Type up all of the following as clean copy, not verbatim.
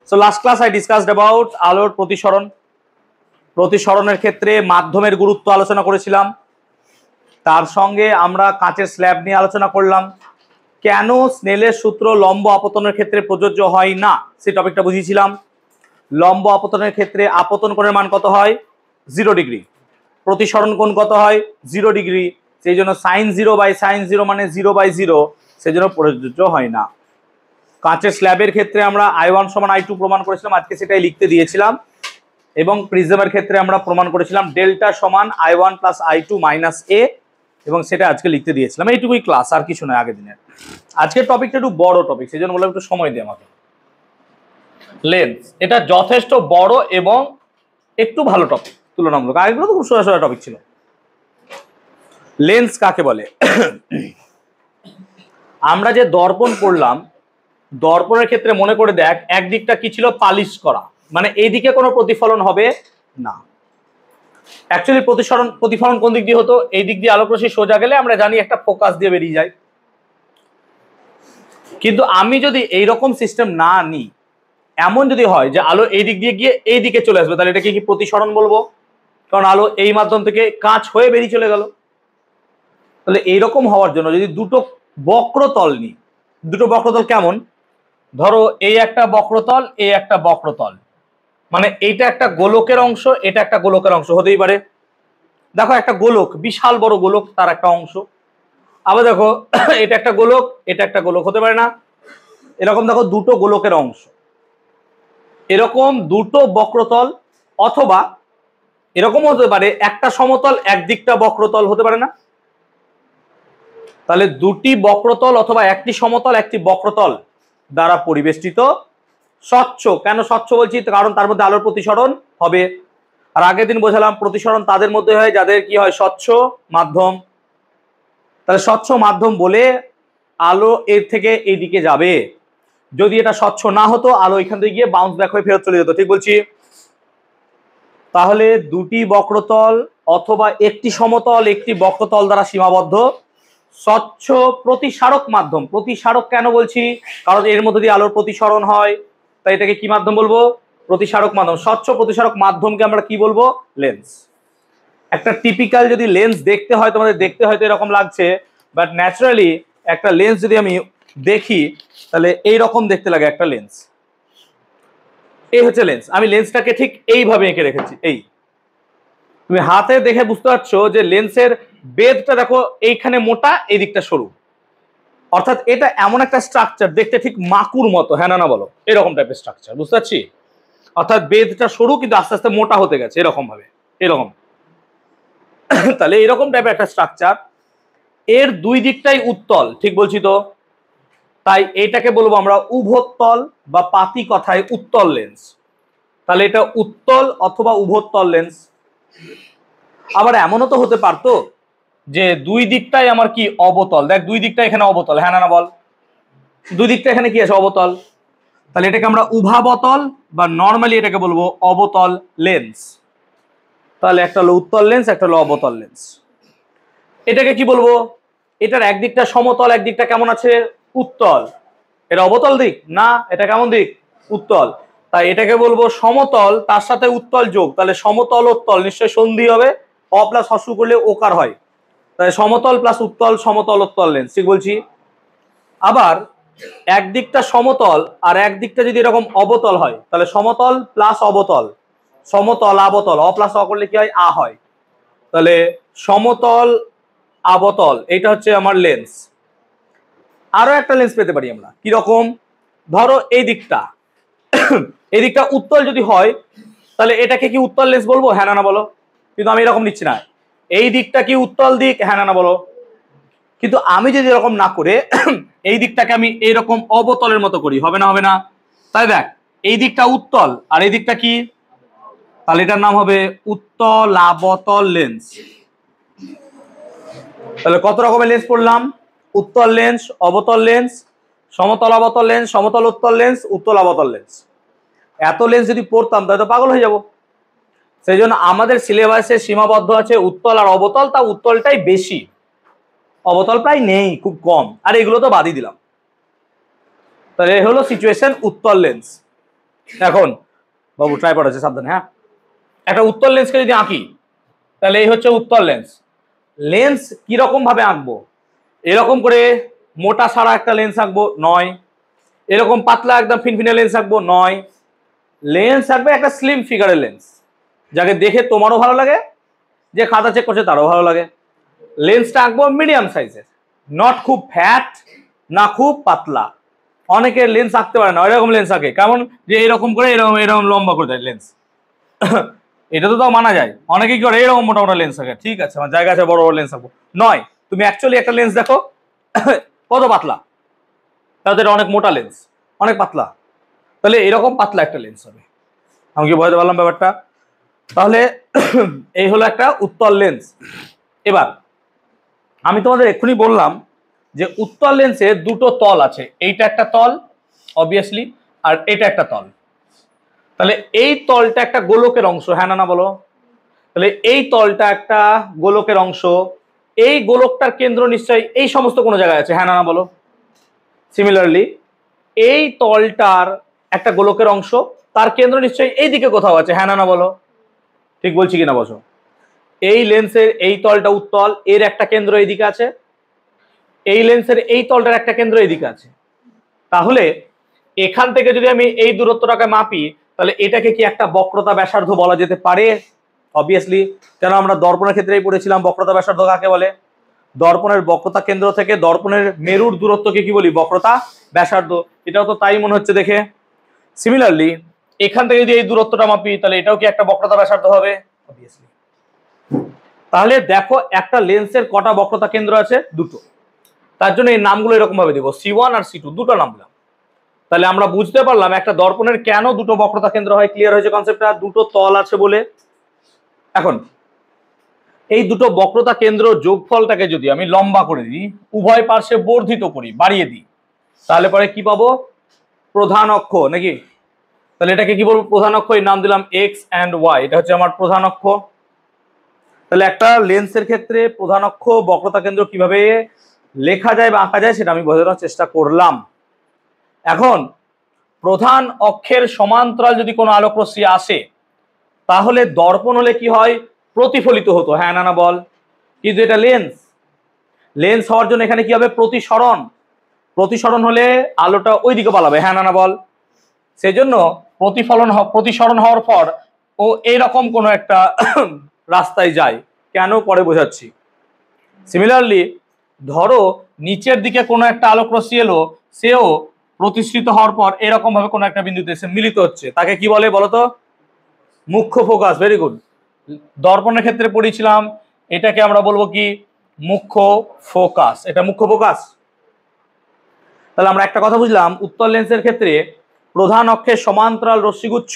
So last class I discussed about আলোর প্রতিসরণ। প্রতিসরণের ক্ষেত্রে মাধ্যমের গুরুত্ব আলোচনা করেছিলাম। তার সঙ্গে আমরা কাঁচের স্ল্যাব নিয়ে আলোচনা করলাম। কেন স্নেলের সূত্র লম্ব আপতনের ক্ষেত্রে প্রযোজ্য হয় না সেই টপিকটা বুঝিয়েছিলাম। লম্ব আপতনের ক্ষেত্রে আপতন কোণের মান কত হয়? 0 ডিগ্রি। প্রতিসরণ কোণ কত হয়? 0 ডিগ্রি। সেই জন্য sin 0/sin 0 মানে 0/0, সেই জন্য প্রযোজ্য হয় না। কাঁচের স্ল্যাবের ক্ষেত্রে আমরা I1 সমান I2 প্রমাণ করেছিলাম, আজকে সেটাই লিখতে দিয়েছিলাম। এবং প্রিজমের ক্ষেত্রে আমরা প্রমাণ করেছিলাম ডেল্টা সমান I1 plus I2 minus A, এবং সেটা আজকে লিখতে দিয়েছিলাম। এইটুকুই ক্লাস, আর কিছু নয় আগের দিনের। আজকের টপিকটা একটু বড় টপিক, সেই জন্য বললাম একটু সময় দিয়ে আমাকে। লেন্স, এটা যথেষ্ট বড় এবং একটু ভালো টপিক তুলনামূলক, আগেগুলো তো খুব সোজা সোজা টপিক ছিল। লেন্স কাকে বলে? আমরা যে দর্পণ পড়লাম, দর্পণের ক্ষেত্রে মনে করে দেখ, একদিকটা কি ছিল? পালিশ করা, মানে এইদিকে কোনো প্রতিফলন হবে না। অ্যাকচুয়ালি প্রতিফলন কোন দিক দিয়ে হতো? এই দিক দিয়ে আলোক রশ্মি সোজা গেলে আমরা জানি একটা ফোকাস দিয়ে বেরিয়ে যায়। কিন্তু আমি যদি এইরকম সিস্টেম না নিই, এমন যদি হয় যে আলো এই দিক দিয়ে গিয়ে এই দিকে চলে আসবে, তাহলে এটাকে কি প্রতিসরণ বলবো? কারণ আলো এই মাধ্যম থেকে কাঁচ হয়ে বেরিয়ে চলে গেল। তাহলে এইরকম হওয়ার জন্য যদি দুটো বক্রতল নিই, দুটো বক্রতল কেমন? ধরো এই একটা বক্রতল, এই একটা বক্রতল, মানে এইটা একটা গোলকের অংশ, এটা একটা গোলকের অংশ হতেই পারে। দেখো একটা গোলক, বিশাল বড় গোলক, তার একটা অংশ। আবার দেখো এটা একটা গোলক, এটা একটা গোলক, হতে পারে না? এরকম দেখো দুটো গোলকের অংশ, এরকম দুটো বক্রতল, অথবা এরকম হতে পারে একটা সমতল একদিকটা বক্রতল, হতে পারে না? তাহলে দুটি বক্রতল অথবা একটি সমতল একটি বক্রতল দ্বারা পরিবেষ্টিত স্বচ্ছ। কেন স্বচ্ছ বলছি? কারণ তার মধ্যে আলোর প্রতিসরণ হবে। আর আগের দিন বোঝালাম প্রতিসরণ তাদের মধ্যে হয় যাদের কি হয়? স্বচ্ছ মাধ্যম। তাহলে স্বচ্ছ মাধ্যম বলে আলো এর থেকে এইদিকে যাবে। যদি এটা স্বচ্ছ না হতো, আলো এখান থেকে গিয়ে বাউন্স ব্যাক হয়ে ফেরত চলে যেত। ঠিক বলছি? তাহলে দুটি বক্রতল অথবা একটি সমতল একটি বক্রতল দ্বারা সীমাবদ্ধ স্বচ্ছ প্রতিসারক মাধ্যম। প্রতিসারক কেন বলছি? কারণ এর মধ্যে দিয়ে আলোর প্রতিসরণ হয়, তাই এটাকে কি মাধ্যম বলবো? প্রতিসারক মাধ্যম। স্বচ্ছ প্রতিসারক মাধ্যমকে আমরা কি বলবো? লেন্স। একটা টিপিক্যাল যদি লেন্স দেখতে হয়, তোমাদের দেখতে হয়তো এরকম লাগছে, বাট ন্যাচারালি একটা লেন্স যদি আমি দেখি, তাহলে এইরকম দেখতে লাগে একটা লেন্স। এই হচ্ছে লেন্স। আমি লেন্সটাকে ঠিক এইভাবে এঁকে রেখেছি। এই তুমি হাতে দেখে বুঝতে পারছো যে লেন্সের বেধটা দেখো, এইখানে মোটা, এই দিকটা সরু। অর্থাৎ এটা এমন একটা স্ট্রাকচার, দেখতে ঠিক মাকুর মতো, হ্যাঁ না বলো? এরকম টাইপের স্ট্রাকচার, বুঝতে পারছি? অর্থাৎ বেধটা সরু কিন্তু আস্তে আস্তে মোটা হতে গেছে, এরকম ভাবে, এরকম। তাহলে এরকম টাইপের একটা স্ট্রাকচার, এর দুই দিকটাই উত্তল, ঠিক বলছি তো? তাই এটাকে বলবো আমরা উভোত্তল, বা পাতি কথায় উত্তল লেন্স। তাহলে এটা উত্তল অথবা উভোত্তল লেন্স। আবার এমনও তো হতে পারতো যে দুই দিকটাই আমার কি? অবতল। দেখ দুই দিকটা এখানে অবতল, হ্যাঁ না বল? দুই দিকটা এখানে কি আছে? অবতল। তাহলে এটাকে আমরা উভাবতল বা নর্মালি এটাকে বলবো অবতল লেন্স। তাহলে একটা হলো উত্তল লেন্স, একটা হলো অবতল লেন্স। এটাকে কি বলবো? এটার একদিকটা সমতল, একদিকটা কেমন আছে? উত্তল। এটা অবতল দিক না, এটা কেমন দিক? উত্তল। তাই এটাকে বলবো সমতল, তার সাথে উত্তল যোগ, তাহলে সমতল উত্তল, নিশ্চয়ই সন্ধি হবে, অ প্লাস হস্য করলে ওকার হয়। তাই সমতল প্লাস উত্তল, সমতল উত্তল লেন্স, ঠিক বলছি? আবার একদিকটা সমতল আর একদিকটা যদি এরকম অবতল হয়, তাহলে সমতল প্লাস অবতল, সমতল আবতল, অ প্লাস অ করলে কি হয়? আ হয়। তাহলে সমতল আবতল, এটা হচ্ছে আমার লেন্স। আরো একটা লেন্স পেতে পারি আমরা, কিরকম? ধরো এই দিকটা, এই দিকটা উত্তল যদি হয়, তাহলে এটাকে কি উত্তল লেন্স বলবো? হ্যাঁ না বলো? কিন্তু আমি এরকম নিচ্ছি না। এই দিকটা কি উত্তল দিক? হ্যাঁ না বলো? কিন্তু আমি যদি এরকম না করে এই দিকটাকে আমি এইরকম অবতলের মতো করি, হবে না? হবে না? তাই দেখ, এই দিকটা উত্তল আর এই দিকটা কি? তাহলে এটার নাম হবে উত্তল আবতল লেন্স। তাহলে কত রকমের লেন্স পড়লাম? উত্তল লেন্স, অবতল লেন্স, সমতল অবতল লেন্স, সমতল উত্তল লেন্স, উত্তল আবতল লেন্স। এত লেন্স যদি পড়তাম তাহলে তো পাগল হয়ে যাব। সেই জন্য আমাদের সিলেবাসে সীমাবদ্ধ আছে উত্তল আর অবতল, তা উত্তলটাই বেশি, অবতল প্রায় নেই, খুব কম। আর এগুলো তো বাদই দিলাম। তাহলে হলো সিচুয়েশন উত্তল লেন্স। এখন বাবু ট্রাইপড আছে সাবধানে, হ্যাঁ। একটা উত্তল লেন্সকে যদি আঁকি তাহলে এই হচ্ছে উত্তল লেন্স। লেন্স কিরকম ভাবে আঁকবো? এরকম করে মোটা সারা একটা লেন্স আঁকবো? নয়। এরকম পাতলা একদম ফিনফিনে লেন্স আঁকবো? নয়। লেন্স আঁকবে একটা স্লিম ফিগারের লেন্স, যাকে দেখে তোমারও ভালো লাগে, যে খাতা চেক করছে তারও ভালো লাগে। লেন্সটা আঁকবো মিডিয়াম সাইজের, নট খুব ফ্যাট না খুব পাতলা। অনেকে লেন্স আঁকতে পারে না, এরকম লেন্স আঁকে কেমন, যে এরকম করে এরকম এরকম লম্বা করে দেয় লেন্স। এটা তো তাও মানা যায়। অনেকে কি করে এরকম মোটা মোটা লেন্স আঁকে, ঠিক আছে আমার জায়গা আছে বড় বড় লেন্স আঁকবো। নয়, তুমি অ্যাকচুয়ালি একটা লেন্স দেখো কত পাতলা, তাদের অনেক মোটা লেন্স, অনেক পাতলা, তাহলে এরকম পাতলা একটা লেন্স হবে। আমি কি বোঝাতে পারলাম ব্যাপারটা? তাহলে এই হলো একটা উত্তল লেন্স। এবার আমি তোমাদের এক্ষুনি বললাম যে উত্তল লেন্সে দুটো তল আছে, এইটা একটা তল অবভিয়াসলি, আর এটা একটা তল। তাহলে এই তলটা একটা গোলকের অংশ, হ্যাঁ না বলো? তাহলে এই তলটা একটা গোলকের অংশ, এই গোলকটার কেন্দ্র নিশ্চয়ই এই সমস্ত কোনো জায়গায় আছে, হ্যাঁ না বলো? সিমিলারলি এই তলটার একটা গোলকের অংশ, তার কেন্দ্র নিশ্চয়ই এই দিকে কোথাও আছে, হ্যাঁ না বলো? ঠিক বলছি কিনা বসো? এই লেন্সের এই তলটা উত্তল, এর একটা কেন্দ্র এইদিকে আছে, এই লেন্সের এই তলটার একটা কেন্দ্র এইদিকে আছে। তাহলে এখান থেকে যদি আমি এই দূরত্বটাকে মাপি তাহলে এটাকে কি একটা বক্রতা ব্যাসার্ধ বলা যেতে পারে? অবভিয়াসলি, কেন আমরা দর্পণের ক্ষেত্রেই পড়েছিলাম বক্রতা ব্যাসার্ধ কাকে বলে। দর্পণের বক্রতা কেন্দ্র থেকে দর্পণের মেরুর দূরত্বকে কি বলি? বক্রতা ব্যাসার্ধ। এটাও তো তাই মনে হচ্ছে দেখে। সিমিলারলি এখান থেকে যদি এই দূরত্বটা মাপি তাহলে এটাও কি একটা বক্রতা ব্যাসার্ধ হবে? অবভিয়াসলি। তাহলে দেখো একটা লেন্সের কটা বক্রতা কেন্দ্র আছে? দুটো। তার জন্য এই নামগুলো এরকম ভাবে দেবো, C1 আর C2, দুটো নাম দিলাম। তাহলে আমরা বুঝতে পারলাম একটা দর্পণের কেন দুটো বক্রতা কেন্দ্র হয়। ক্লিয়ার হয়েছে কনসেপ্টটা? দুটো তল আছে বলে। এখন এই দুটো বক্রতা কেন্দ্র যোগফলটাকে যদি আমি লম্বা করে দিই, উভয় পার্শ্বে বর্ধিত করি, বাড়িয়ে দিই, তাহলে পরে কি পাবো? প্রধান অক্ষ নাকি? তাহলে এটাকে কি বলবো? প্রধান অক্ষ। এর নাম দিলাম এক্স অ্যান্ড ওয়াই, এটা হচ্ছে আমার প্রধান অক্ষ। তাহলে একটা লেন্সের ক্ষেত্রে প্রধান অক্ষ বক্রতা কেন্দ্র কিভাবে লেখা যায় বা আঁকা যায় সেটা আমি বোঝানোর চেষ্টা করলাম। এখন প্রধান অক্ষের সমান্তরাল যদি কোনো আলোকরশ্মি আসে তাহলে দর্পণ হলে কি হয়? প্রতিফলিত হতো, হ্যাঁ না বল? কিন্তু এটা লেন্স, লেন্স হওয়ার জন্য এখানে কি হবে? প্রতিসরণ। প্রতিসরণ হলে আলোটা ওইদিকে পালাবে, হ্যাঁ না বল? সেজন্য প্রতিসরণ হওয়ার পর ও এইরকম কোনো একটা রাস্তায় যায়, কেন পরে বোঝাচ্ছি। সিমিলারলি ধরো নিচের দিকে কোনো একটা আলোকরশ্মি এলো, সেও প্রতিষ্ঠিত হওয়ার পর এরকম ভাবে কোনো একটা বিন্দুতে এসে মিলিত হচ্ছে, তাকে কি বলে বলতো? মুখ্য ফোকাস। Very good. দর্পণের ক্ষেত্রে পড়েছিলাম, এটাকে আমরা বলবো কি? মুখ্য ফোকাস। এটা মুখ্য ফোকাস। তাহলে আমরা একটা কথা বুঝলাম, উত্তল লেন্সের ক্ষেত্রে প্রধান অক্ষের সমান্তরাল রশ্মিগুচ্ছ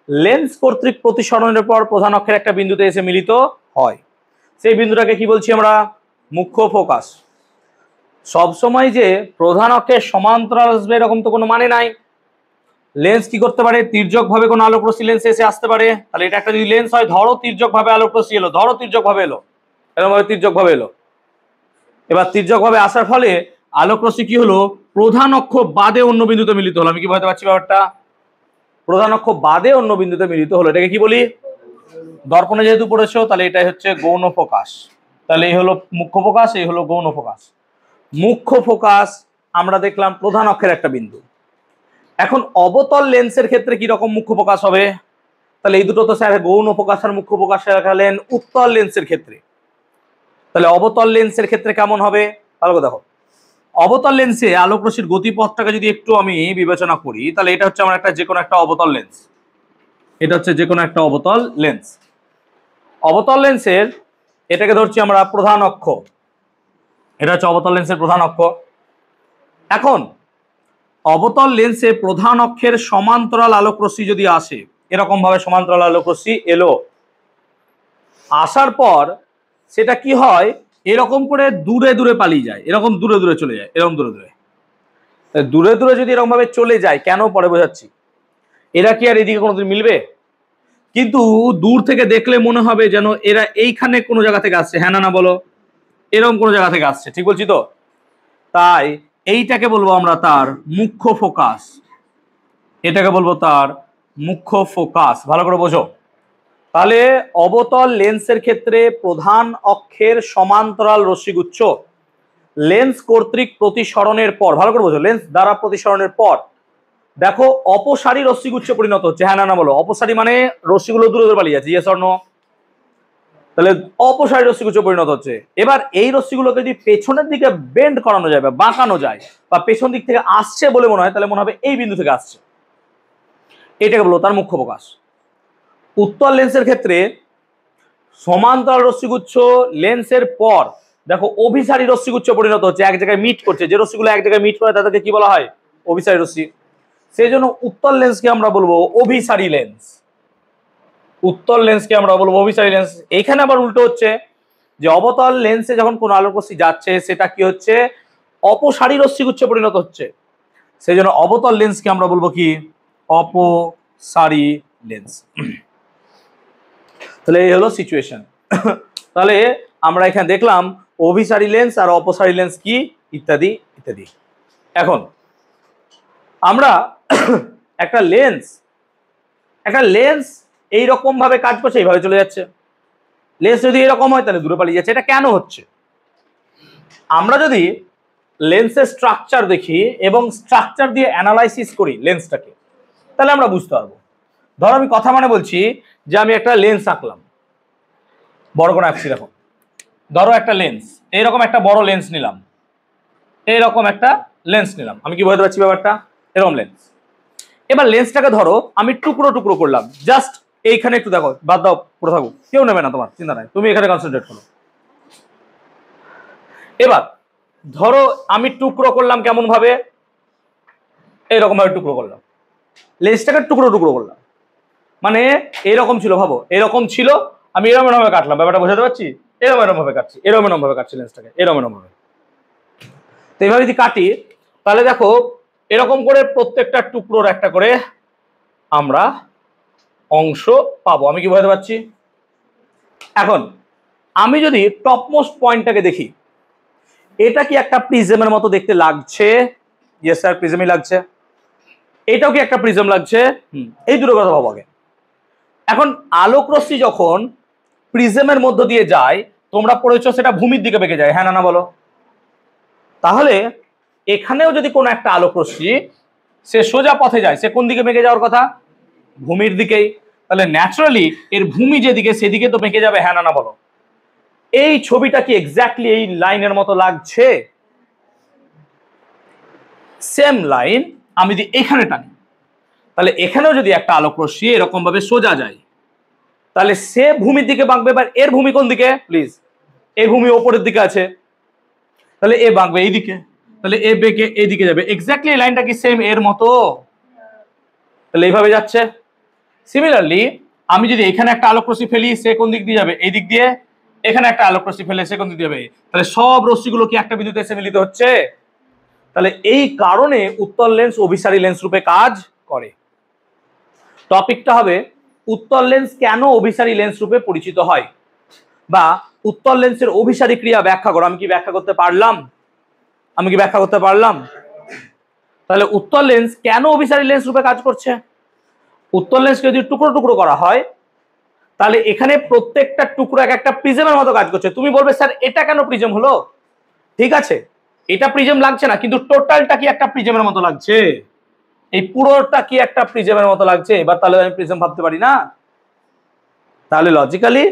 লেন্স কর্তৃক প্রতিসরণের পর প্রধান অক্ষের একটা বিন্দুতে এসে মিলিত হয়, সেই বিন্দুটাকে কি বলছি আমরা? মুখ্য ফোকাস। সবসময় যে প্রধান অক্ষের সমান্তরাল আসবে এরকম তো কোনো মানে নাই। লেন্স কি করতে পারে? তির্যক ভাবে কোনো আলোকরশ্মি লেন্সে এসে আসতে পারে। তাহলে এটা একটা যদি লেন্স হয়, ধরো তির্যক ভাবে আলোকরশ্মি এলো, ধরো তির্যক ভাবে এলো, এরকম ভাবে তির্যক ভাবে এলো। এবার তির্যক ভাবে আসার ফলে আলোকরশ্মি কি হলো? প্রধান অক্ষ বাদে অন্য বিন্দুতে মিলিত হলো। আমি কি বুঝতে পারছি ব্যাপারটা? প্রধান অক্ষ বাদে অন্য বিন্দুতে মিলিত হলো, এটাকে কি বলি? দর্পণে যেহেতু পড়েছো তাহলে এটাই হচ্ছে গৌণ ফোকাস। তাহলে এই হলো মুখ্য ফোকাস, এই হলো গৌণ ফোকাস। মুখ্য ফোকাস আমরা দেখলাম প্রধান অক্ষের একটা বিন্দু। এখন অবতল লেন্সের ক্ষেত্রে কি রকম মুখ্য ফোকাস হবে? তাহলে এই দুটো তো স্যার গৌণ ফোকাস আর মুখ্য ফোকাস দেখালেন উত্তল লেন্সের ক্ষেত্রে। তাহলে অবতল লেন্সের ক্ষেত্রে কেমন হবে? ভালো করে দেখো। অবতল লেন্সে আলোকরশ্মির গতিপথটাকে যদি একটু আমি বিবেচনা করি তাহলে এটা হচ্ছে আমার একটা যে কোনো একটা অবতল লেন্স। এটা হচ্ছে যে কোনো একটা অবতল লেন্স। অবতল লেন্সের এটাকে ধরছি আমরা প্রধান অক্ষ, এটা হচ্ছে অবতল লেন্সের প্রধান অক্ষ। এখন অবতল লেন্সে প্রধান অক্ষের সমান্তরাল আলোকরশ্মি যদি আসে, এরকম ভাবে সমান্তরাল আলোকরশ্মি এলো, আসার পর সেটা কি হয়? এরকম করে দূরে দূরে পালিয়ে যায়, এরকম দূরে দূরে চলে যায়, এরকম দূরে দূরে দূরে দূরে যদি এরকম ভাবে চলে যায়, কেন পরে বোঝাচ্ছি। এরা কি আর এদিকে কোনোদিন মিলবে? কিন্তু দূর থেকে দেখলে মনে হবে যেন এরা এইখানে কোনো জায়গা থেকে আসছে, হ্যাঁ না বলো? এরকম কোনো জায়গা থেকে আসছে, ঠিক বলছি তো? তাই এইটাকে বলবো আমরা তার মুখ্য ফোকাস। এটাকে বলবো তার মুখ্য ফোকাস। ভালো করে বোঝো। তাহলে অবতল লেন্সের ক্ষেত্রে প্রধান অক্ষের সমান্তরাল রশ্মিগুচ্ছ লেন্স কর্তৃক প্রতিসরণের পর, ভালো করে বোঝো, লেন্স দ্বারা প্রতিসরণের পর দেখো অপসারী রশ্মিগুচ্ছ পরিণত হচ্ছে। হ্যাঁ না বলো। অপসারী মানে রশ্মিগুলো দূরে দূরে পালিয়ে যাচ্ছে, ইয়েস অর নো? তাহলে অপসারী রশ্মিগুচ্ছ পরিণত হচ্ছে। এবার এই রশ্মিগুলোকে যদি পেছনের দিকে বেন্ড করানো যায় বা বাঁকানো যায় বা পেছন দিক থেকে আসছে বলে মনে হয়, তাহলে মনে হবে এই বিন্দু থেকে আসছে। এটাকে বলবো তার মুখ্য প্রকাশ। উত্তল লেন্সের ক্ষেত্রে সমান্তরাল রশ্মিগুচ্ছ লেন্সের পর দেখো অভিসারী রশ্মিগুচ্ছ পরিণত হচ্ছে, এক জায়গায় মিট করছে। যে রশ্মিগুলো এক জায়গায় মিট করে তাদেরকে কি বলা হয়? অভিসারী রশ্মি। সেই জন্য উত্তল লেন্সকে আমরা বলবো অভিসারী লেন্স। উত্তল লেন্সকে আমরা বলবো অভিসারী লেন্স। এইখানে আবার উল্টো হচ্ছে যে অবতল লেন্সে যখন কোনো আলোক রশ্মি যাচ্ছে সেটা কি হচ্ছে? অপসারী রশ্মিগুচ্ছ পরিণত হচ্ছে। সেই জন্য অবতল লেন্সকে আমরা বলবো কি? অপসারী লেন্স। তাহলে এই হলো সিচুয়েশন। তাহলে আমরা এখানে দেখলাম অভিসারী লেন্স আর অপসারী লেন্স কি ইত্যাদি ইত্যাদি। এখন আমরা একটা লেন্স এইরকম ভাবে কাজ করছে, এইভাবে চলে যাচ্ছে। লেন্স যদি এরকম হয় তাহলে দূরে পালিয়ে যাচ্ছে। এটা কেন হচ্ছে? আমরা যদি লেন্সের স্ট্রাকচার দেখি এবং স্ট্রাকচার দিয়ে অ্যানালাইসিস করি লেন্সটাকে, তাহলে আমরা বুঝতে পারবো। ধরো আমি কথা মানে বলছি যে আমি একটা লেন্স আঁকলাম, বড় করে আঁকছি। দেখো, ধরো একটা লেন্স, এইরকম একটা বড় লেন্স নিলাম, এইরকম একটা লেন্স নিলাম। আমি কি বুঝতে পারছি ব্যাপারটা? এরকম লেন্স। এবার লেন্সটাকে ধরো আমি টুকরো টুকরো করলাম, জাস্ট এইখানে একটু দেখো, বাদ দাও, পুরো থাকুক, কেউ নেবে না, তোমার চিন্তা নাই, তুমি এখানে কনসেন্ট্রেট করো। এবার ধরো আমি টুকরো করলাম কেমন ভাবে? এইরকম ভাবে টুকরো করলাম, লেন্সটাকে টুকরো টুকরো করলাম। মানে এরকম ছিল, ভাবো এরকম ছিল, আমি এরকম ভাবে কাটলাম। ব্যাপারটা বোঝাতে পারছি? এরকম ভাবে কাটছি, এরকম ভাবে কাটছি লেন্সটাকে, এরকম ভাবে। তো এইভাবে যদি কাটি তাহলে দেখো এরকম করে প্রত্যেকটা টুকরোর একটা করে আমরা অংশ পাবো। আমি কি বোঝাতে পারছি? এখন আমি যদি টপমোস্ট পয়েন্টটাকে দেখি, এটা কি একটা প্রিজমের মতো দেখতে লাগছে? ইয়েস স্যার, প্রিজমই লাগছে। এটাও কি একটা প্রিজম লাগছে? এই দুটো কথা ভাবো আগে। এখন আলোক রশ্মি যখন প্রিজমের মধ্য দিয়ে যায়, তোমরা পড়েছো সেটা ভূমির দিকে বেঁকে যায়, হ্যাঁ না বলো? তাহলে এখানেও যদি কোনো একটা আলোক রশ্মি সে সোজা পথে যায়, সে কোন দিকে বেঁকে যাওয়ার কথা? ভূমির দিকেই। তাহলে ন্যাচারালি এর ভূমি যেদিকে সেদিকে তো বেঁকে যাবে, হ্যাঁ না বলো? এই ছবিটা কি এক্স্যাক্টলি এই লাইনের মতো লাগছে? সেম লাইন আমি যদি এখানে টানি, তাহলে এখানেও যদি একটা আলোক রশ্মি এরকম ভাবে সোজা যায়, তাহলে সে ভূমির দিকে বাঁকবে। এবার এর ভূমি কোন দিকে? প্লিজ, এর ভূমি ওপরের দিকে আছে, তাহলে এ বাঁকবে এইদিকে, তাহলে এ বেঁকে এইদিকে যাবে। এক্স্যাক্টলি লাইনটা কি সেম এর মতো? তাহলে এইভাবে যাচ্ছে। সিমিলারলি আমি যদি এখানে একটা আলোক রশ্মি ফেলি, সে কোন দিক দিয়ে যাবে? এই দিক দিয়ে। এখানে একটা আলোক রশ্মি ফেলে সে কোন দিক দিয়ে যাবে? তাহলে সব রশ্মিগুলো কি একটা বিন্দুতে এসে মিলিত হচ্ছে? তাহলে এই কারণে উত্তল লেন্স অভিসারী লেন্স রূপে কাজ করে। টপিকটা হবে উত্তল লেন্স কেন অভিসারী লেন্স রূপে পরিচিত হয়, বা উত্তল লেন্সের অভিসারী ক্রিয়া ব্যাখ্যা করো। আমি কি ব্যাখ্যা করতে পারলাম? তাহলে উত্তল লেন্স কেন অভিসারী লেন্স রূপে কাজ করছে? উত্তল লেন্সকে যদি টুকরো টুকরো করা হয়, তাহলে এখানে প্রত্যেকটা টুকরো এক একটা প্রিজমের মতো কাজ করছে। তুমি বলবে স্যার এটা কেন প্রিজম হলো? ঠিক আছে, এটা প্রিজম লাগছে না, কিন্তু টোটালটা কি একটা প্রিজমের মতো লাগছে? এই পুরোটা কি একটা প্রিজমের মতো লাগছে? এবার তাহলে আমি প্রিজম ভাবতে পারি না? তাহলে লজিক্যালি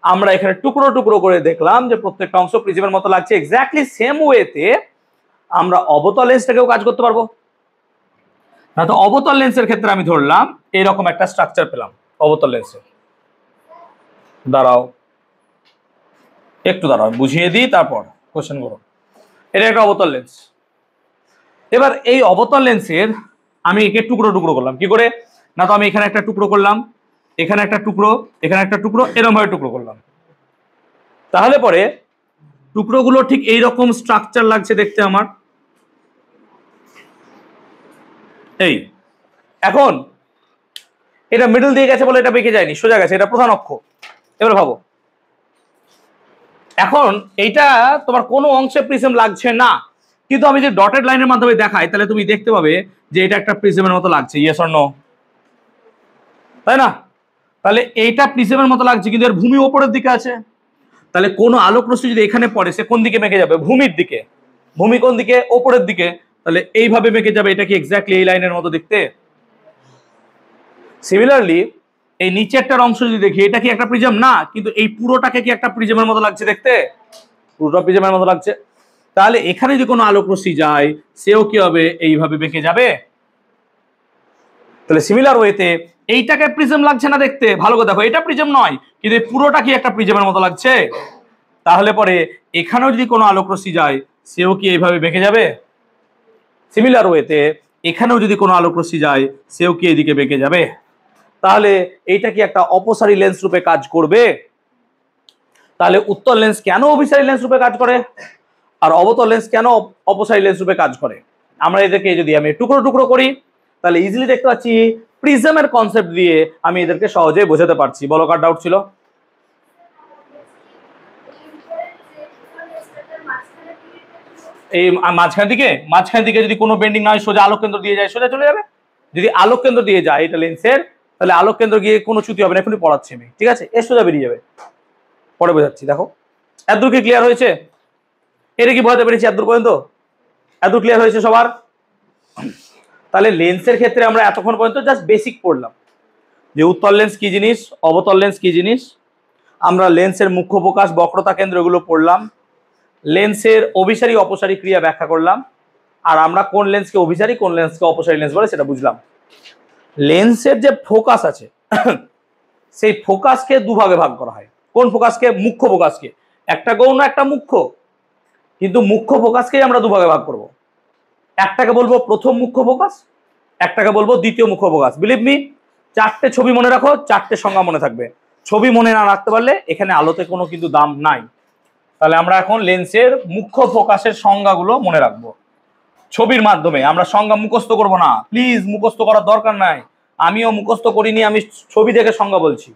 আমরা এখানে টুকরো টুকরো করে দেখলাম যে প্রত্যেকটা অংশ প্রিজমের মতো লাগছে। এক্স্যাক্টলি সেম ওয়েতে আমরা অবতল লেন্সটাকেও কাজ করতে পারবো। না তো অবতল লেন্সের ক্ষেত্রে আমি ধরলাম এরকম একটা স্ট্রাকচার পেলাম অবতল লেন্সের। দাঁড়াও একটু, দাঁড়াও বুঝিয়ে দিই, তারপর কোশ্চেন করো। এটা একটা অবতল লেন্স। এবার এই অবতল লেন্সের আমি একে টুকরো টুকরো করলাম। কি করে? না তো আমি এখানে একটা টুকরো করলাম, এখানে একটা টুকরো, এখানে একটা টুকরো, এরকম ভাবে টুকরো করলাম। তাহলে পরে টুকরোগুলো ঠিক এইরকম স্ট্রাকচার লাগছে দেখতে আমার। এই এখন এটা মিডল দিয়ে গেছে বলে এটা বেঁকে যায়নি, সোজা গেছে, এটা প্রধান অক্ষ। এবার ভাবো, এখন এইটা তোমার কোনো অংশে প্রিজম লাগছে না, কিন্তু আমি যে ডটেড লাইনের মাধ্যমে দেখাই তাহলে তুমি দেখতে পাবে যে এটা একটা প্রিজমের মতো লাগছে, ইয়েস অর নো, তাই না? তাহলে এইটা প্রিজমের মতো লাগছে কিন্তু এর ভূমি ওপরের দিকে আছে। তাহলে কোনো আলোক রশ্মি যদি এখানে পড়ে সে কোন দিকে মেকে যাবে? ভূমির দিকে। ভূমি কোন দিকে? ওপরের দিকে। তাহলে এইভাবে মেকে যাবে। এটা কি এক্স্যাক্টলি এই লাইনের মতো দেখতে? সিমিলারলি এই নিচেরটার অংশ যদি দেখি, এটা কি একটা প্রিজম? না, কিন্তু এই পুরোটাকে কি একটা প্রিজমের মতো লাগছে দেখতে? পুরোটা প্রিজমের মতো লাগছে। তাহলে এখানে যদি কোনো আলোক রশ্মি যায় সেও কি হবে? এইভাবে বেঁকে যাবে। তাহলে সিমিলার ওয়েতে এইটাকে প্রিজম লাগছে না দেখতে? ভালো করে দেখো, এটা প্রিজম নয় কিন্তু এই পুরোটা কি একটা প্রিজমের মতো লাগছে? তাহলে পরে এখানেও যদি কোনো আলোক রশ্মি যায় সেও কি এইভাবে বেঁকে যাবে? সিমিলার ওয়েতে এখানেও যদি কোনো আলোক রশ্মি যায় সেও কি এদিকে বেঁকে যাবে? তাহলে এইটা কি একটা অপসারী লেন্স রূপে কাজ করবে? তাহলে উত্তল লেন্স কেন অভিসারী লেন্স রূপে কাজ করে আর অবতল লেন্স কেন অপসারী লেন্স রূপে কাজ করে? আমরা এদেরকে যদি আমি টুকরো টুকরো করি তাহলে ইজিলি দেখতে পাচ্ছি প্রিজমের কনসেপ্ট দিয়ে আমি এদেরকে সহজে বোঝাতে পারছি। বলো কার ডাউট ছিল? এই মাঝখান দিকে যদি কোনো বেন্ডিং না হয় সোজা আলোক কেন্দ্র দিয়ে যায় সোজা চলে যাবে। যদি আলোক কেন্দ্র দিয়ে যায় এটা লেন্সের, তাহলে আলোক কেন্দ্র গিয়ে কোনো চ্যুতি হবে না। এখনই পড়াচ্ছি আমি, ঠিক আছে? এর সোজা বেরিয়ে যাবে, পরে বোঝাচ্ছি। দেখো এতদূর কি ক্লিয়ার হয়েছে? এটা কি বোঝাতে পেরেছি এতদূর পর্যন্ত? এতদূর ক্লিয়ার হয়েছে সবার? তাহলে লেন্সের ক্ষেত্রে আমরা এতক্ষণ পর্যন্ত জাস্ট বেসিক পড়লাম যে উত্তল লেন্স কি জিনিস, অবতল লেন্স কি জিনিস। আমরা লেন্সের মুখ্য প্রকাশ, বক্রতা কেন্দ্র এগুলো পড়লাম। লেন্সের অভিসারী অপসারী ক্রিয়া ব্যাখ্যা করলাম। আর আমরা কোন লেন্সকে অভিসারী কোন লেন্সকে অপসারী লেন্স বলে সেটা বুঝলাম। লেন্সের যে ফোকাস আছে সেই ফোকাসকে দুভাগে ভাগ করা হয়। কোন ফোকাসকে? মুখ্য ফোকাসকে। একটা গৌণ একটা মুখ্য, কিন্তু মুখ্য ফোকাসকেই আমরা দুভাগে ভাগ করব। একটাকে বলবো প্রথম মুখ্য ফোকাস, একটাকে বলবো দ্বিতীয় মুখ্য ফোকাস। বিলিভ মি, চারটে ছবি মনে রাখো, চারটে সংজ্ঞা মনে থাকবে। ছবি মনে না রাখতে পারলে এখানে আলোতে কোনো কিন্তু দাম নাই। তাহলে আমরা এখন লেন্সের মুখ্য ফোকাসের সংজ্ঞাগুলো মনে রাখবো ছবির মাধ্যমে। আমরা সংজ্ঞা মুখস্থ করব না, প্লিজ, মুখস্থ করার দরকার নাই। আমিও মুখস্থ করিনি, আমি ছবি দেখে সংজ্ঞা বলছি।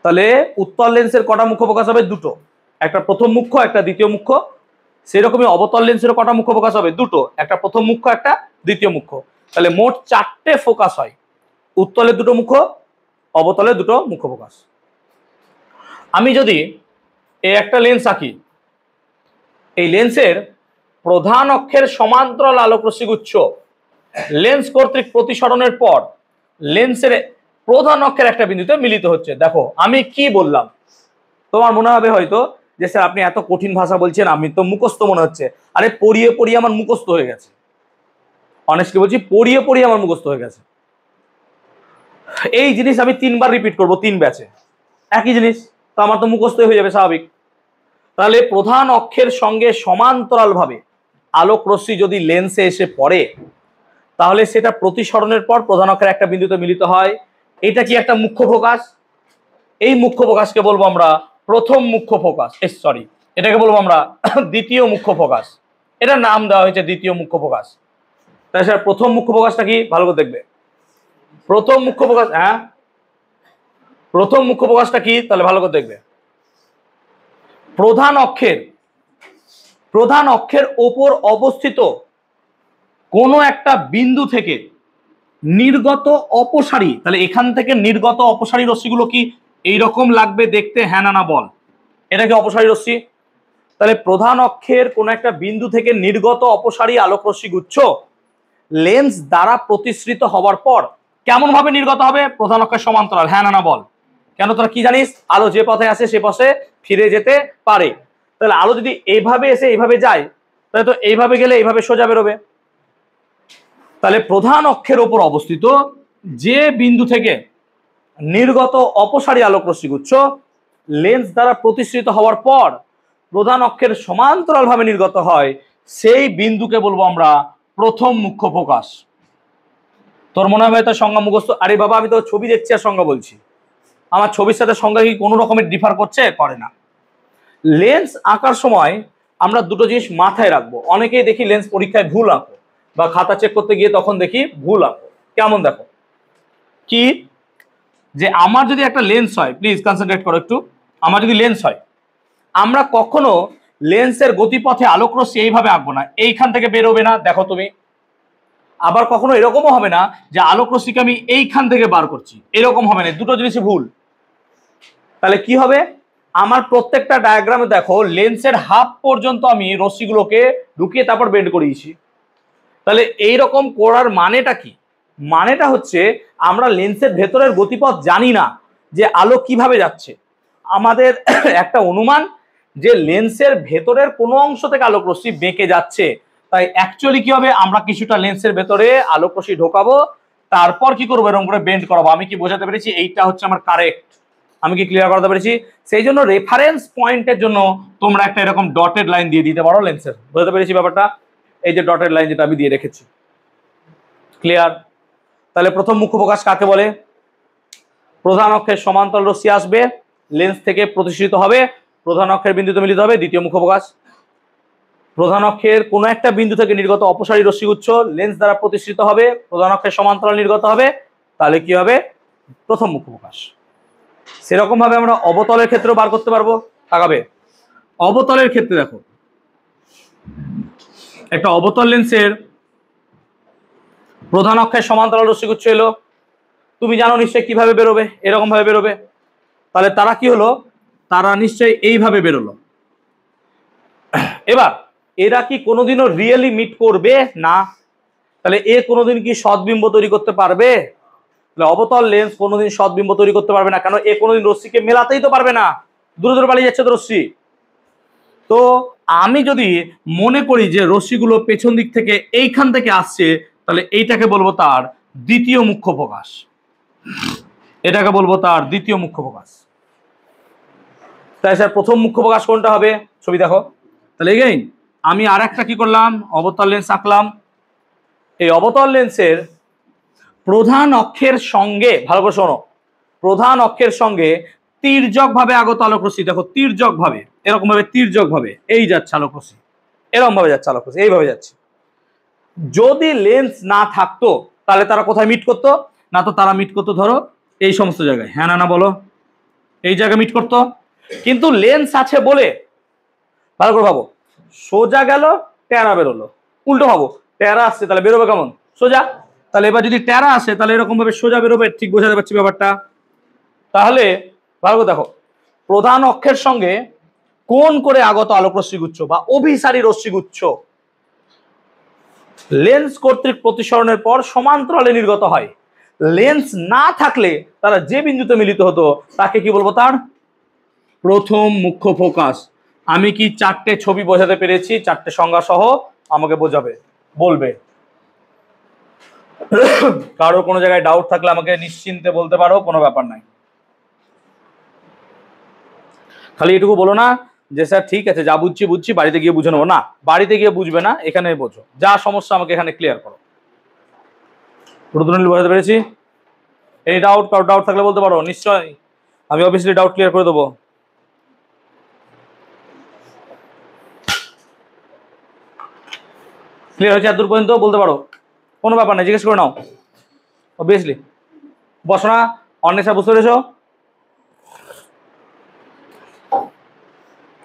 তাহলে উত্তল লেন্সের কটা মুখ্য ফোকাস হবে? দুটো, একটা প্রথম মুখ্য একটা দ্বিতীয় মুখ্য। সেরকমই অবতল লেন্সেরও কটা মুখ্য ফোকাস হবে? দুটো, একটা প্রথম মুখ্য একটা দ্বিতীয় মুখ্য। তাহলে মোট চারটে ফোকাস হয়। উত্তলের দুটো মুখ্য, অবতলের দুটো মুখ্য ফোকাস। আমি যদি এই একটা লেন্স আঁকি, এই লেন্সের প্রধান অক্ষের সমান্তরাল আলোক রশ্মিগুচ্ছ লেন্স কর্তৃক প্রতিসরণের পর লেন্সের প্রধান অক্ষের একটা বিন্দুতে মিলিত হচ্ছে। দেখো আমি কি বললাম, তোমার মনে হবে হয়তো যে স্যার আপনি এত কঠিন ভাষা বলছেন, আমি তো মুখস্থ মনে হচ্ছে। আরে পড়িয়ে পড়িয়ে আমার মুখস্থ হয়ে গেছে, অনেস্টলি বলছি, পড়িয়ে পড়িয়ে আমার মুখস্থ হয়ে গেছে। এই জিনিস আমি 3 বার রিপিট করব 3 ব্যাচে, একই জিনিস, তো আমার তো মুখস্থ হয়ে যাবে স্বাভাবিক। তাহলে প্রধান অক্ষের সঙ্গে সমান্তরাল ভাবে আলোক রশ্মি যদি লেন্সে এসে পড়ে তাহলে সেটা প্রতিসরণের পর প্রধান অক্ষের একটা বিন্দুতে মিলিত হয়। এটা কি একটা মুখ্য ফোকাস? এই মুখ্য ফোকাসকে বলবো আমরা প্রথম মুখ্য ফোকাস, সরি, এটাকে বলবো আমরা দ্বিতীয় মুখ্য ফোকাস। এটার নাম দেওয়া হয়েছে দ্বিতীয় মুখ্য ফোকাস। তাই স্যার প্রথম মুখ্য ফোকাসটা কি? ভালো করে দেখবে। প্রথম মুখ্য ফোকাস, হ্যাঁ, প্রথম মুখ্য ফোকাসটা কি? তাহলে ভালো করে দেখবে। প্রধান অক্ষের ওপর অবস্থিত কোনো একটা বিন্দু থেকে নির্গত অপসারী, তাহলে এখান থেকে নির্গত অপসারী রশ্মিগুলো কি এইরকম লাগবে দেখতে? হ্যাঁ না বল, এটা কি অপসারী রশ্মি? তাহলে প্রধান অক্ষের কোন একটা বিন্দু থেকে নির্গত অপসারী আলোক রশ্মি গুচ্ছ লেন্স দ্বারা প্রতিসৃত হওয়ার পর কেমন ভাবে নির্গত হবে? প্রধান অক্ষের সমান্তরাল। হ্যাঁ না বল। কেন? তোরা কি জানিস? আলো যে পথে আসে সে পথে ফিরে যেতে পারে। তাহলে আলো যদি এইভাবে এসে এইভাবে যায় তাহলে তো এইভাবে গেলে এইভাবে সোজা বেরোবে। তাহলে প্রধান অক্ষের ওপর অবস্থিত যে বিন্দু থেকে নির্গত অপসারী আলোক রশ্মিগুচ্ছ লেন্স দ্বারা প্রতিসৃত হওয়ার পর প্রধান অক্ষের সমান্তরাল ভাবে নির্গত হয়, সেই বিন্দুকে বলবো আমরা প্রথম মুখ্য ফোকাস। তোর মনে হবে তার সংজ্ঞা মুখস্থ? আরে বাবা, আমি তো ছবি দেখছি আর সংজ্ঞা বলছি। আমার ছবির সাথে সংজ্ঞা কি কোনো রকমের ডিফার করছে? করে না। লেন্স আঁকার সময় আমরা দুটো জিনিস মাথায় রাখবো। অনেকেই দেখি লেন্স পরীক্ষায় ভুল আঁকো বা খাতা চেক করতে গিয়ে তখন দেখি ভুল আঁকো। কেমন? দেখো কি, যে আমার যদি একটা লেন্স হয়, প্লিজ কনসেন্ট্রেট করো একটু, আমার যদি লেন্স হয়, আমরা কখনো লেন্সের গতিপথে আলোক রশ্মি এইভাবে আঁকবো না, এইখান থেকে বেরোবে না, দেখো তুমি। আবার কখনো এরকমও হবে না যে আলোক রশ্মিকে আমি এইখান থেকে বার করছি, এরকম হবে না, দুটো জিনিসই ভুল। তাহলে কি হবে, আমার প্রত্যেকটা ডায়াগ্রামে দেখো লেন্সের হাফ পর্যন্ত আমি রশ্মিগুলোকে ঢুকিয়ে তারপর বেন্ড করিয়েছি। তাহলে এইরকম করার মানেটা কি? মানেটা হচ্ছে আমরা লেন্সের ভেতরের গতিপথ জানি না যে আলো কিভাবে যাচ্ছে। আমাদের একটা অনুমান যে লেন্সের ভেতরের কোনো অংশ থেকে আলোক রশ্মি বেঁকে যাচ্ছে, তাই অ্যাকচুয়ালি কি হবে, আমরা কিছুটা লেন্সের ভেতরে আলোক রশ্মি ঢোকাবো, তারপর কি করবো, এরকম করে বেন্ড করাবো। আমি কি বোঝাতে পেরেছি? এইটা হচ্ছে আমার কারেক্ট। আমি কি ক্লিয়ার করাতে পেরেছি? সেই জন্য রেফারেন্স পয়েন্টের জন্য তোমরা একটা এরকম ডটেড লাইন দিয়ে দিতে পারো লেন্সের। বুঝতে পেরেছি ব্যাপারটা? এই যে ডটেড লাইন যেটা আমি দিয়ে রেখেছি, ক্লিয়ার? তাহলে প্রথম মুখ্য প্রকাশ কাকে বলে? প্রধান অক্ষের সমান্তরাল রশ্মি আসবে, লেন্স থেকে প্রতিসৃত হবে, প্রধান অক্ষের বিন্দুতে মিলিত হবে, দ্বিতীয় মুখ্য প্রকাশ। প্রধান অক্ষের কোনো একটা বিন্দু থেকে নির্গত অপসারী রশ্মিগুচ্ছ লেন্স দ্বারা প্রতিসৃত হবে, প্রধান অক্ষের সমান্তরাল নির্গত হবে, তাহলে কি হবে, প্রথম মুখ্য প্রকাশ। সেরকম ভাবে আমরা অবতলের ক্ষেত্রেও বার করতে পারবো। তাকাবে, অবতলের ক্ষেত্রে দেখো, একটা অবতল লেন্সের প্রধান অক্ষের সমান্তরাল রশ্মিগুচ্ছ এলো, তুমি জানো নিশ্চয়ই কিভাবে বেরোবে, এরকম ভাবে বেরোবে। তাহলে তারা কি হলো, তারা নিশ্চয়ই এইভাবে বেরোলো। এবার এরা কি কোনোদিনও রিয়েলি মিট করবে না? তাহলে এ কোনোদিন কি সদ্বিম্ব তৈরি করতে পারবে? তাহলে অবতল লেন্স কোনোদিন সদ্বিম্ব তৈরি করতে পারবে না, কেন এ কোনোদিন রশ্মিকে মেলাতেই তো পারবে না, দূরে দূরে পালিয়ে যাচ্ছে তো রশ্মি। তো আমি যদি মনে করি যে রশ্মিগুলো পেছন দিক থেকে এইখান থেকে আসছে, তাহলে এইটাকে বলবো তার দ্বিতীয় মুখ্য প্রকাশ, এটাকে বলবো তার দ্বিতীয় মুখ্য প্রকাশ। তাই স্যার প্রথম মুখ্য প্রকাশ কোনটা হবে? ছবি দেখো। তাহলে এগেইন আমি আর একটা কি করলাম, অবতল লেন্স আঁকলাম। এই অবতল লেন্সের প্রধান অক্ষের সঙ্গে, ভালো করে শোনো, প্রধান অক্ষের সঙ্গে তির্যক ভাবে আগত আলোক রশ্মি, দেখো তির্যক ভাবে, এরকম ভাবে তির্যক ভাবে এই যাচ্ছে আলোক রশ্মি, এরকম ভাবে যাচ্ছে আলোক রশ্মি, এইভাবে যাচ্ছে। যদি লেন্স না থাকতো তাহলে তারা কোথায় মিট করতো? না তো তারা মিট করতো ধরো এই সমস্ত জায়গায়, হ্যাঁ না না বলো, এই জায়গায় মিট করতো। কিন্তু লেন্স আছে বলে, ভালো করে ভাবো, সোজা গেল ট্যারা বেরোলো, উল্টো ভাবো, ট্যারা আসছে তাহলে বেরোবে কেমন, সোজা। তাহলে এবার যদি ট্যারা আসে তাহলে এরকম ভাবে সোজা বেরোবে, ঠিক বোঝাতে পারছি ব্যাপারটা? তাহলে ভালো করে দেখো, প্রধান অক্ষের সঙ্গে কোণ করে আগত আলোক রশ্মিগুচ্ছ বা অভিসারী রশ্মিগুচ্ছ লেন্স কর্তৃক প্রতিসরণের পর সমান্তরালে নির্গত হয়। লেন্স না থাকলে তারা যে বিন্দুতে মিলিত হতো তাকে কি বলবো, তার প্রথম মুখ্য ফোকাস। আমি কি চারটে ছবি বোঝাতে পেরেছি? চারটে সংজ্ঞা সহ আমাকে বোঝাবে, বলবে। কারো কোনো জায়গায় ডাউট থাকলে আমাকে নিশ্চিন্তে বলতে পারো, কোনো ব্যাপার নাই। খালি এটুকু বলো না যে স্যার ঠিক আছে যা বুঝছি বুঝছি, বাড়িতে গিয়ে বুঝে নেবো, না বাড়িতে গিয়ে বুঝবে না, এখানে বোঝো, যা সমস্যা আমাকে এখানে ক্লিয়ার করো। পুরোদুলি বোঝাতে পেরেছি? এই ডাউট, কারো ডাউট থাকলে বলতে পারো, নিশ্চয়ই আমি অবভিয়াসলি ডাউট ক্লিয়ার করে দেবো। ক্লিয়ার হয়েছে এত দূর পর্যন্ত? বলতে পারো, কোনো ব্যাপার নেই, জিজ্ঞেস করে নাও অবভিয়াসলি। বসো না, অন্বেষা বুঝতে পেরেছো?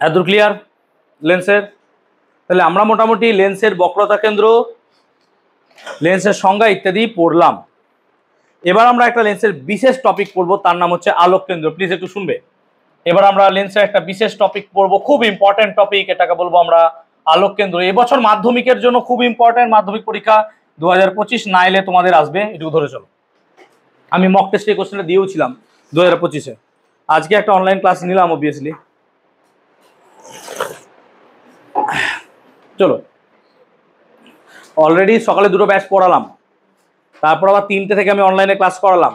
এত দূর ক্লিয়ার লেন্সের? তাহলে আমরা মোটামুটি লেন্সের বক্রতা কেন্দ্র, লেন্সের সংজ্ঞা ইত্যাদি পড়লাম। এবার আমরা একটা লেন্সের বিশেষ টপিক পড়বো, তার নাম হচ্ছে আলোক কেন্দ্র। প্লিজ একটু শুনবে। এবার আমরা লেন্সের একটা বিশেষ টপিক পড়বো, খুব ইম্পর্টেন্ট টপিক, এটাকে বলবো আমরা আলোক কেন্দ্র। এবছর মাধ্যমিকের জন্য খুব ইম্পর্টেন্ট, মাধ্যমিক পরীক্ষা 2025 না এলে তোমাদের আসবে, এটুকু ধরে চলো। আমি মক টেস্টে কোশ্চেনটা দিয়েও ছিলাম 2025-এ। আজকে একটা অনলাইন ক্লাস নিলাম অবভিয়াসলি। চলো, অলরেডি সকালে দুটো ব্যাচ পড়ালাম, তারপর আবার 3টে থেকে আমি অনলাইনে ক্লাস করালাম।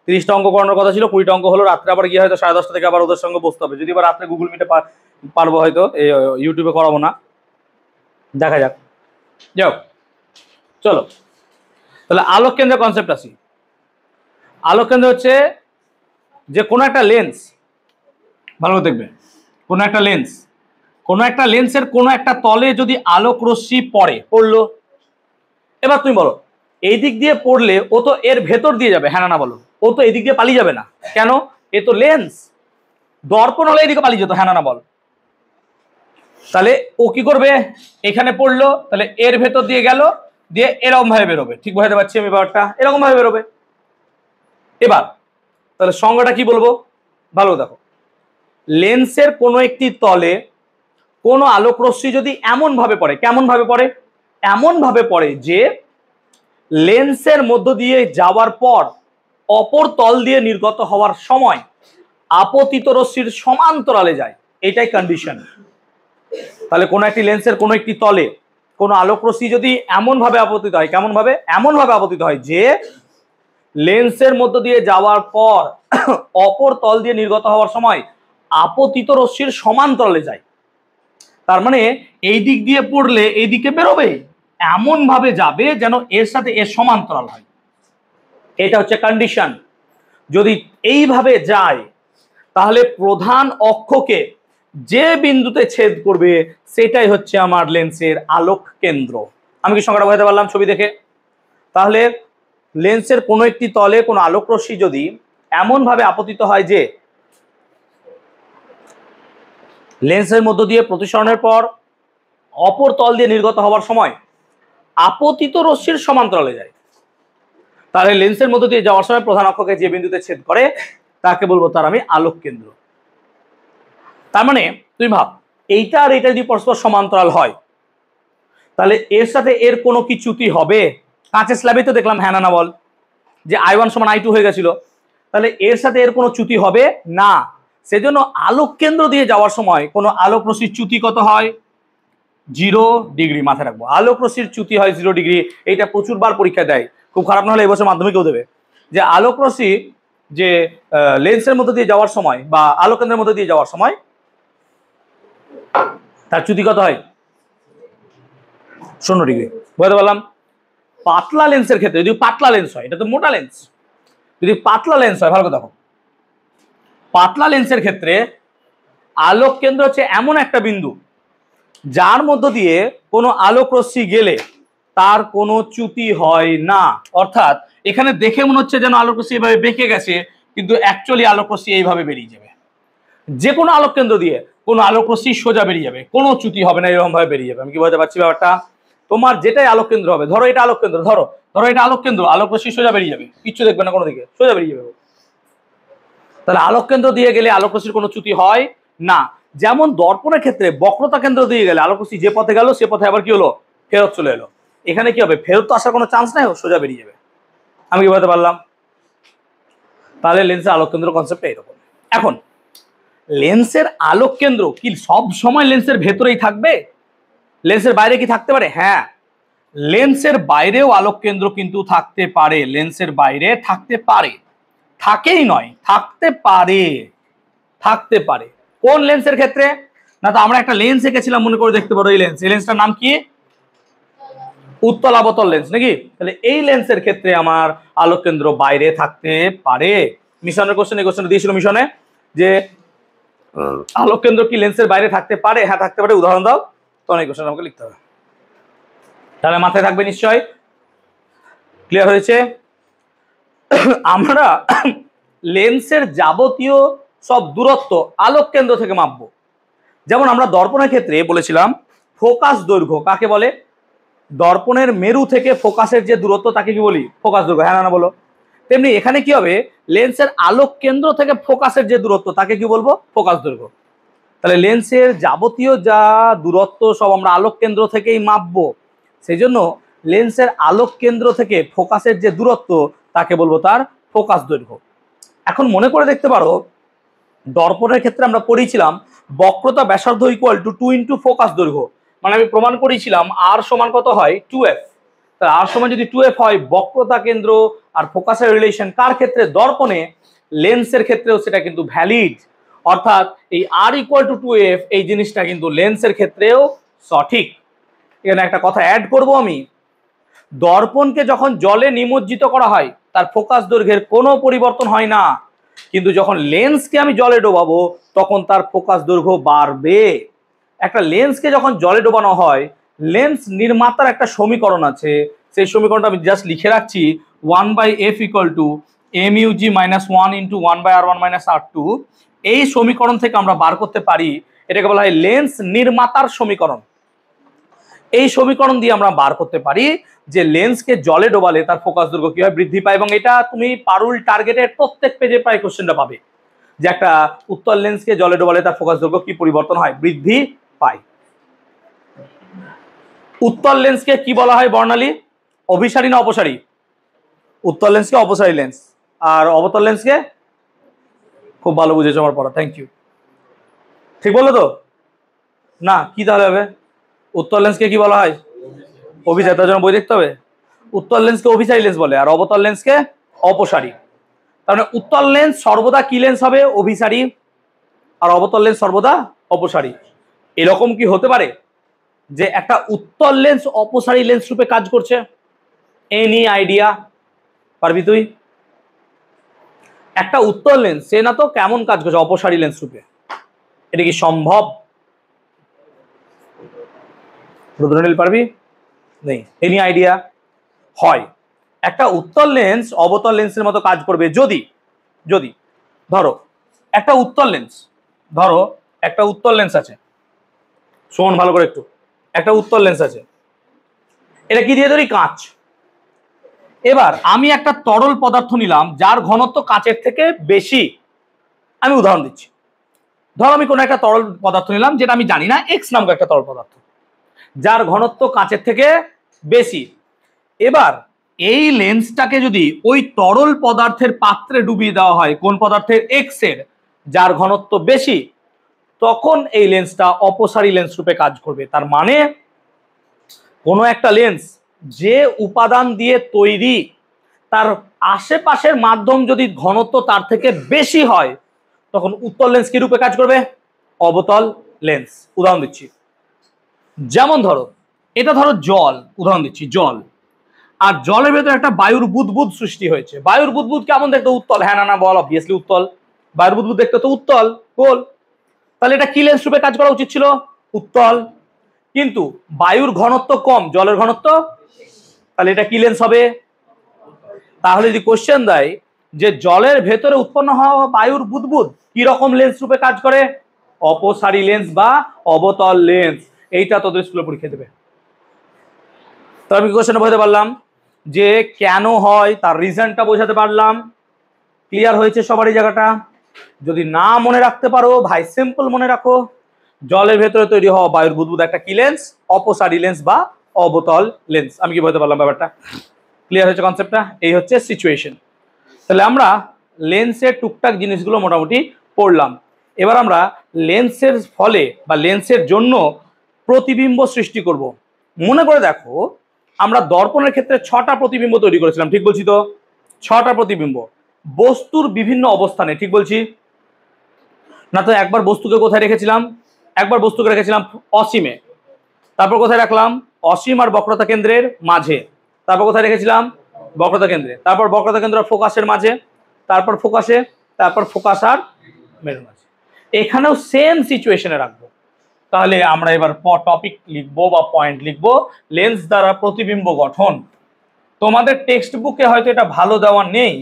30টা অঙ্ক করানোর কথা ছিল, 20টা অঙ্ক হলো। রাত্রে আবার গিয়ে হয়তো 10:30 থেকে আবার ওদের সঙ্গে বসতে হবে, যদি আবার রাত্রে গুগল মিটে পারবো, হয়তো ইউটিউবে করাবো না, দেখা যাক। যাও চলো, তাহলে আলোক কেন্দ্রের কনসেপ্ট আসি। আলোক কেন্দ্র হচ্ছে যে কোনো একটা লেন্স, ভালো দেখবে, কোনো একটা লেন্সের কোনো একটা তলে যদি আলোক রশ্মি পড়লো, এবার তুমি বলো এই দিক দিয়ে পড়লে ও তো এর ভেতর দিয়ে যাবে, হ্যাঁ না বলো, ও তো এদিক দিয়ে পালিয়ে যাবে না, কেন? এ তো লেন্স। দর্পণ হলে এদিকে পালিয়ে যেত, হ্যাঁ না বল। তাহলে ও কি করবে, এখানে পড়লো, তাহলে এর ভেতর দিয়ে গেল, দিয়ে এরকম ভাবে বেরোবে। ঠিক বুঝাতে পারছি আমি ব্যাপারটা? এরকম ভাবে বেরোবে। এবার তাহলে সংজ্ঞাটা কি বলবো, ভালো দেখো, লেন্সের কোনো একটি তলে কোনো আলোক রশ্মি যদি এমন ভাবে পড়ে, কেমন ভাবে পড়ে, এমন ভাবে পড়ে যে লেন্সের মধ্য দিয়ে যাওয়ার পর অপর তল দিয়ে নির্গত হওয়ার সময় আপতিত রশ্মির সমান্তরালে যায়, এটাই কন্ডিশন। তাহলে কোনো একটি লেন্সের কোনো একটি তলে কোনো আলোক রশ্মি যদি এমন ভাবে আপতিত হয়, কেমন ভাবে, এমন ভাবে আপতিত হয় যে লেন্সের মধ্য দিয়ে যাওয়ার পর অপর তল দিয়ে নির্গত হওয়ার সময় আপতিত রশ্মির সমান্তরালে যায়, তার মানে এই দিক দিয়ে পড়লে এই দিকে বেরোবে, এমন ভাবে যাবে যেন এর সাথে এর সমান্তরাল হয়, এটা হচ্ছে কন্ডিশন। যদি এইভাবে যায় তাহলে প্রধান অক্ষকে যে বিন্দুতে ছেদ করবে সেটাই হচ্ছে আমার লেন্সের আলোক কেন্দ্র। আমি কি সংখ্যাটা বোঝাতে পারলাম ছবি দেখে? তাহলে লেন্সের কোনো একটি তলে কোনো আলোক রশ্মি যদি এমন ভাবে আপতিত হয় যে লেন্সের মধ্য দিয়ে প্রতিসরণের পর অপর তল দিয়ে নির্গত হওয়ার সময় আপতিত রশ্মির সমান্তরালে যায়, তাহলে লেন্সের মধ্য দিয়ে যাওয়ার সময় প্রধান অক্ষকে যে বিন্দুতে ছেদ করে তাকে বলবো তার আমি আলোক কেন্দ্র। তার মানে তুই ভাব, এইটা আর এটা যদি পরস্পর সমান্তরাল হয় তাহলে এর সাথে এর কোনো কি চ্যুতি হবে? কাঁচের স্ল্যাবে তো দেখলাম হ্যাঁ না বল, যে I1 সমান I2 হয়ে গেছিল, তাহলে এর সাথে এর কোনো চ্যুতি হবে না। সেজন্য আলোক কেন্দ্র দিয়ে যাওয়ার সময় কোনো আলোক রশ্মির চ্যুতি কত হয়? 0 ডিগ্রি। মাথায় রাখবো, আলোক রশ্মির চ্যুতি হয় 0 ডিগ্রি। এইটা প্রচুর বার পরীক্ষা দেয়, খুব খারাপ না হলে এবছর মাধ্যমিকেও দেবে, যে আলোক রশ্মি যে লেন্সের মধ্যে দিয়ে যাওয়ার সময় বা আলোক কেন্দ্রের মধ্যে দিয়ে যাওয়ার সময় তার চ্যুতি কত হয়? 0 ডিগ্রি। বুঝতে পারলাম? পাতলা লেন্সের ক্ষেত্রে, যদি পাতলা লেন্স হয়, এটা তো মোটা লেন্স, যদি পাতলা লেন্স হয়, ভালো করে দেখো, পাতলা লেন্সের ক্ষেত্রে আলোক কেন্দ্র হচ্ছে এমন একটা বিন্দু যার মধ্য দিয়ে কোনো আলোক রশ্মি গেলে তার কোনো চ্যুতি হয় না। অর্থাৎ এখানে দেখে মনে হচ্ছে যেন আলোক রশ্মি এইভাবে বেঁকে গেছে, কিন্তু অ্যাকচুয়ালি আলোক রশ্মি এইভাবে বেরিয়ে যাবে। যে কোনো আলোক কেন্দ্র দিয়ে কোনো আলোক রশ্মি সোজা বেরিয়ে যাবে, কোনো চ্যুতি হবে না, এরকম ভাবে বেরিয়ে যাবে। আমি কি বলতে পারছি ব্যাপারটা? তোমার যেটাই আলোক কেন্দ্র হবে, ধরো এটা আলোক কেন্দ্র, ধরো এটা আলোক কেন্দ্র, আলোক রশ্মি সোজা বেরিয়ে যাবে, কিচ্ছু দেখবে না কোনো দিকে, সোজা বেরিয়ে যাবে। তাহলে আলোক কেন্দ্র দিয়ে গেলে আলোক রশ্মির কোনো চ্যুতি হয় না। যেমন দর্পণের ক্ষেত্রে বক্রতা কেন্দ্র দিয়ে গেলে আলোক রশ্মি যে পথে গেল সে পথে আবার কি হলো, ফেরত চলে এলো। এখানে কি হবে, ফেরত তো আসার কোনো চান্স নাই, সোজা বেরিয়ে যাবে। আমি কি বলতে পারলাম? তাহলে লেন্সের আলোক কেন্দ্র কনসেপ্টটা এরকম। এখন লেন্সের আলোক কেন্দ্র কি সব সময় লেন্সের ভেতরেই থাকবে? লেন্সের বাইরে কি থাকতে পারে? হ্যাঁ, লেন্সের বাইরেও আলোক কেন্দ্র কিন্তু থাকতে পারে, লেন্সের বাইরে থাকতে পারে, থাকেই নয়, থাকতে পারে, থাকতে পারে। কোন লেন্সের ক্ষেত্রে? না তো আমরা একটা লেন্স এঁকেছিলাম, মনে করে দেখতে পারো, এই লেন্স, এই লেন্সটার নাম কি? উত্তল আবতল লেন্স, নাকি? তাহলে এই লেন্সের ক্ষেত্রে আমার আলোক কেন্দ্র বাইরে থাকতে পারে। মিশনের কোশ্চেন, এই কোশ্চেনটা দিয়েছিল মিশনে, যে আলোক কেন্দ্র কি লেন্সের বাইরে থাকতে পারে? হ্যাঁ থাকতে পারে, উদাহরণ দাও। তখন এই কোশ্চেন আমাকে লিখতে হবে, তাহলে মাথায় থাকবে নিশ্চয়। ক্লিয়ার হয়েছে? আমরা লেন্সের যাবতীয় সব দূরত্ব আলোক কেন্দ্র থেকে মাপবো। যেমন আমরা দর্পণের ক্ষেত্রে বলেছিলাম ফোকাস দৈর্ঘ্য কাকে বলে? দর্পণের মেরু থেকে ফোকাসের যে দূরত্ব তাকে কি বলি? ফোকাস দৈর্ঘ্য। হ্যাঁ না বলো? তেমনি এখানে কি হবে, লেন্সের আলোক কেন্দ্র থেকে ফোকাসের যে দূরত্ব তাকে কি বলবো? ফোকাস দৈর্ঘ্য। তাহলে লেন্সের যাবতীয় যা দূরত্ব সব আমরা আলোক কেন্দ্র থেকেই মাপবো, সেই জন্য লেন্সের আলোক কেন্দ্র থেকে ফোকাসের যে দূরত্ব তাকে বলবো তার ফোকাস দৈর্ঘ্য। এখন মনে করে দেখতে পারো, দর্পণের ক্ষেত্রে আমরা পড়েছিলাম বক্রতা ব্যাসার্ধ ইকুয়াল টু 2 ইন্টু ফোকাস দৈর্ঘ্য। মানে আমি প্রমাণ করেছিলাম আর সমান কত হয়? 2f। তাহলে আর সমান যদি 2f হয়, বক্রতা কেন্দ্র আর ফোকাসের রিলেশন কার ক্ষেত্রে? দর্পণে। লেন্সের ক্ষেত্রেও সেটা কিন্তু ভ্যালিড। অর্থাৎ এই আর ইকুয়াল টু 2f এই জিনিসটা কিন্তু লেন্সের ক্ষেত্রেও সঠিক। এখানে একটা কথা অ্যাড করব আমি, দর্পণকে যখন জলে নিমজ্জিত করা হয় তার ফোকাস দৈর্ঘ্যের কোনো পরিবর্তন হয় না, কিন্তু যখন লেন্সকে আমি জলে ডোবাবো তখন তার ফোকাস দৈর্ঘ্য বাড়বে। একটা লেন্সকে যখন জলে ডোবানো হয়, লেন্স নির্মাতার একটা সমীকরণ আছে, সেই সমীকরণটা আমি জাস্ট লিখে রাখছি, 1/f equal to mug - 1 into 1/r1 - r2। এই সমীকরণ থেকে আমরা বার করতে পারি এটাকে বলা হয় লেন্স নির্মাতার সমীকরণ। এই সমীকরণ দিয়ে আমরা বার করতে পারি যে লেন্সকে জলে ডোবালে তার ফোকাস দৈর্ঘ্য কি হয়, বৃদ্ধি পায়। এবং এটা তুমি পারুল টার্গেটের প্রত্যেক পেজে প্রায় কোশ্চেনটা পাবে যে একটা উত্তল লেন্সকে জলে ডোবালে তার ফোকাস দৈর্ঘ্য কি পরিবর্তন হয়, বৃদ্ধি পায়। উত্তল লেন্সকে কি বলা হয় বর্ণালী, অভিসারী না অপসারী? উত্তল লেন্সকে অপসারী লেন্স, আর অবতল লেন্সকে, খুব ভালো বুঝেছো আমার পড়া, থ্যাংক ইউ। ঠিক বললো তো না? কি তাহলে হবে? উত্তল লেন্সকে কি বলা হয়? অভিসারী। তার জন্য বই দেখতে হবে। উত্তল লেন্সকে অভিসারী লেন্স বলে, আর অবতল লেন্সকে অপসারী। তার মানে উত্তল লেন্স সর্বদা কি লেন্স হবে? অভিসারী। আর অবতল লেন্স সর্বদা অপসারী। এরকম কি হতে পারে যে একটা উত্তল লেন্স অপসারী লেন্স রূপে কাজ করছে? Any idea? পারবি তুই? একটা উত্তল লেন্স সে না তো কেমন কাজ করছে অপসারী লেন্স রূপে? এটা কি সম্ভব? রুদ্রনীল পারবি? নেই। Any idea? হয়। একটা উত্তল লেন্স অবতল লেন্সের মতো কাজ করবে যদি যদি ধরো একটা উত্তল লেন্স, ধরো একটা উত্তল লেন্স আছে, শোন ভালো করে একটু, একটা উত্তল লেন্স আছে, এটা কি দিয়ে ধরি? কাঁচ। এবার আমি একটা তরল পদার্থ নিলাম যার ঘনত্ব কাঁচের থেকে বেশি। আমি উদাহরণ দিচ্ছি, ধরো আমি কোনো একটা তরল পদার্থ নিলাম যেটা আমি জানি না, এক্স নামক একটা তরল পদার্থ যার ঘনত্ব কাঁচের থেকে বেশি। এবার এই লেন্সটাকে যদি ওই তরল পদার্থের পাত্রে ডুবিয়ে দেওয়া হয়, কোন পদার্থের? এক্স এর, যার ঘনত্ব বেশি, তখন এই লেন্সটা অপসারী লেন্স রূপে কাজ করবে। তার মানে কোনো একটা লেন্স যে উপাদান দিয়ে তৈরি তার আশেপাশের মাধ্যম যদি ঘনত্ব তার থেকে বেশি হয়, তখন উত্তল লেন্স কি রূপে কাজ করবে? অবতল লেন্স। উদাহরণ দিচ্ছি, যেমন ধরো এটা ধরো জল, উদাহরণ দিচ্ছি জল, আর জলের ভেতরে একটা বায়ুর বুদবুদ সৃষ্টি হয়েছে। বায়ুর বুদবুদ কেমন দেখতে? উত্তল। হ্যাঁ না না বল? অবভিয়াসলি উত্তল। বায়ুর বুদবুদ দেখতে তো উত্তল, বল। তাহলে এটা কি লেন্স রূপে কাজ করা উচিত ছিল? উত্তল। কিন্তু বায়ুর ঘনত্ব কম, জলের ঘনত্ব, তাহলে এটা কি লেন্স হবে? তাহলে যদি কোশ্চেন দেয় যে জলের ভেতরে উৎপন্ন হওয়া বায়ুর বুদবুদ কি রকম লেন্স রূপে কাজ করে? অপসারী লেন্স বা অবতল লেন্স। এইটা তোদের স্কুলে পরীক্ষা দেবে। তো আমি কোশ্চেনটা বোঝাতে পারলাম যে কেন হয়, তার রিজনটা বোঝাতে পারলাম। ক্লিয়ার হয়েছে সবার এই জায়গাটা? যদি না মনে রাখতে পারো ভাই সিম্পল মনে রাখো, জলের ভেতরে তৈরি হওয়া বায়ুর বুদবুদ একটা কি লেন্স? অপসারী লেন্স বা অবতল লেন্স। আমি কি বলতে পারলাম ব্যাপারটা? ক্লিয়ার হয়েছে কনসেপ্টটা? এই হচ্ছে সিচুয়েশন। তাহলে আমরা লেন্সের টুকটাক জিনিসগুলো মোটামুটি পড়লাম। এবার আমরা লেন্সের ফলে বা লেন্সের জন্য প্রতিবিম্ব সৃষ্টি করব। মনে করে দেখো, আমরা দর্পণের ক্ষেত্রে 6টা প্রতিবিম্ব তৈরি করেছিলাম, ঠিক বলছি তো? 6টা প্রতিবিম্ব বস্তুর বিভিন্ন অবস্থানে, ঠিক বলছি না? তো একবার বস্তুকে কোথায় রেখেছিলাম? একবার বস্তুকে রেখেছিলাম অসীমে। তারপর কোথায় রাখলাম? অসীম আর বক্রতা কেন্দ্রের মাঝে। তারপর কোথায় রেখেছিলাম? বক্রতা কেন্দ্রে। তারপর বক্রতা কেন্দ্র আর ফোকাসের মাঝে। তারপর ফোকাসে। তারপর ফোকাস আর মেরুর মাঝে। এখানেও সেম সিচুয়েশনে রাখবো। তাহলে আমরা এবার টপিক লিখবো বা পয়েন্ট লিখবো, লেন্স দ্বারা প্রতিবিম্ব গঠন। তোমাদের টেক্সট বুকে হয়তো এটা ভালো দেওয়া নেই,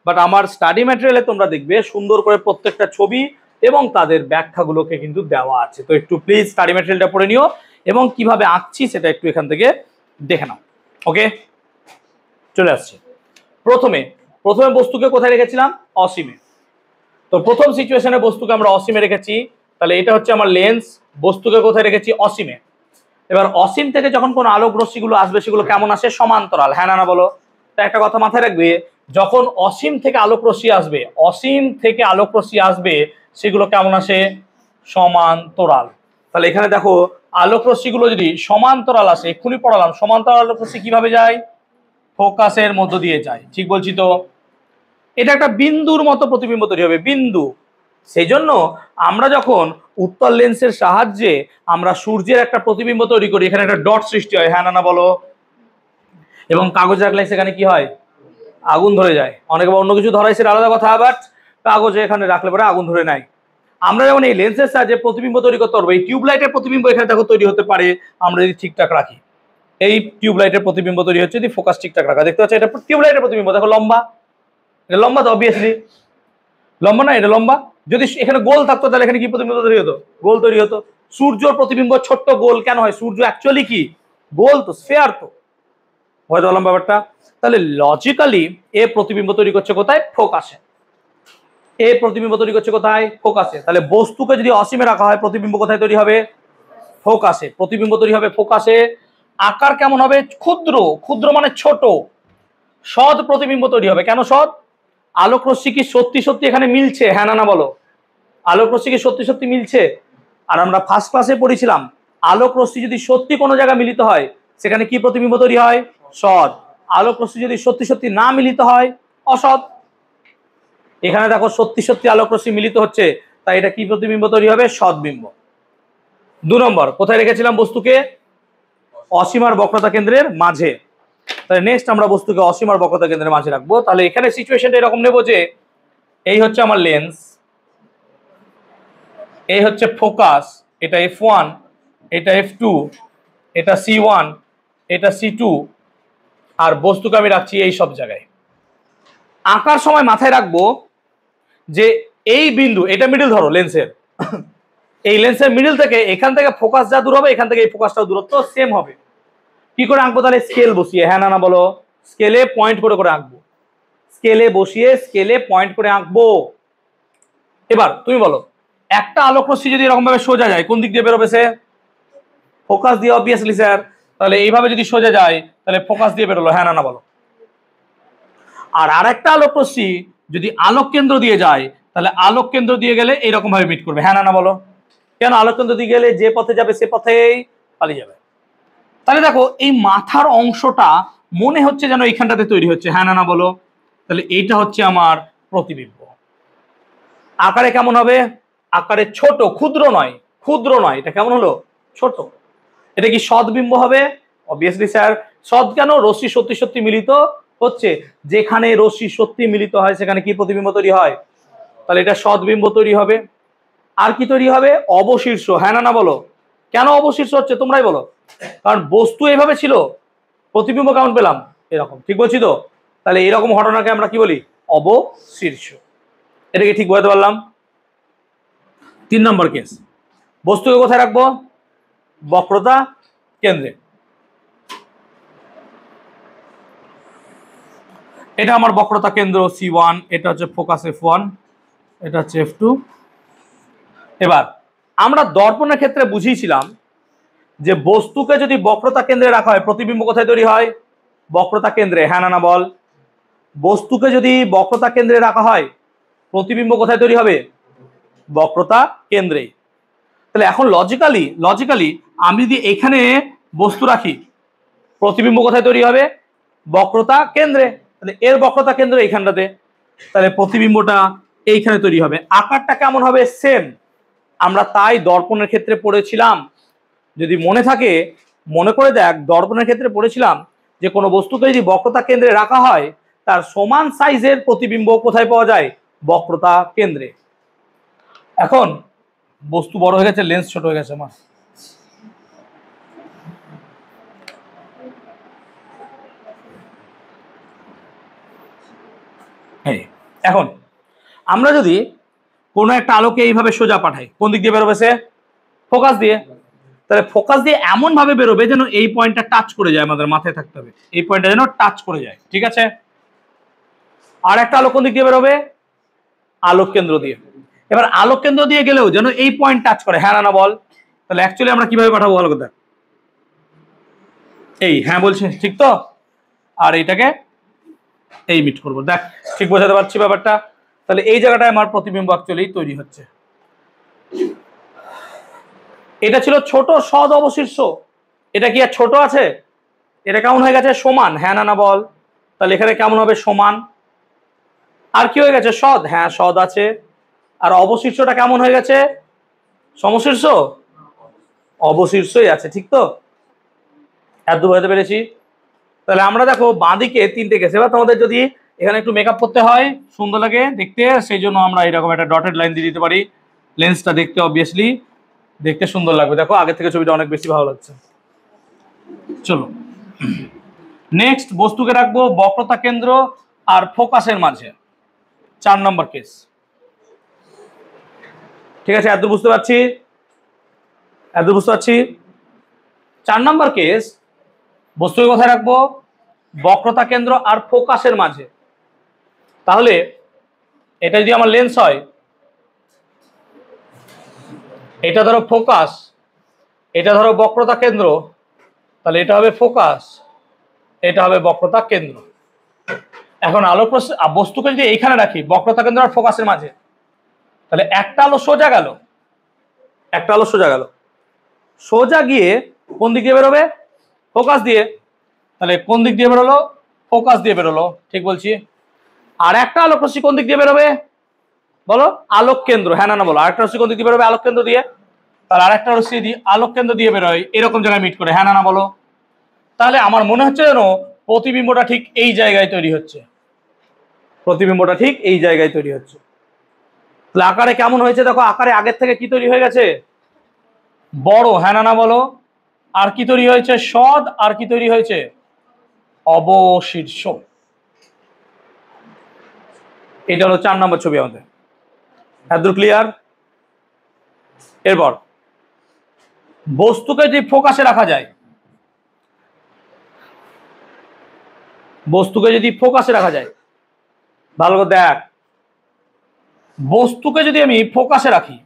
বাট আমার স্টাডি ম্যাটেরিয়ালে তোমরা দেখবে সুন্দর করে প্রত্যেকটা ছবি এবং তাদের ব্যাখ্যাগুলোকে কিন্তু দেওয়া আছে। তো একটু প্লিজ স্টাডি ম্যাটেরিয়ালটা পড়ে নিও এবং কিভাবে আঁকছি সেটা একটু এখান থেকে দেখে নাও। ওকে, চলে আসছে। প্রথমে বস্তুকে কোথায় রেখেছিলাম? অসীমে। তো প্রথম সিচুয়েশনে বস্তুকে আমরা অসীমে রেখেছি, তাহলে এটা হচ্ছে আমার লেন্স। বস্তুকে কোথায় রেখেছি? অসীমে। এবার অসীম থেকে যখন কোন আলোক রশ্মিগুলো আসবে সেগুলো কেমন আসে? সমান্তরাল। হ্যাঁ না বলো? তা একটা কথা মাথায় রাখবে, যখন অসীম থেকে আলোক রশ্মি আসবে, অসীম থেকে আলোক রশ্মি আসবে সেগুলো কেমন আসে? সমান্তরাল। তাহলে এখানে দেখো আলোক রশ্মিগুলো যদি সমান্তরাল আসে, এক্ষুনি পড়ালাম সমান্তরাল আলোক রশ্মি কিভাবে যায়? ফোকাসের মধ্য দিয়ে যায়, ঠিক বলছি তো? এটা একটা বিন্দুর মতো প্রতিবিম্ব তৈরি হবে, বিন্দু। সেই জন্য আমরা যখন উত্তল লেন্সের সাহায্যে আমরা সূর্যের একটা প্রতিবিম্ব তৈরি করি, এখানে একটা ডট সৃষ্টি হয়। হ্যাঁ না বলো? এবং কাগজে রাখলে সেখানে কি হয়? আগুন ধরে যায়। অনেকে অন্য কিছু ধরায় সেটা আলাদা কথা, বাট কাগজে এখানে রাখলে পরে আগুন ধরে নাই। আমরা যেমন এই লেন্সের সাহায্যে প্রতিবিম্ব তৈরি করতে পারবো। এই টিউবলাইটের প্রতিবিম্ব এখানে দেখো তৈরি হতে পারে আমরা যদি ঠিকঠাক রাখি। এই টিউবলাইটের প্রতিবিম্ব তৈরি হচ্ছে যদি ফোকাস ঠিকঠাক রাখা। দেখতে পাচ্ছ এটা টিউবলাইটের প্রতিবিম্ব, দেখো লম্বা, এটা লম্বা তো অবভিয়াসলি লম্বা না? এটা লম্বা। যদি এখানে গোল থাকতো তাহলে এখানে কি প্রতিবিম্ব তৈরি হতো? গোল তৈরি হতো। সূর্যর প্রতিবিম্ব ছোট্ট গোল কেন হয়? সূর্য অ্যাকচুয়ালি কি গোল, তো স্ফিয়ার তো। বুঝতে পারলাম ব্যাপারটা? তাহলে লজিক্যালি এ প্রতিবিম্ব তৈরি করছে কোথায়? ফোকাসে। এ প্রতিবিম্ব তৈরি করছে কোথায়? ফোকাসে। তাহলে বস্তুকে যদি অসীমে রাখা হয় প্রতিবিম্ব কোথায় তৈরি হবে? ফোকাসে। প্রতিবিম্ব তৈরি হবে ফোকাসে। আকার কেমন হবে? ক্ষুদ্র। ক্ষুদ্র মানে ছোট। সৎ প্রতিবিম্ব তৈরি হবে। কেন সৎ? আলোক রশ্মি কি সত্যি সত্যি এখানে মিলছে? হ্যাঁ না না বলো। আলোক রশ্মি কি সত্যি সত্যি মিলছে? আর আমরা ফার্স্ট ক্লাসে পড়েছিলাম আলোক রশ্মি যদি সত্যি কোনো জায়গায় মিলিত হয় সেখানে কি প্রতিবিম্ব তৈরি হয়? সৎ। আলোক রশ্মি যদি সত্যি সত্যি না মিলিত হয় অসৎ। এখানে দেখো সত্যি সত্যি আলোক রশ্মি মিলিত হচ্ছে, তাই এটা কি প্রতিবিম্ব তৈরি হবে? সৎবিম্ব। 2 নম্বর কোথায় রেখেছিলাম বস্তুকে? অসীম আর বক্রতা কেন্দ্রের মাঝে। তাহলে নেক্সট আমরা বস্তুকে অসীম আর বক্রতা কেন্দ্রের মাঝে রাখবো। তাহলে এখানে সিচুয়েশনটা এরকম নেব যে এই হচ্ছে আমার লেন্স, এই হচ্ছে ফোকাস, এটা f1, এটা f2, এটা c1, এটা c2, আর বস্তুকে আমি রাখছি এই সব জায়গায়। আঁকার সময় মাথায় রাখবো যে এই বিন্দু, এটা মিডল ধরো লেন্সের, এই লেন্সের মিডল থেকে এখান থেকে ফোকাস যা দূর হবে এখান থেকে এই ফোকাসটাও দূরত্ব সেম হবে। কি করে আঁকবো? তাহলে স্কেল বসিয়ে, হ্যাঁ না না বলো। স্কেলে পয়েন্ট করে করে আঁকবো। স্কেলে বসিয়ে স্কেলে পয়েন্ট করে আঁকবো। এবার তুমি বলো, একটা আলোক রশ্মি যদি এরকম ভাবে সোজা যায় কোন দিক দিয়ে বেরোবে সে? ফোকাস দিয়ে, অবভিয়াসলি স্যার। তাহলে এইভাবে যদি সোজা যায় তাহলে ফোকাস দিয়ে বেরোলো, হ্যাঁ না না বলো। আর আরেকটা আলোক রশ্মি যদি আলোক কেন্দ্র দিয়ে যায় তাহলে আলোক কেন্দ্র দিয়ে গেলে এইরকম ভাবে মিট করবে, হ্যাঁ না না বলো। কেন? আলোক কেন্দ্র দিয়ে গেলে যে পথে যাবে সে পথেই পালিয়ে যাবে। তাহলে দেখো এই মাথার অংশটা মনে হচ্ছে যেন এইখানটাতে তৈরি হচ্ছে, হ্যাঁ না না বলো। তাহলে এইটা হচ্ছে আমার প্রতিবিম্ব। আকারে কেমন হবে? আকারে ছোট, ক্ষুদ্র নয়, ক্ষুদ্র নয়। এটা কেমন হলো? ছোট। এটা কি সৎবিম্ব হবে? Obviously sir. সৎ কেন? রশ্মি সত্যি সত্যি মিলিত হচ্ছে। যেখানে রশ্মি সত্যি মিলিত হয় সেখানে কি প্রতিবিম্ব তৈরি হয়? তাহলে এটা সৎবিম্ব তৈরি হবে। আর কি তৈরি হবে? অবশীর্ষ, হ্যাঁ না না বলো। কেন অবশীর্ষ হচ্ছে তোমরাই বলো। কারণ বস্তু এইভাবে ছিল, প্রতিবিম্ব কেমন পেলাম? এরকম। ঠিক বলছি তো? তাহলে এরকম ঘটনাকে আমরা কি বলি? অবশীর্ষ। এটা কি ঠিক বোঝাতে পারলাম? 3 নম্বর কেস, বস্তুকে কোথায় রাখবো? বক্রতা কেন্দ্রে। এটা আমার বক্রতা কেন্দ্র C1, এটা হচ্ছে ফোকাস F1, এটা হচ্ছে F2। এবার আমরা দর্পণের ক্ষেত্রে বুঝিয়েছিলাম যে বস্তুকে যদি বক্রতা কেন্দ্রে রাখা হয় প্রতিবিম্ব কোথায় তৈরি হয়? বক্রতা কেন্দ্রে, হ্যাঁ না না বল। বস্তুকে যদি বক্রতা কেন্দ্রে রাখা হয় প্রতিবিম্ব কোথায় তৈরি হবে? বক্রতা কেন্দ্রে। তাহলে এখন লজিক্যালি আমি যদি এখানে বস্তু রাখি প্রতিবিম্ব কোথায় তৈরি হবে? বক্রতা কেন্দ্রে। তাহলে এর বক্রতা কেন্দ্র এইখানটাতে, তাহলে প্রতিবিম্বটা এইখানে তৈরি হবে। আকারটা কেমন হবে? সেম। আমরা তাই দর্পণের ক্ষেত্রে পড়েছিলাম, যদি মনে থাকে মনে করে দেখ, দর্পণের ক্ষেত্রে পড়েছিলাম যে কোনো বস্তুকে যদি বক্রতা কেন্দ্রে রাখা হয় তার সমান সাইজের প্রতিবিম্ব কোথায় পাওয়া যায়? বক্রতা কেন্দ্রে। এখন বস্তু বড় হয়ে গেছে, লেন্স ছোট হয়ে গেছে আমার। এখন আমরা যদি কোনো একটা আলোকে এইভাবে সোজা পাঠাই কোন দিক দিয়ে বেরোবে সে? ফোকাস দিয়ে। তাহলে ফোকাস দিয়ে এমন ভাবে বেরোবে যেন এই পয়েন্টটা টাচ করে যায়, আমাদের মাথায় থাকতে হবে এই পয়েন্টটা যেন টাচ করে যায়, ঠিক আছে? আর একটা আলো কোন দিক দিয়ে বেরোবে? আলোক কেন্দ্র দিয়ে। এবার আলোক কেন্দ্র দিয়ে গেলেও যেন এই পয়েন্ট টাচ করে, হ্যাঁ না বল। তাহলে অ্যাকচুয়ালি আমরা কিভাবে পাঠাবো ভালো কথা? এই, হ্যাঁ বলছি ঠিক তো? আর এইটাকে এই মিট করবো। দেখ ঠিক বোঝাতে পারছি ব্যাপারটা? তাহলে এই জায়গাটায় আমার প্রতিবিম্ব অ্যাকচুয়ালি তৈরি হচ্ছে। এটা ছিল ছোট সদ অবশীর্ষ, এটা কি আর ছোট আছে? এটা কেমন হয়ে গেছে? সমান, হ্যাঁ না না বল। তাহলে এখানে কেমন হবে? সমান। আর কি হয়ে গেছে? সদ, হ্যাঁ সদ আছে। আর অবশীর্ষটা কেমন হয়ে গেছে? সমশীর্ষ, অবশীর্ষই আছে, ঠিক তো? এত বোঝাতে পেরেছি? তাহলে আমরা দেখো বাঁদিকে 3টে কেস। এবার তোমাদের যদি এখানে একটু মেকআপ করতে হয়, সুন্দর লাগে দেখতে, সেই জন্য আমরা এরকম একটা ডটেড লাইন দিয়ে দিতে পারি। লেন্সটা দেখতে অবভিয়াসলি দেখতে সুন্দর লাগবে। দেখো আগে থেকে ছবিটা অনেক বেশি ভালো লাগছে। চলো নেক্সট, বস্তুকে রাখবো বক্রতা কেন্দ্র আর ফোকাসের মাঝে। 4 নম্বর কেস। ঠিক আছে, এত বুঝতে পারছি, এত বুঝতে পারছি। 4 নম্বর কেস, বস্তুকে কোথায় রাখবো? বক্রতা কেন্দ্র আর ফোকাসের মাঝে। তাহলে এটা যদি আমার লেন্স হয়, এটা ধরো ফোকাস, এটা ধরো বক্রতা কেন্দ্র, তাহলে এটা হবে ফোকাস, এটা হবে বক্রতা কেন্দ্র। এখন আলোক বস্তুকে যদি এইখানে রাখি বক্রতা কেন্দ্র আর ফোকাসের মাঝে, তাহলে একটা আলো সোজা গেল, একটা আলো সোজা গেল, সোজা গিয়ে কোন দিক দিয়ে বেরোবে? ফোকাস দিয়ে। তাহলে কোন দিক দিয়ে বেরোলো? ফোকাস দিয়ে বেরোলো, ঠিক বলছি। আর একটা আলোক রশ্মি কোন দিক দিয়ে বেরোবে বলো? আলোক কেন্দ্র, হ্যাঁ না না বলো। আরেকটা রশ্মি কোন দিক দিয়ে বেরোবে? আলোক কেন্দ্র দিয়ে। তাহলে আরেকটা রশ্মি যদি আলোক কেন্দ্র দিয়ে বেরোয়, এরকম জায়গায় মিট করে, হ্যাঁ না না বলো। তাহলে আমার মনে হচ্ছে যেন প্রতিবিম্বটা ঠিক এই জায়গায় তৈরি হচ্ছে, প্রতিবিম্বটা ঠিক এই জায়গায় তৈরি হচ্ছে। তাহলে আকারে কেমন হয়েছে দেখো, আকারে আগের থেকে কি তৈরি হয়ে গেছে? বড়, হ্যাঁ না না বলো। আর কি তৈরি হয়েছে? সদ। আর কি তৈরি হয়েছে? অবশীর্ষ। এটা হলো 4 নম্বর ছবি আমাদের। এতদূর ক্লিয়ার? এরপর বস্তুকে যদি ফোকাসে রাখা যায়, বস্তুকে যদি ফোকাসে রাখা যায়, ভালো করে দেখ, বস্তুকে যদি আমি ফোকাসে রাখি,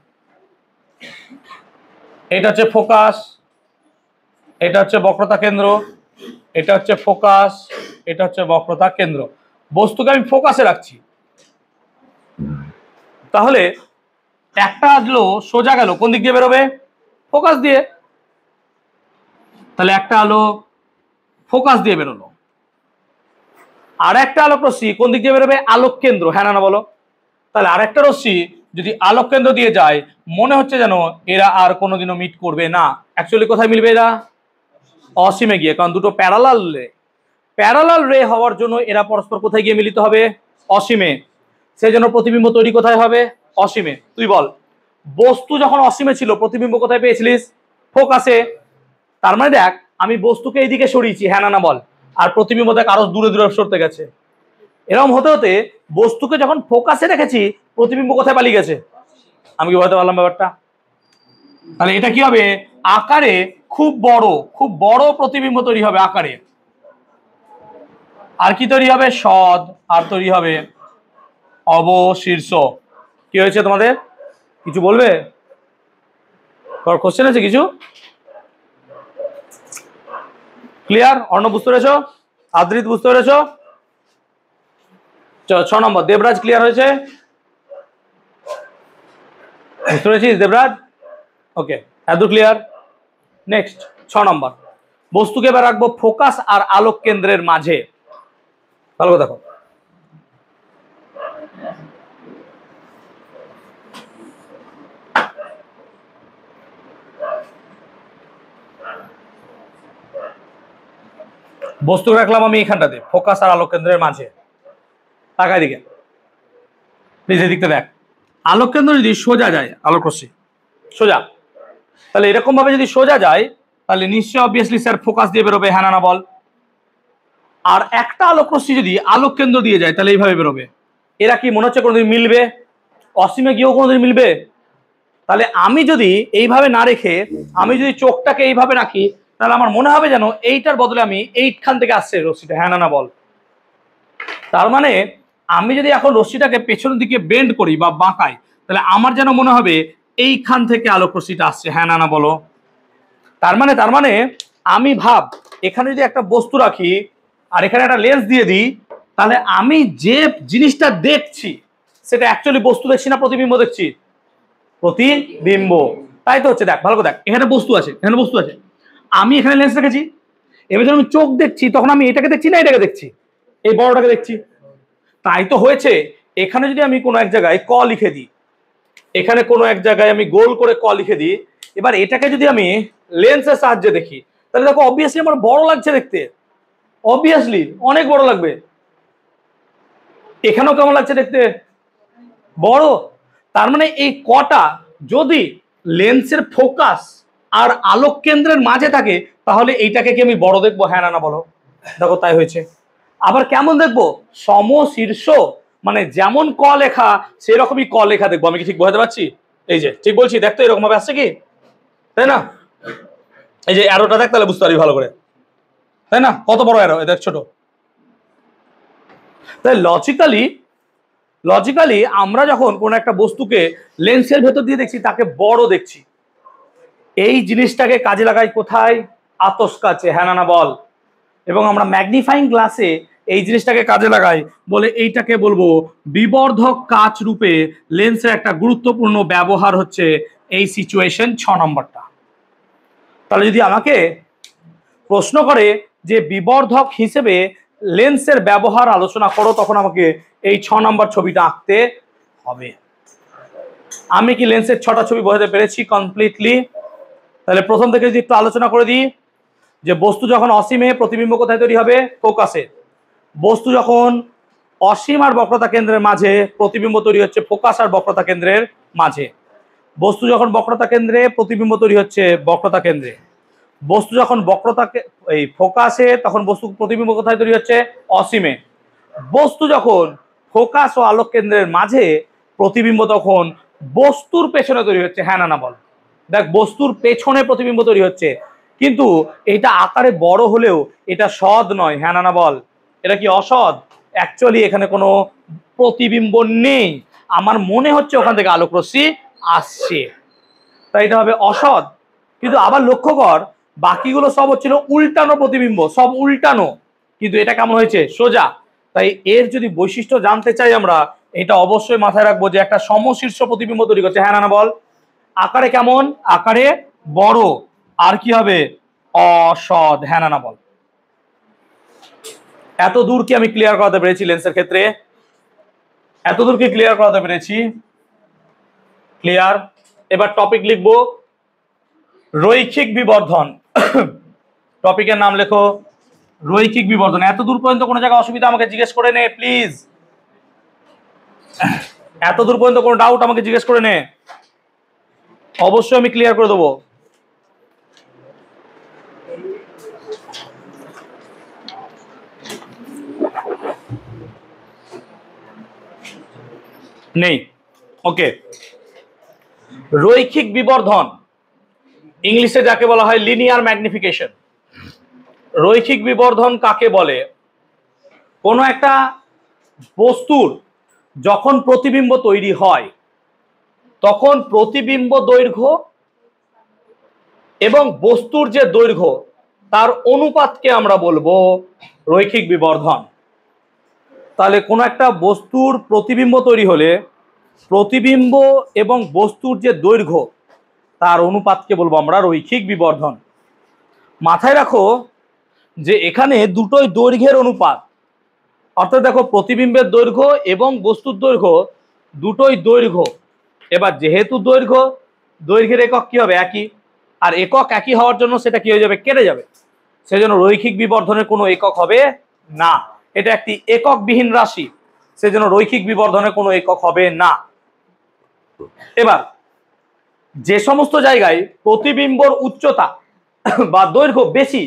এটা হচ্ছে ফোকাস, এটা হচ্ছে বক্রতা কেন্দ্র, এটা হচ্ছে ফোকাস, এটা হচ্ছে বক্রতা কেন্দ্র। বস্তুকে আমি ফোকাসে রাখছি, তাহলে একটা আলো সোজা গেল, কোন দিক দিয়ে বেরোবে? ফোকাস দিয়ে। তাহলে একটা আলো ফোকাস দিয়ে বেরোলো, আর একটা আলোক রশ্মি কোন দিক দিয়ে বেরোবে? আলোক কেন্দ্র, হ্যাঁ না বলো। তাহলে আরেকটা রশ্মি যদি আলোক কেন্দ্র দিয়ে যায়, মনে হচ্ছে যেন এরা আর কোনোদিনও মিট করবে না। অ্যাকচুয়ালি কোথায় মিলবে এরা? অসীমে গিয়ে, কারণ দুটো প্যারালাল রে, প্যারালাল রে হওয়ার জন্য এরা পরস্পর কোথায় গিয়ে মিলিত হবে? অসীমে। সেই জন্য প্রতিবিম্ব তৈরি কোথায় হবে? অসীমে। তুই বল, বস্তু যখন অসীমে ছিল প্রতিবিম্ব কোথায় পেয়েছিলিস? ফোকাসে। তার মানে দেখ, আমি বস্তুকে এইদিকে সরিয়েছি, হ্যাঁ না না বল, আর প্রতিবিম্ব দেখ আরো দূরে দূরে সরতে গেছে। এরকম হতে হতে বস্তুকে যখন ফোকাসে রেখেছি, প্রতিবিম্ব কোথায় পালিয়ে গেছে? আমি কি বলতে পারলাম ব্যাপারটা? তাহলে এটা কি হবে? আকারে খুব বড়, খুব বড় প্রতিবিম্ব তৈরি হবে আকারে। আর কি তৈরি হবে? সদ। আর তৈরি হবে অবশীর্ষ। কি হয়েছে তোমাদের? কিছু বলবে? কোশ্চেন আছে কিছু? ক্লিয়ার? অর্ণ বুঝতে পেরেছো? আদ্রিত বুঝতে পেরেছো? 6 নম্বর দেবরাজ ক্লিয়ার হয়েছে? বুঝতে পেরেছিস দেবরাজ? ওকে, এত ক্লিয়ার। নেক্সট 6 নম্বর, বস্তুকে এবার রাখবো ফোকাস আর আলোক কেন্দ্রের মাঝে। ভালো করে দেখো, বস্তুকে রাখলাম আমি এখানটাতে ফোকাস আর আলোক কেন্দ্রের মাঝে। তাকায় দিকে প্লিজ, এদিকটা দেখ। আলোক কেন্দ্র যদি সোজা যায়, আলোক রশ্মি সোজা, তাহলে এরকম ভাবে যদি সোজা যায়, তাহলে নিশ্চয়ই অবভিয়াসলি স্যার ফোকাস দিয়ে বেরোবে, হ্যাঁ না বল। আর একটা আলোক রশ্মি যদি আলোক কেন্দ্র দিয়ে যায়, তাহলে এইভাবে বেরোবে। এরা কি মনে হচ্ছে কোনোদিন মিলবে? অসীমে গিয়েও কোনোদিন মিলবে? তাহলে আমি যদি এইভাবে না রেখে, আমি যদি চোখটাকে এইভাবে রাখি, তাহলে আমার মনে হবে যেন এইটার বদলে আমি এইখান থেকে আসছে রশ্মিটা, হ্যাঁ না বল। তার মানে আমি যদি এখন রশ্মিটাকে পেছনের দিকে বেন্ড করি বা বাঁকাই, তাহলে আমার যেন মনে হবে এইখান থেকে আলোক রশ্মিটা আসছে, হ্যাঁ না বলো। তার মানে আমি ভাব, এখানে যদি একটা বস্তু রাখি আর এখানে একটা লেন্স দিয়ে দিই, তাহলে আমি যে জিনিসটা দেখছি সেটা অ্যাকচুয়ালি বস্তু দেখছি না প্রতিবিম্ব দেখছি? প্রতিবিম্ব। তাই তো হচ্ছে, দেখ ভালো করে দেখ, এখানে বস্তু আছে, এখানে বস্তু আছে, আমি এখানে লেন্স রেখেছি। এবার যখন আমি চোখ দেখছি, তখন আমি এটাকে দেখছি না এটাকে দেখছি? এই বড়টাকে দেখছি। তাই তো হয়েছে, এখানে যদি আমি কোনো এক জায়গায় ক লিখে দিই, এখানে কোনো এক জায়গায় আমি গোল করে ক লিখে দিই, এবার এটাকে যদি আমি লেন্সের সাহায্যে দেখি, তাহলে দেখো অবভিয়াসলি আমার বড় লাগছে দেখতে, অবভিয়াসলি অনেক বড় লাগবে। এখানেও কেমন লাগছে দেখতে? বড়। তার মানে এই কটা যদি লেন্সের ফোকাস আর আলোক কেন্দ্রের মাঝে থাকে, তাহলে এইটাকে কি আমি বড় দেখবো, হ্যাঁ না বলো। দেখো তাই হয়েছে। আবার কেমন দেখবো? সমশীর্ষ, মানে যেমন ক লেখা সেরকমই ক লেখা দেখবো। আমি কি ঠিক বোঝাতে পারছি? এই যে ঠিক বলছি, দেখতো এরকম ভাবে আসছে কি, তাই না? এই যে অ্যারোটা দেখ, তাহলে বুঝতে পারবি ভালো করে, তাই না? কত বড় অ্যারো, দেখ ছোট। তাই লজিক্যালি আমরা যখন কোন একটা বস্তুকে লেন্সের ভেতর দিয়ে দেখছি তাকে বড় দেখছি। এই জিনিসটাকে কাজে লাগাই কোথায়? আতস কাচে, হ্যাঁ না বল। এবং আমরা ম্যাগনিফাইং গ্লাসে এই জিনিসটাকে কাজে লাগাই বলে এইটাকে বলবো বিবর্ধক কাচ রূপে লেন্সের একটা গুরুত্বপূর্ণ ব্যবহার হচ্ছে এই সিচুয়েশন 6 নম্বরটা। তাহলে যদি আমাকে প্রশ্ন করে যে বিবর্ধক হিসেবে লেন্সের ব্যবহার আলোচনা করো, তখন আমাকে এই 6 নম্বর ছবিটা আঁকতে হবে। আমি কি লেন্সের 6টা ছবি বোঝাতে পেরেছি কমপ্লিটলি? তাহলে প্রথম থেকে যদি একটু আলোচনা করে দিই, যে বস্তু যখন অসীমে প্রতিবিম্ব কোথায় তৈরি হবে? ফোকাসে। বস্তু যখন অসীম আর বক্রতা কেন্দ্রের মাঝে, প্রতিবিম্ব তৈরি হচ্ছে ফোকাস আর বক্রতা কেন্দ্রের মাঝে। বস্তু যখন বক্রতা কেন্দ্রে, প্রতিবিম্ব তৈরি হচ্ছে বক্রতা কেন্দ্রে। বস্তু যখন এই ফোকাসে, তখন বস্তু প্রতিবিম্ব কোথায় তৈরি হচ্ছে? অসীমে। বস্তু যখন ফোকাস ও আলোক কেন্দ্রের মাঝে, প্রতিবিম্ব তখন বস্তুর পেছনে তৈরি হচ্ছে, হ্যাঁ না বল। দেখ, বস্তুর পেছনে প্রতিবিম্ব তৈরি হচ্ছে, কিন্তু এটা আকারে বড় হলেও এটা সৎ নয়, হ্যাঁ না বল। এটা কি অসৎ? অ্যাকচুয়ালি এখানে কোনো প্রতিবিম্ব নেই, আমার মনে হচ্ছে ওখান থেকে আলোক রশ্মি আসছে, তাই এটা হবে অসৎ। কিন্তু আবার লক্ষ্য কর, বাকিগুলো সব হচ্ছিল উল্টানো প্রতিবিম্ব, সব উল্টানো, কিন্তু এটা কেমন হয়েছে? সোজা। তাই এর যদি বৈশিষ্ট্য জানতে চাই আমরা, এটা অবশ্যই মাথায় রাখবো যে একটা সমশীর্ষ প্রতিবিম্ব তৈরি করছে, হ্যাঁ না বল। আকারে কেমন? আকারে বড়। আর কি হবে? অসৎ, হ্যাঁ না বল। এত দূর কি আমি ক্লিয়ার করাতে পেরেছি লেন্সের ক্ষেত্রে? এত দূর কি ক্লিয়ার করাতে পেরেছি? ক্লিয়ার। এবার টপিক লিখবো রৈখিক বিবর্ধন। টপিকের নাম লেখো রৈখিক বিবর্ধন। এত দূর পর্যন্ত কোনো জায়গায় অসুবিধা আমাকে জিজ্ঞেস করে নে প্লিজ। এত দূর পর্যন্ত কোনো ডাউট আমাকে জিজ্ঞেস করে নে, অবশ্যই আমি ক্লিয়ার করে দেবো। নেই? ওকে। রৈখিক বিবর্ধন, ইংলিশে যাকে বলা হয় লিনিয়ার ম্যাগনিফিকেশন। রৈখিক বিবর্ধন কাকে বলে? কোনো একটা বস্তুর যখন প্রতিবিম্ব তৈরি হয়, তখন প্রতিবিম্ব দৈর্ঘ্য এবং বস্তুর যে দৈর্ঘ্য, তার অনুপাতকে আমরা বলবো রৈখিক বিবর্ধন। তাহলে কোনো একটা বস্তুর প্রতিবিম্ব তৈরি হলে প্রতিবিম্ব এবং বস্তুর যে দৈর্ঘ্য, তার অনুপাতকে বলবো আমরা রৈখিক বিবর্ধন। মাথায় রাখো যে এখানে দুটোই দৈর্ঘ্যের অনুপাত, অর্থাৎ দেখো প্রতিবিম্বের দৈর্ঘ্য এবং বস্তুর দৈর্ঘ্য দুটোই দৈর্ঘ্য। এবার যেহেতু দৈর্ঘ্যের একক কি হবে? একই। আর একক একই হওয়ার জন্য সেটা কি হয়ে যাবে? কেটে যাবে। সেজন্য রৈখিক বিবর্ধনের কোনো একক হবে না, এটা একটি একক বিহীন রাশি, সেজন্য রৈখিক বিবর্ধনের কোনো একক হবে না। এবার যে সমস্ত জায়গায় প্রতিবিম্বর উচ্চতা বা দৈর্ঘ্য বেশি,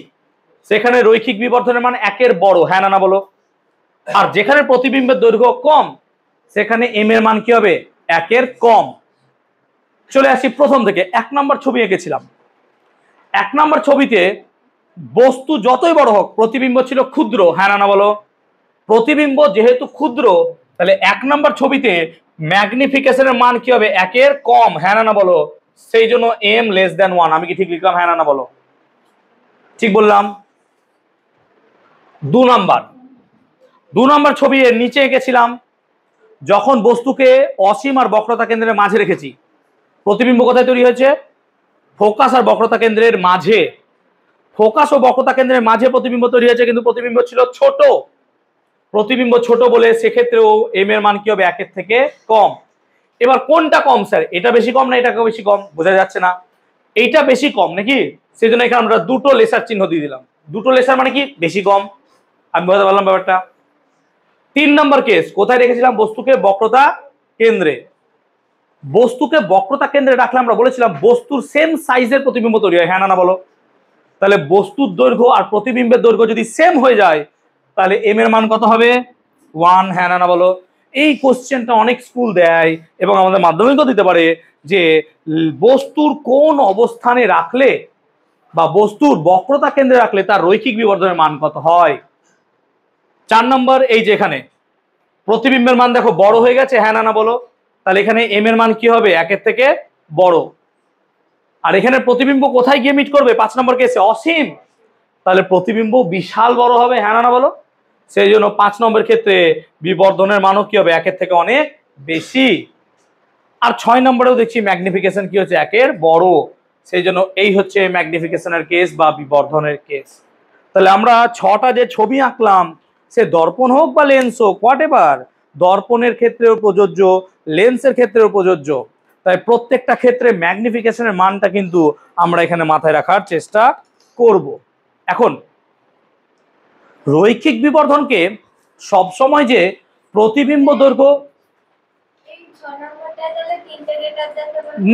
সেখানে রৈখিক বিবর্ধনের মান 1-এর বড়, হ্যাঁ না বলো। আর যেখানে প্রতিবিম্বের দৈর্ঘ্য কম, সেখানে এম এর মান কি হবে? 1-এর কম। চলে আসি প্রথম থেকে। 1 নম্বর ছবি এঁকেছিলাম। 1 নম্বর ছবিতে বস্তু যতই বড় হোক, প্রতিবিম্ব ছিল ক্ষুদ্র, হ্যাঁ না বলো। প্রতিবিম্ব যেহেতু ক্ষুদ্র, তাহলে 1 নম্বর ছবিতে ম্যাগনিফিকেশনের মান কি হবে? 1-এর কম, হ্যাঁ না বলো। সেই জন্য m লেস দ্যান 1। আমি কি ঠিক লিখলাম? হ্যাঁ না বলো। ঠিক বললাম। 2 নম্বর ছবি এর নিচে এঁকেছিলাম, যখন বস্তুকে অসীম আর বক্রতা কেন্দ্রের মাঝে রেখেছি, প্রতিবিম্ব কোথায় তৈরি হয়েছে? ফোকাস আর বক্রতা কেন্দ্রের মাঝে। ফোকাস ও বক্রতা কেন্দ্রের মাঝে প্রতিবিম্ব তৈরি হয়েছে, কিন্তু প্রতিবিম্ব ছিল ছোট। প্রতিবিম্ব ছোট বলে সেক্ষেত্রেও এম এর মান কি হবে? 1-এর থেকে কম। এবার কোনটা কম স্যার? এটা বেশি কম না এটাকে বেশি কম? বোঝা যাচ্ছে না? এইটা বেশি কম নাকি? সেই জন্য এখানে আমরা দুটো লেসার চিহ্ন দিয়ে দিলাম। দুটো লেসার মানে কি? বেশি কম। আমি বোঝাতে পারলাম ব্যাপারটা? 3 নম্বর কেস, কোথায় রেখেছিলাম? বস্তুকে বক্রতা কেন্দ্রে। বস্তুকে বক্রতা কেন্দ্রে রাখলে আমরা বলেছিলাম বস্তুর সেম সাইজের প্রতিবিম্ব তৈরি হয়, হ্যাঁ না বলো। তাহলে বস্তুর দৈর্ঘ্য আর প্রতিবিম্বের দৈর্ঘ্য যদি সেম হয়ে যায়, তাহলে এম এর মান কত হবে? 1, হ্যাঁ না বলো। এই কোশ্চেনটা অনেক স্কুল দেয় এবং আমাদের মাধ্যমিকও দিতে পারে যে বস্তুর কোন অবস্থানে রাখলে বা বস্তুর বক্রতা কেন্দ্রে রাখলে তার রৈখিক বিবর্ধনের মান কত হয়। 4 নম্বর, এই যে এখানে প্রতিবিম্বের মান দেখো বড় হয়ে গেছে, হ্যাঁ না বলো, তাহলে এখানে এম এর মান কি হবে, 1 থেকে বড়। আর এখানে প্রতিবিম্ব কোথায় গিয়ে মিট করবে, 5 নম্বর কেসে অসীম, তাহলে প্রতিবিম্ব বিশাল বড় হবে, হ্যাঁ না বলো। সেই জন্য 5 নম্বর ক্ষেত্রে বিবর্ধনের মানও কি হবে, 1 থেকে অনেক বেশি। আর 6 নম্বরেও দেখছি ম্যাগনিফিকেশন কি হচ্ছে, 1 বড়, সেই জন্য এই হচ্ছে ম্যাগনিফিকেশনের কেস বা বিবর্ধনের কেস। তাহলে আমরা 6টা যে ছবি আঁকলাম, সে দর্পণ হোক বা লেন্স হোক, হোয়াট এভার, দর্পণের ক্ষেত্রেও প্রযোজ্য, লেন্সের ক্ষেত্রেও প্রযোজ্য। তাই প্রত্যেকটা ক্ষেত্রে ম্যাগনিফিকেশনের মানটা কিন্তু আমরা এখানে মাথায় রাখার চেষ্টা করব। এখন রৈখিক বিবর্ধনকে সবসময় যে প্রতিবিম্ব দৈর্ঘ্য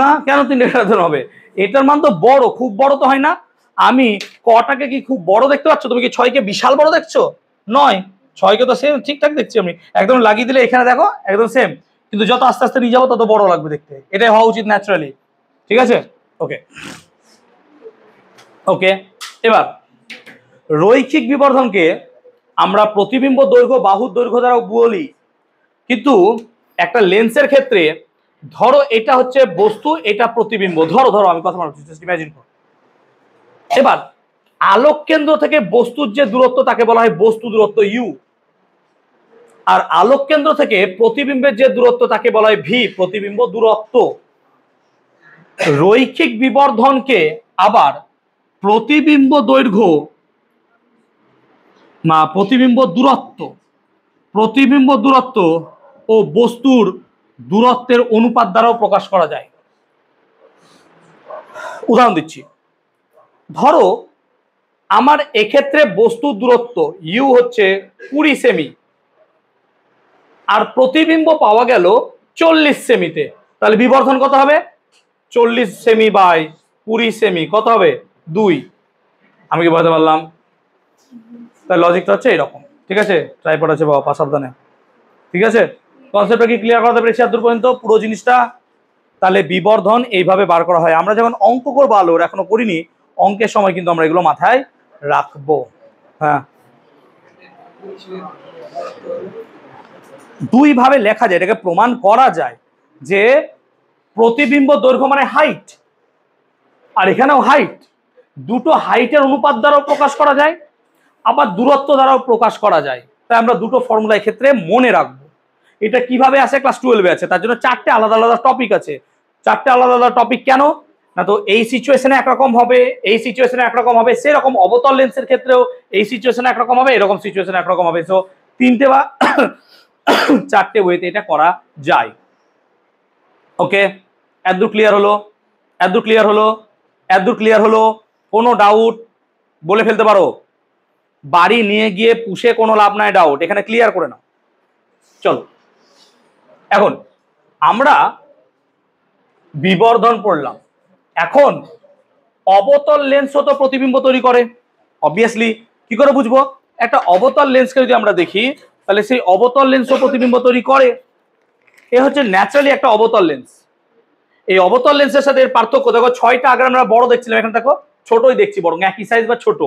না, কেন 3টে গ্রেটার হবে, এটার মান তো বড়, খুব বড় তো হয় না। আমি কটাকে কি খুব বড় দেখতে পাচ্ছ, তুমি কি 6কে বিশাল বড় দেখছো, নয়, 6কে তো সেম ঠিকঠাক দেখছি আমি, একদম লাগিয়ে দিলে এখানে দেখো একদম সেম, কিন্তু যত আস্তে আস্তে নিয়ে যাবো তত বড় লাগবে দেখতে, এটাই হওয়া উচিত ন্যাচারালি, ঠিক আছে। ওকে ওকে, এবার রৈখিক বিবর্ধনকে আমরা প্রতিবিম্ব দৈর্ঘ্য বাহুর দৈর্ঘ্য দ্বারা বলি, কিন্তু একটা লেন্সের ক্ষেত্রে ধরো এটা হচ্ছে বস্তু, এটা প্রতিবিম্ব, ধরো আমি কথা বলছি, জাস্ট ইমাজিন করো। এবার আলোক কেন্দ্র থেকে বস্তুর যে দূরত্ব তাকে বলা হয় বস্তু দূরত্ব ইউ, আর আলোক কেন্দ্র থেকে প্রতিবিম্বের যে দূরত্ব তাকে বলা হয় ভি, প্রতিবিম্ব দূরত্ব। রৈখিক বিবর্ধনকে আবার প্রতিবিম্ব দৈর্ঘ্য না প্রতিবিম্ব দূরত্ব ও বস্তুর দূরত্বের অনুপাত দ্বারাও প্রকাশ করা যায়। উদাহরণ দিচ্ছি, ধরো আমার এক্ষেত্রে বস্তুর দূরত্ব ইউ হচ্ছে 20 সেমি, আর প্রতিবিম্ব পাওয়া গেল 40 সেমিতে, তাহলে বিবর্ধন কত হবে, 40 সেমি বাই 20 সেমি কত হবে, 2। আমি কি বলতে পারলাম, তাই লজিকটা হচ্ছে এরকম, ঠিক আছে। ট্রাইপড আছে বাবা, সাবধানে, ঠিক আছে। কনসেপ্টটা কি ক্লিয়ার করাতে পেরেছি এত পর্যন্ত পুরো জিনিসটা। তাহলে বিবর্ধন এইভাবে বার করা হয়। আমরা যখন অঙ্ক করবো, আলোর এখনো করিনি, অঙ্কের সময় কিন্তু আমরা এগুলো মাথায় রাখবো। হ্যাঁ, 2 ভাবে লেখা যায়, এটাকে প্রমাণ করা যায় যে প্রতিবিম্ব দৈর্ঘ্য মানে হাইট, আর এখানেও হাইট, দুটো হাইটের অনুপাত দ্বারাও প্রকাশ করা যায়, আবার দূরত্ব দ্বারাও প্রকাশ করা যায়। তাই আমরা দুটো ফর্মুলা ক্ষেত্রে মনে রাখবো। এটা কিভাবে আছে, ক্লাস 12-এ আছে, তার জন্য 4টে আলাদা আলাদা টপিক আছে। 4টে আলাদা আলাদা টপিক কেন না, তো এই সিচুয়েশনে একরকম হবে, এই সিচুয়েশনে একরকম হবে, সেরকম অবতল লেন্সের ক্ষেত্রেও এই সিচুয়েশনে একরকম হবে, এরকম সিচুয়েশনে একরকম হবে। সো 3টে বা 4টে ওয়েতে এটা করা যায়। ওকে, এতদূর ক্লিয়ার হলো, কোনো ডাউট বলে ফেলতে পারো, বাড়ি নিয়ে গিয়ে পুষে কোনো লাভ নাই, ডাউট এখানে ক্লিয়ার করে নাও। চলো, এখন আমরা বিবর্ধন পড়লাম, এখন অবতল লেন্সও তো প্রতিবিম্ব তৈরি করে। অবভিয়াসলি কি করে বুঝবো, একটা অবতল লেন্সকে যদি আমরা দেখি, তাহলে সেই অবতল লেন্সও প্রতিবিম্ব তৈরি করে। এ হচ্ছে ন্যাচারালি একটা অবতল লেন্স। এই অবতল লেন্সের সাথে এর পার্থক্য দেখো, 6টা আগে আমরা বড় দেখছিলাম, এখানে দেখো ছোটই দেখছি, বরং একই সাইজ বা ছোট।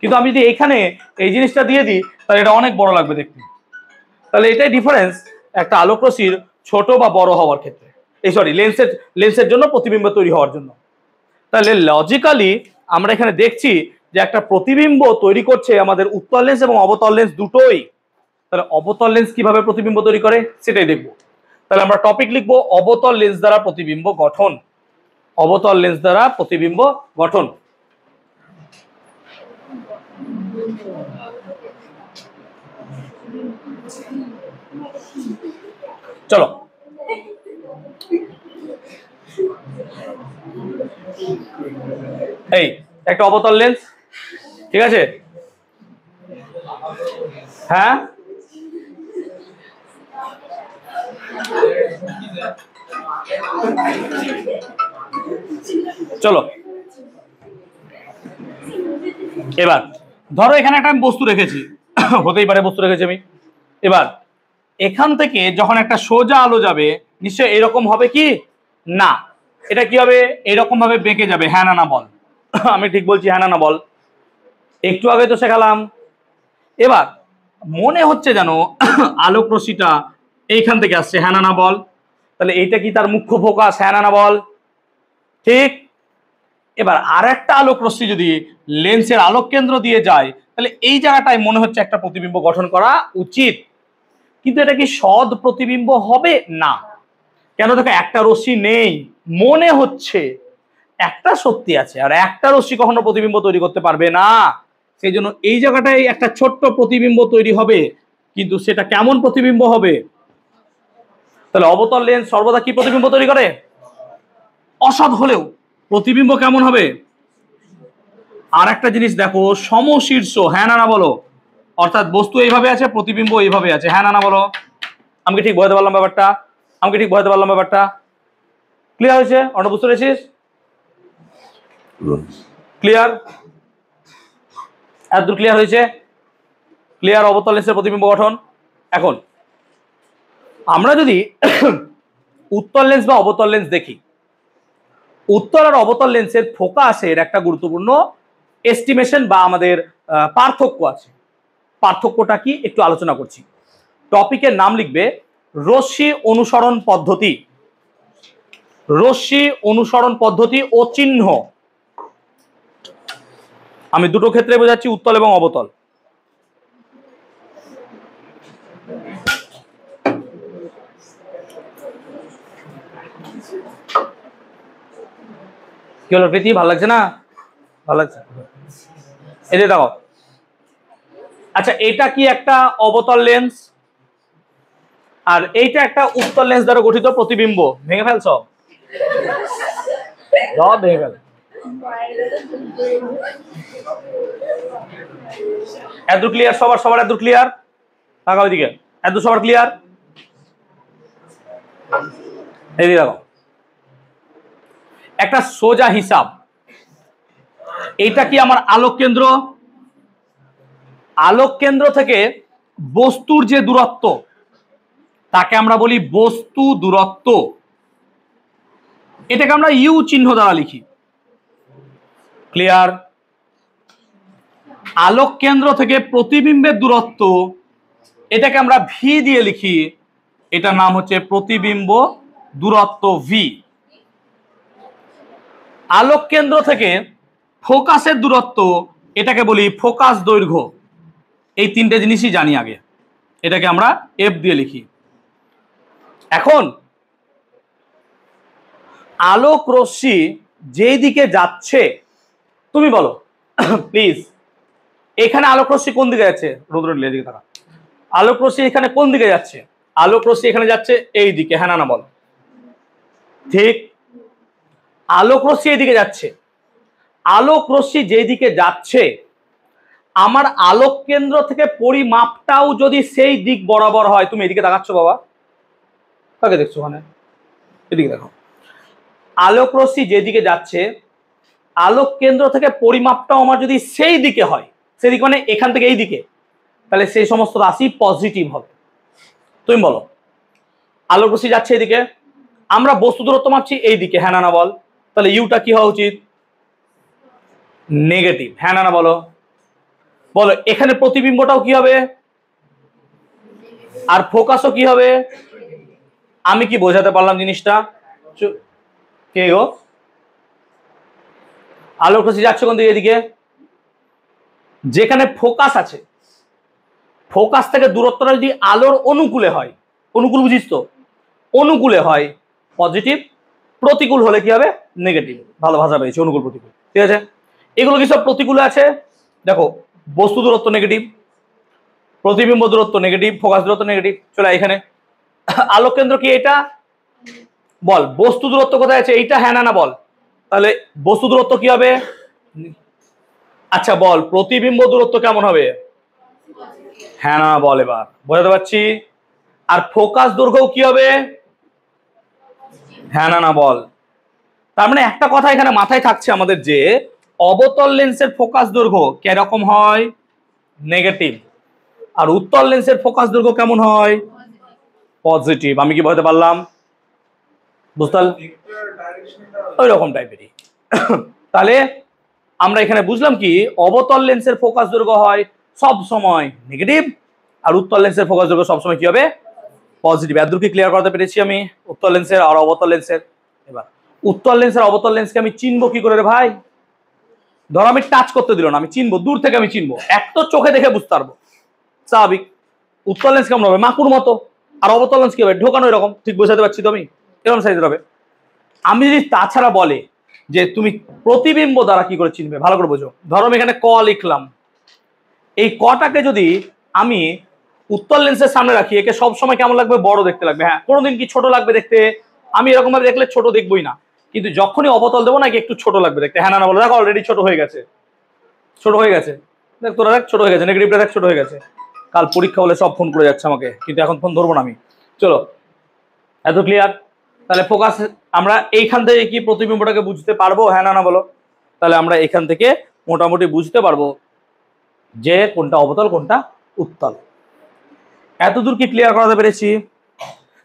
কিন্তু আমি যদি এখানে এই জিনিসটা দিয়ে দিই, তাহলে এটা অনেক বড় লাগবে দেখতে। তাহলে এটাই ডিফারেন্স একটা আলোক রশ্মির ছোট বা বড় হওয়ার ক্ষেত্রে, এই সরি লেন্সের জন্য প্রতিবিম্ব তৈরি হওয়ার জন্য। তাহলে লজিক্যালি আমরা এখানে দেখছি যে একটা প্রতিবিম্ব তৈরি করছে আমাদের উত্তল লেন্স এবং অবতল লেন্স দুটোই। তাহলে অবতল লেন্স কিভাবে প্রতিবিম্ব তৈরি করে সেটাই দেখবো। তাহলে আমরা টপিক লিখবো অবতল লেন্স দ্বারা প্রতিবিম্ব গঠন। অবতল লেন্স দ্বারা প্রতিবিম্ব গঠন। চলো, এই একটা অবতল লেন্স, ঠিক আছে, হ্যাঁ চলো, এবার ধরো এখানে একটা আমি বস্তু রেখেছি, হতেই পারে বস্তু রেখেছি আমি। এবার এখান থেকে যখন একটা সোজা আলো যাবে নিশ্চয়ই এরকম হবে কি না, এটা কি হবে এরকম ভাবে বেঁকে যাবে, হ্যাঁ না না বল। আমি ঠিক বলছি হ্যাঁ না না বল, একটু আগে তো শেখালাম। এবার মনে হচ্ছে যেন আলোক রশ্মিটা এইখান থেকে আসছে, হ্যাঁ না না বল, তাহলে এইটা কি তার মুখ্য ফোকাস, হ্যাঁ না না বল, ঠিক। এবার আর একটা আলোক রশ্মি যদি লেন্সের আলোক কেন্দ্র দিয়ে যায় তাহলে এই জায়গাটায় মনে হচ্ছে একটা প্রতিবিম্ব গঠন করা উচিত, কিন্তু এটা কি সৎ প্রতিবিম্ব হবে না, কেন দেখো একটা রশ্মি নেই, মনে হচ্ছে একটা সত্যি আছে, আর একটা রশ্মি কখনো প্রতিবিম্ব তৈরি করতে পারবে না, সেই জন্য এই জায়গাটায় একটা ছোট্ট প্রতিবিম্ব তৈরি হবে, কিন্তু সেটা কেমন প্রতিবিম্ব হবে? তাহলে অবতল লেন্স সর্বদা কি প্রতিবিম্ব তৈরি করে? অসৎ হলেও প্রতিবিম্ব কেমন হবে? আর একটা জিনিস দেখো, সমশীর্ষ, হ্যাঁ না না বলো, অর্থাৎ বস্তু এইভাবে আছে, প্রতিবিম্ব এইভাবে আছে, হ্যাঁ না না বলো। আমাকে ঠিক বোঝাতে পারলাম ব্যাপারটা? আমাকে ঠিক বোঝাতে পারলাম ব্যাপারটা? ক্লিয়ার হয়েছে? অন্য বুঝতে পেরেছিস? ক্লিয়ার? এত দূর ক্লিয়ার হয়েছে? ক্লিয়ার অবতল লেন্সের প্রতিবিম্ব গঠন। এখন আমরা যদি উত্তল লেন্স বা অবতল লেন্স দেখি, উত্তল আর অবতল লেন্সের ফোকাসের একটা গুরুত্বপূর্ণ এস্টিমেশন বা আমাদের পার্থক্য আছে। পার্থক্যটা কি একটু আলোচনা করছি। টপিকের নাম লিখবে রশ্মি অনুসরণ পদ্ধতি, রশ্মি অনুসরণ পদ্ধতি ও চিহ্ন। আমি দুটো ক্ষেত্রে বোঝাচ্ছি, উত্তল এবং অবতল। কি হলো প্রীতি, ভালো লাগছে না? ভালো লাগছে, এই যে দেখো। আচ্ছা, এটা কি একটা অবতল লেন্স, আর এইটা একটা উত্তল লেন্স দ্বারা গঠিত প্রতিবিম্ব। ভেঙে ফেলছ? ভেঙে ফেল। এত ক্লিয়ার সবার? সবার এত ক্লিয়ার? টাকা ওইদিকে এত সবার ক্লিয়ার? এই দেখো একটা সোজা হিসাব, এইটা কি আমার আলোক কেন্দ্র, আলোক কেন্দ্র থেকে বস্তুর যে দূরত্ব তাকে আমরা বলি বস্তু দূরত্ব, এটাকে আমরা ইউ চিহ্ন দ্বারা লিখি। ক্লিয়ার? আলোক কেন্দ্র থেকে প্রতিবিম্বের দূরত্ব, এটাকে আমরা ভি দিয়ে লিখি, এটার নাম হচ্ছে প্রতিবিম্ব দূরত্ব ভি। আলোক কেন্দ্র থেকে ফোকাসের দূরত্ব, এটাকে বলি ফোকাস দৈর্ঘ্য। এই তিনটে জিনিসই জানি আগে, এটাকে আমরা এফ দিয়ে লিখি। এখন আলোক রশ্মি যেই দিকে যাচ্ছে, তুমি বলো প্লিজ, এখানে আলোক রশ্মি কোন দিকে যাচ্ছে? রুদ্র দিকে থাকা। আলোক রশ্মি এখানে কোন দিকে যাচ্ছে? আলোক রশ্মি এখানে যাচ্ছে এই দিকে, হ্যাঁ না না বল, ঠিক। আলোক রশ্মি এইদিকে যাচ্ছে, আলোক রশ্মি যেই দিকে যাচ্ছে আমার আলোক কেন্দ্র থেকে পরিমাপটাও যদি সেই দিক বরাবর হয়, তুমি এদিকে তাকাচ্ছ বাবা, কাকে দেখছো ওখানে? এদিকে দেখো। আলোক রশ্মি যেদিকে যাচ্ছে আলোক কেন্দ্র থেকে পরিমাপটাও আমার যদি সেই দিকে হয়, সেই দিক মানে এখান থেকে এই দিকে, তাহলে সেই সমস্ত রাশি পজিটিভ হবে। তুমি বলো, আলোক রশ্মি যাচ্ছে এইদিকে, আমরা বস্তু দূরত্ব মাপছি এই দিকে, হ্যাঁ না না বল, তাহলে ইউটা কি হওয়া উচিত? নেগেটিভ, হ্যাঁ না না বলো। বলো এখানে প্রতিবিম্বটাও কি হবে? আর ফোকাসও কি হবে? আমি কি বোঝাতে পারলাম জিনিসটা? কে গো? আলোক রশ্মি যাচ্ছে কোন দিকে? এদিকে। যেখানে ফোকাস আছে, ফোকাস থেকে দূরত্বটা যদি আলোর অনুকূলে হয়, অনুকূল বুঝিস তো, অনুকূলে হয় পজিটিভ, প্রতিকূল হলে কি হবে? নেগেটিভ। ভালো ভাষা পেয়েছি, অনুকূল প্রতিকূল, ঠিক আছে। এগুলো কি সব প্রতিকূলে আছে? দেখো, বস্তু দূরত্ব নেগেটিভ, প্রতিবিম্ব দূরত্ব নেগেটিভ, ফোকাস দূরত্ব নেগেটিভ। চলে এখানে আলোক কেন্দ্র কি এটা? বল বস্তু দূরত্ব কোথায় আছে? এইটা, হ্যাঁ না না বল। তাহলে বস্তু দূরত্ব কি হবে? আচ্ছা বল প্রতিবিম্ব দূরত্ব কেমন হবে? হ্যাঁ না বল, এবার বোঝাতে পারছি। আর ফোকাস দৈর্ঘ্য কি হবে? হ্যাঁ না না বল। তার মানে একটা কথা এখানে মাথায় থাকছে আমাদের, যে অবতল লেন্সের ফোকাস দৈর্ঘ্য কিরকম হয়? নেগেটিভ। আর উত্তল লেন্সের ফোকাস দৈর্ঘ্য কেমন হয়? পজিটিভ। আমি কি বলতে পারলাম? বুঝতে পারলাম, ওই রকম টাইপেরই। তাহলে আমরা এখানে বুঝলাম কি, অবতল লেন্সের ফোকাস দৈর্ঘ্য হয় সব সময় নেগেটিভ, আর উত্তল লেন্সের ফোকাস দৈর্ঘ্য সবসময় কি হবে? পজিটিভ। এতদূর কি ক্লিয়ার করতে পেরেছি আমি উত্তল লেন্সের আর অবতল লেন্সের? এবার উত্তল লেন্সের অবতল লেন্সকে আমি চিনবো কি করে রে ভাই? ধরো আমি টাচ করতে দিল না, আমি চিনবো দূর থেকে, আমি চিনবো, এক তো চোখে দেখে বুঝতে পারবো স্বাভাবিক। উত্তল লেন্স কেমন হবে? মাকুর মতো। আর অবতল লেন্স কি হবে? ঢোকানো এরকম। ঠিক বোঝাতে পারছি তো আমি? এরকম সাইজের হবে। আমি যদি তাছাড়া বলে যে তুমি প্রতিবিম্ব দ্বারা কি করে চিনবে, ভালো করে বোঝো। ধরো আমি এখানে ক লিখলাম, এই কটাকে যদি আমি উত্তল লেন্সের সামনে রাখি, একে সবসময় কেমন লাগবে? বড় দেখতে লাগবে। হ্যাঁ, কোনোদিন কি ছোট লাগবে দেখতে? আমি এরকম ভাবে দেখলে ছোট দেখবই না, কিন্তু যখনই অবতল দেবো না, একটু ছোট লাগবে দেখতে। হ্যাঁ না বলে দেখো, অলরেডি ছোট হয়ে গেছে, ছোট হয়ে গেছে। দেখ তোরা দেখ, ছোট হয়ে গেছে, নেগেটিভটা দেখ ছোট হয়ে গেছে। কাল পরীক্ষা হলে সব ফোন করে যাচ্ছে আমাকে, কিন্তু এখন ফোন ধরবো না আমি। চলো, এত ক্লিয়ার? তাহলে ফোকাস আমরা এইখান থেকে কি প্রতিবিম্বটাকে বুঝতে পারবো? হ্যাঁ না বলো? তাহলে আমরা এখান থেকে মোটামুটি বুঝতে পারবো যে কোনটা অবতল কোনটা উত্তল। এতদূর কি ক্লিয়ার করাতে পেরেছি?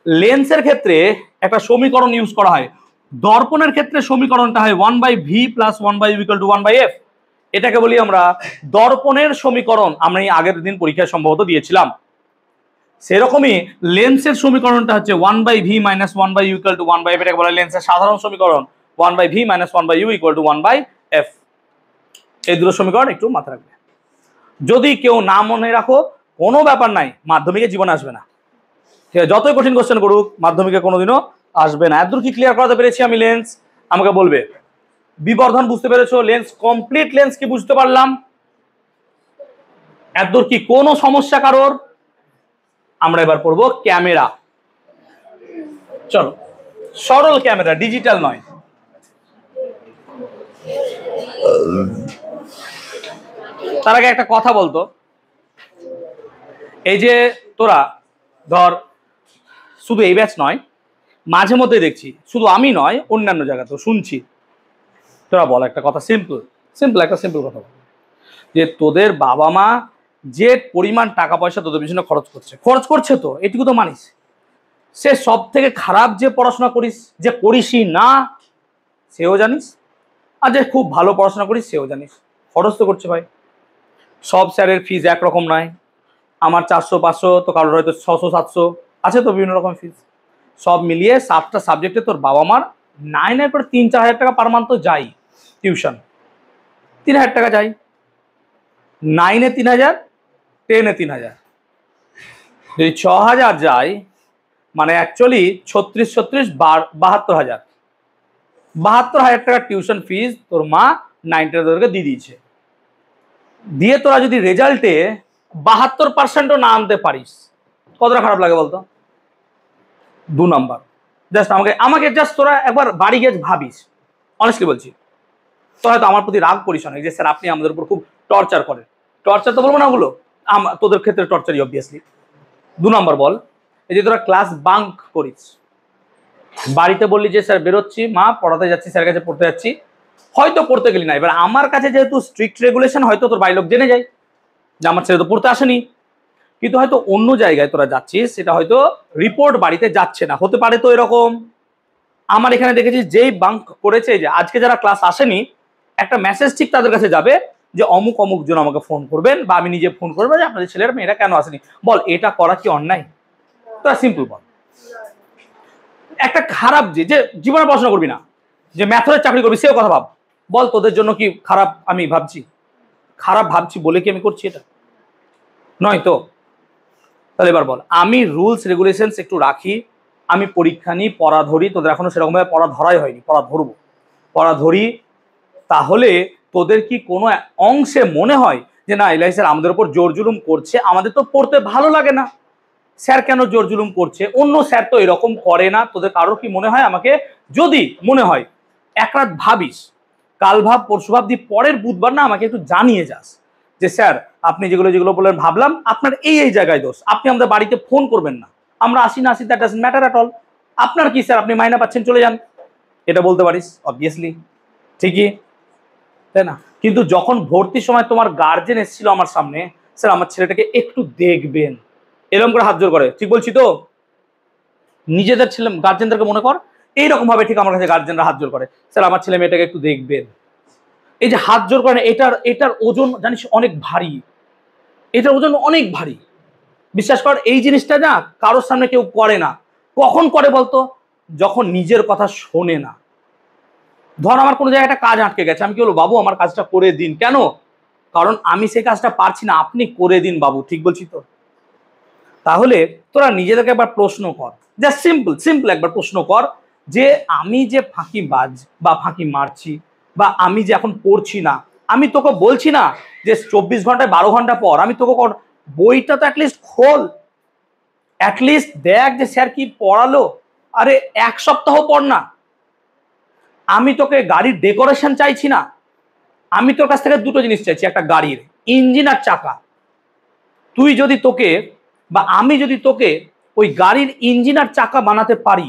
লেন্সের ক্ষেত্রে একটা সমীকরণ ইউজ করা হয়। দর্পণের ক্ষেত্রে সমীকরণটা হয় 1/v + 1/u = 1/f। এটাকে বলি আমরা দর্পণের সমীকরণ। আমরা এই আগের দিন পরীক্ষায় সম্ভবত দিয়েছিলাম। সেরকমই লেন্সের সমীকরণটা হচ্ছে 1/v - 1/u = 1/f। এটাকে বলা হয় লেন্সের সাধারণ সমীকরণ, 1/v - 1/u = 1/f। এই দুটো সমীকরণ একটু মাথায় রাখবে। যদি কেউ না মনে রাখো, কোনো ব্যাপার নাই, মাধ্যমিকে জীবনে আসবে না। ঠিক আছে, যতই কঠিন কোশ্চেন করুক, মাধ্যমিকে কোনোদিনও আসবে না। এতদূর কি ক্লিয়ার করাতে পেরেছি আমি লেন্স? আমাকে বলবে। বিবর্ধন বুঝতে পেরেছো? লেন্স কমপ্লিট লেন্স কি বুঝতে পারলাম? এতদূর কি কোনো সমস্যা কারোর? আমরা এবার পড়বো ক্যামেরা। চলো, সরল ক্যামেরা, ডিজিটাল নয়। তার আগে একটা কথা বলতো, এই যে তোরা ধর শুধু এই ব্যাচ নয়, মাঝে মধ্যে দেখছি, শুধু আমি নয় অন্যান্য জায়গাতেও শুনছি, তোরা বল একটা কথা, সিম্পল একটা সিম্পল কথা বল, যে তোদের বাবা মা যে পরিমাণ টাকা পয়সা তোদের পিছনে খরচ করছে তো এটুকু তো মানিস। সে সব থেকে খারাপ যে পড়াশোনা করিস, যে করিসই না সেও জানিস, আর যে খুব ভালো পড়াশোনা করিস সেও জানিস। খরচ তো করছে ভাই। সব স্যারের ফিজ একরকম নয়। আমার 400-500, তো কারোর হয়তো 600-700 আছে, তো বিভিন্ন রকম ফিজ। সব মিলিয়ে 7টা সাবজেক্টে তোর বাবা মার 9-এর পর 3-4 হাজার টাকা পার মান্থ তো যাই। টিউশন 3,000 টাকা যাই, 9-এ 3,000, 10-এ 3,000, যদি 6,000 যায়, মানে অ্যাকচুয়ালি 36-36 72,000। 72,000 টাকা টিউশন ফিজ তোর মা 9-টা দিয়ে দিয়েছে। দিয়ে তোরা যদি রেজাল্টে 72%ও না আনতে পারিস, কতটা খারাপ লাগে বলতো? 2 নাম্বার। জাস্ট আমাকে জাস্ট তোরা একবার বাড়ি গিয়ে ভাবিস, অনেস্টলি বলছি। তোরা হয়তো আমার প্রতি রাগ করিস অনেক, যে স্যার আপনি আমাদের উপর খুব টর্চার করেন। টর্চার তো বলবো না, ওগুলো তোদের ক্ষেত্রে টর্চারই অবভিয়াসলি। 2 নাম্বার বল, এই যে তোরা ক্লাস বাঙ্ক করিস, বাড়িতে বললি যে স্যার বেরোচ্ছি, মা পড়াতে যাচ্ছি, স্যার কাছে পড়তে যাচ্ছি, হয়তো পড়তে গেলি না। এবার আমার কাছে যেহেতু স্ট্রিক্ট রেগুলেশন, হয়তো তোর বাড়ির লোক জেনে যায় যে আমার ছেলে তো পড়তে আসেনি, কিন্তু হয়তো অন্য জায়গায় তোরা যাচ্ছিস, সেটা হয়তো রিপোর্ট বাড়িতে যাচ্ছে না, হতে পারে তো এরকম। আমার এখানে দেখেছিস যেই বাঙ্ক করেছে, যে আজকে যারা ক্লাস আসেনি, একটা মেসেজ ঠিক তাদের কাছে যাবে যে অমুক অমুক জন আমাকে ফোন করবেন, বা আমি নিজে ফোন করবো যে আপনাদের ছেলের মেয়েরা কেন আসেনি। বল, এটা করা কি অন্যায়? তোরা সিম্পল বল। একটা খারাপ যে জীবনে পড়াশোনা করবি না, যে ম্যাথের চাকরি করবি, সেও কথা ভাব। বল, তোদের জন্য কি খারাপ আমি ভাবছি? খারাপ ভাবছি বলে কি আমি করছি? এটা নয় তো। তাহলে এবার বল, আমি রুলস রেগুলেশনস একটু রাখি, আমি পরীক্ষা নিই, পড়া ধরি। তোদের এখনো সেরকমভাবে পড়া ধরাই হয়নি, পড়া ধরবো, পড়া ধরি। তাহলে তোদের কি কোনো অংশে মনে হয় যে না, এলআই স্যার আমাদের উপর জোর জুলুম করছে, আমাদের তো পড়তে ভালো লাগে না, স্যার কেন জোর জুলুম করছে? অন্য স্যার তো এরকম করে না। তোদের কারোর কি মনে হয়? আমাকে যদি মনে হয়, এক রাত ভাবিস, কাল ভাব, পরশু ভাব, দিয়ে পরের বুধবার না আমাকে একটু জানিয়ে যাস যে স্যার আপনি যেগুলো বললেন ভাবলাম, আপনার এই জায়গায় দোষ। আপনি আমাদের বাড়িতে ফোন করবেন না, আমরা আসি না আসি, that doesn't matter at all. আপনার কি স্যার, আপনি মাইনা পাচ্ছেন, চলে যান, এটা বলতে পারিস অবভিয়াসলি, ঠিকই, তাই না? কিন্তু যখন ভর্তির সময় তোমার গার্জেন এসেছিল আমার সামনে, স্যার আমার ছেলেটাকে একটু দেখবেন, এরকম করে হাত জোর করে, ঠিক বলছি তো? নিজেদের ছেলে গার্জেনদেরকে মনে কর এইরকম ভাবে ঠিক আমার কাছে গার্জেনরা হাত জোর করে, স্যার আমার ছেলে মেয়েটাকে একটু দেখবেন। এই যে হাত জোর করে, এটার ওজন জানিস অনেক ভারী, এটার ওজন অনেক ভারী। বিশ্বাস কর এই জিনিসটা না কারোর সামনে কেউ করে না। কখন করে বলতো? যখন নিজের কথা শোনে না। ধর আমার কোনো জায়গায় একটা কাজ আটকে গেছে, আমি কি বলবো, বাবু আমার কাজটা করে দিন। কেন? কারণ আমি সেই কাজটা পারছি না, আপনি করে দিন বাবু। ঠিক বলছি তো? তাহলে তোরা নিজেদেরকে একবার প্রশ্ন কর, জাস্ট সিম্পল একবার প্রশ্ন কর যে আমি যে ফাঁকি বাজ বা ফাঁকি মারছি, বা আমি যে এখন পড়ছি না, আমি তোকে বলছি না যে 24 ঘন্টায় 12 ঘন্টা পর, আমি তোকে বইটা তো অ্যাটলিস্ট খোল, অ্যাটলিস্ট দেখ যে স্যার কি পড়ালো। আরে এক সপ্তাহ পর না। আমি তোকে গাড়ির ডেকোরেশন চাইছি না, আমি তোর কাছ থেকে দুটো জিনিস চাইছি, একটা গাড়ির ইঞ্জিন আর চাকা। তুই যদি তোকে বা আমি যদি তোকে ওই গাড়ির ইঞ্জিন আর চাকা বানাতে পারি,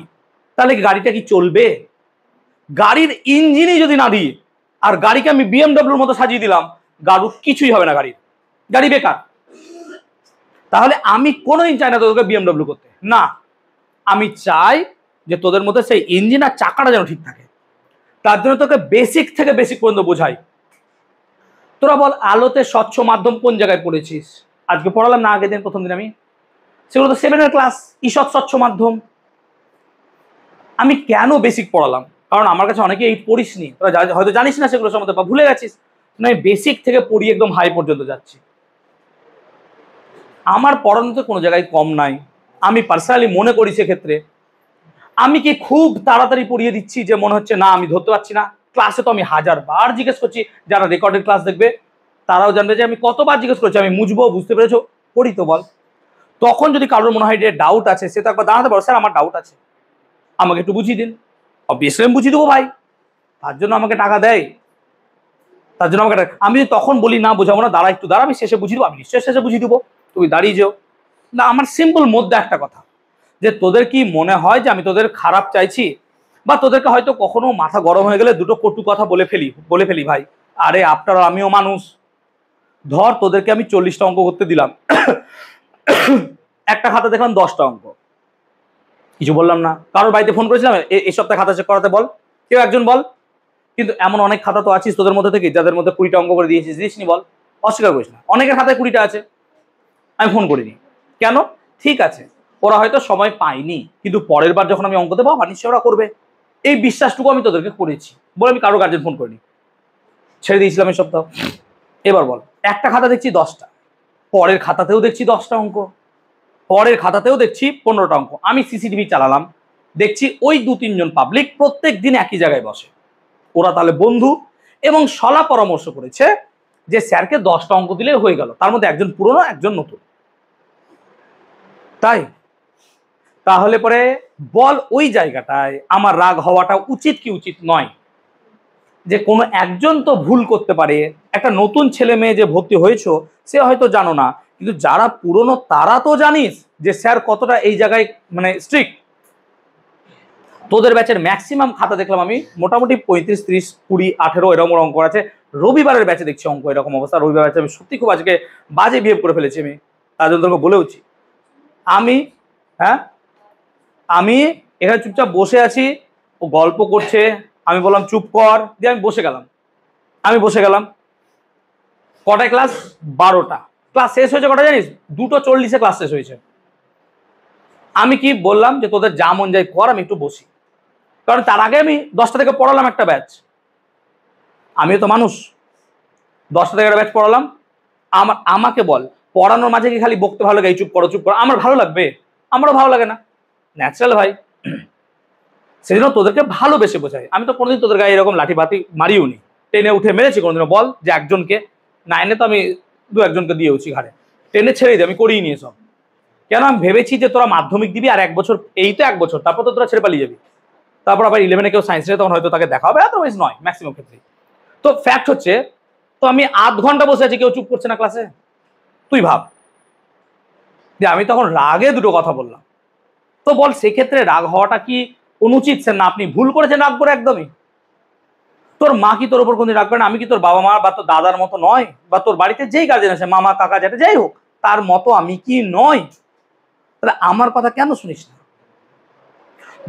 তাহলে গাড়িটা কি চলবে? গাড়ির ইঞ্জিনই যদি না দিই, আর গাড়িকে আমি বিএমডব্লিউর মতো সাজিয়ে দিলাম, কিছুই হবে না, গাড়ি বেকার। তাহলে আমি কোনোদিন চাই না তোদেরকে বিএমডব্লিউ করতে, না। আমি চাই যে তোদের মধ্যে সেই ইঞ্জিন আর চাকাটা যেন ঠিক থাকে। তার জন্য তোকে বেসিক থেকে বেসিক পর্যন্ত বোঝাই। তোরা বল, আলোতে স্বচ্ছ মাধ্যম কোন জায়গায় পড়েছিস? আজকে পড়ালাম না, আগের দিন প্রথম দিন আমি, সেগুলো তো 7 ক্লাস, ঈষৎ স্বচ্ছ মাধ্যম। আমি কেন বেসিক পড়ালাম? কারণ আমার কাছে অনেকে এই পড়িস নি, তোরা হয়তো জানিস না সেগুলো সম্বন্ধে, বা ভুলে গেছিস। না, বেসিক থেকে পড়ি একদম হাই পর্যন্ত যাচ্ছি। আমার পড়ানোতে কোনো জায়গায় কম নাই। আমি পার্সোনালি মনে করি সেক্ষেত্রে আমি কি খুব তাড়াতাড়ি পড়িয়ে দিচ্ছি, যে মনে হচ্ছে না আমি ধরতে পারছি না। ক্লাসে তো আমি 1000 বার জিজ্ঞেস করছি, যারা রেকর্ডেড ক্লাস দেখবে তারাও জানবে যে আমি কতবার জিজ্ঞেস করছি, আমি মুছবো, বুঝতে পেরেছো, পড়ি তো বল। তখন যদি কারোর মনে হয় যে ডাউট আছে, সে তো একবার দাঁড়াতে পারো, স্যার আমার ডাউট আছে, আমাকে একটু বুঝিয়ে দিন। অবভিয়াসলি আমি বুঝিয়ে দেবো ভাই, তার জন্য আমাকে টাকা দেয়, তার জন্য আমাকে আমি তখন বলি না বোঝাবো না, দাঁড়া একটু দাঁড়া, আমি শেষে বুঝিয়ে দেবো, আমি নিশ্চয়ই শেষে বুঝিয়ে দেবো, তুমি দাঁড়িয়ে যেও না। আমার সিম্পল মধ্যে একটা কথা, যে তোদের কি মনে হয় যে আমি তোদের খারাপ চাইছি, বা তোদেরকে হয়তো কখনো মাথা গরম হয়ে গেলে দুটো কটু কথা বলে ফেলি ভাই। আরে আপনারা, আমিও মানুষ। ধর তোদেরকে আমি 40টা অঙ্ক করতে দিলাম, একটা খাতা দেখলাম 10টা অঙ্ক, কিছু বললাম না। কারোর বাড়িতে ফোন করেছিলাম এই সপ্তাহে খাতা চেক করাতে, বল, কেউ একজন বল। কিন্তু এমন অনেক খাতা তো আছিস তোদের মধ্যে থেকে, যাদের মধ্যে 20টা অঙ্ক করে দিসনি, বল, অস্বীকার করিস না। অনেকের খাতায় 20টা আছে, আমি ফোন করিনি কেন? ঠিক আছে, ওরা হয়তো সময় পায়নি, কিন্তু পরের বার যখন আমি অঙ্ক দেবো নিশ্চয়ই ওরা করবে, এই বিশ্বাসটুকু আমি তোদেরকে করেছি বলে আমি কারো গার্জেন ফোন করিনি, ছেড়ে দিয়েছিলাম এই সপ্তাহ। এবার বল, একটা খাতা দেখছি 10টা, পরের খাতাতেও দেখছি 10টা অঙ্ক, পরের খাতাতেও দেখছি 15টা অঙ্ক। আমি সিসিটিভি চালালাম, দেখছি ওই 2-3 জন পাবলিক প্রত্যেক দিন একই জায়গায় বসে। ওরা তাহলে বন্ধু, এবং সলা পরামর্শ করেছে যে স্যারকে 10টা অঙ্ক দিলে হয়ে গেল, তার মধ্যে একজন পুরনো একজন নতুন। তাই তাহলে পরে বল, ওই জায়গাটায় আমার রাগ হওয়াটা উচিত কি উচিত নয়? যে কোনো একজন তো ভুল করতে পারে, একটা নতুন ছেলে মেয়ে যে ভর্তি হয়েছো সে হয়তো জানো না, কিন্তু যারা পুরনো তারা তো জানিস যে স্যার কতটা এই জায়গায় মানে স্ট্রিক্ট। তোদের ব্যাচের ম্যাক্সিমাম খাতা দেখলাম আমি মোটামুটি 35, 30, 20, 18 এরকম অঙ্ক আছে। রবিবারের ব্যাচে দেখছি অঙ্ক এরকম অবস্থা। রবিবার ব্যাচে আমি সত্যি খুব আজকে বাজে বিহেভ করে ফেলেছি আমি, তার জন্য তোকে বলেওছি। আমি এখানে চুপচাপ বসে আছি, ও গল্প করছে, আমি বললাম চুপ কর, দিয়ে আমি বসে গেলাম। কটায় ক্লাস? 12টা। ক্লাস শেষ হয়েছে কটা জানিস? 2:40 ক্লাস শেষ হয়েছে। আমি কি বললাম যে তোদের যা মন যায় কর, আমি একটু বসি, কারণ তার আগে আমি 10টা থেকে পড়ালাম একটা ব্যাচ, আমিও তো মানুষ। 10টা থেকে একটা ব্যাচ পড়ালাম। আমাকে বল, পড়ানোর মাঝে কি খালি বকতে ভালো লাগে, চুপ করো চুপ করো, আমার ভালো লাগবে? আমারও ভালো লাগে না, ন্যাচারাল ভাই। সেই জন্য তোদেরকে ভালোবেসে বোঝাই। আমি তো কোনোদিন তোদের গায়ে এরকম লাঠি বাতি মারিও নি, টেনে উঠে মেরেছি কোনোদিনও? বল যে একজনকে, 9-এ তো আমি 2-1জনকে দিয়েছি ঘাড়ে, টেনে ছেড়ে দিই, আমি করিয়ে নিয়ে সব। কেন? আমি ভেবেছি যে তোরা মাধ্যমিক দিবি আর 1 বছর, এই তো 1 বছর, তারপর তো তোরা ছেড়ে পালিয়ে যাবি, তারপর আবার 11-এ কেউ সায়েন্স নিয়ে, তখন হয়তো তাকে দেখা হবে, আদারওয়াইজ নয় ম্যাক্সিমাম ক্ষেত্রে। তো ফ্যাক্ট হচ্ছে, তো আমি আধ ঘন্টা বসে আছি, কেউ চুপ করছে না ক্লাসে। তুই ভাব যে আমি তখন রাগে দুটো কথা বললাম। তো বল, সেক্ষেত্রে রাগ হওয়াটা কি অনুচিত? স্যার না, আপনি ভুল করেছেন রাগ করে। একদমই। তোর মা কি তোর উপর কোনদিন রাগ করে না? আমি কি তোর বাবা মা বা তোর দাদার মতো নয়? বা তোর বাড়িতে যেই গার্জেন আছে, মামা কাকা যেটা যাই হোক, তার মতো আমি কি নয়? তাহলে আমার কথা কেন শুনিস না?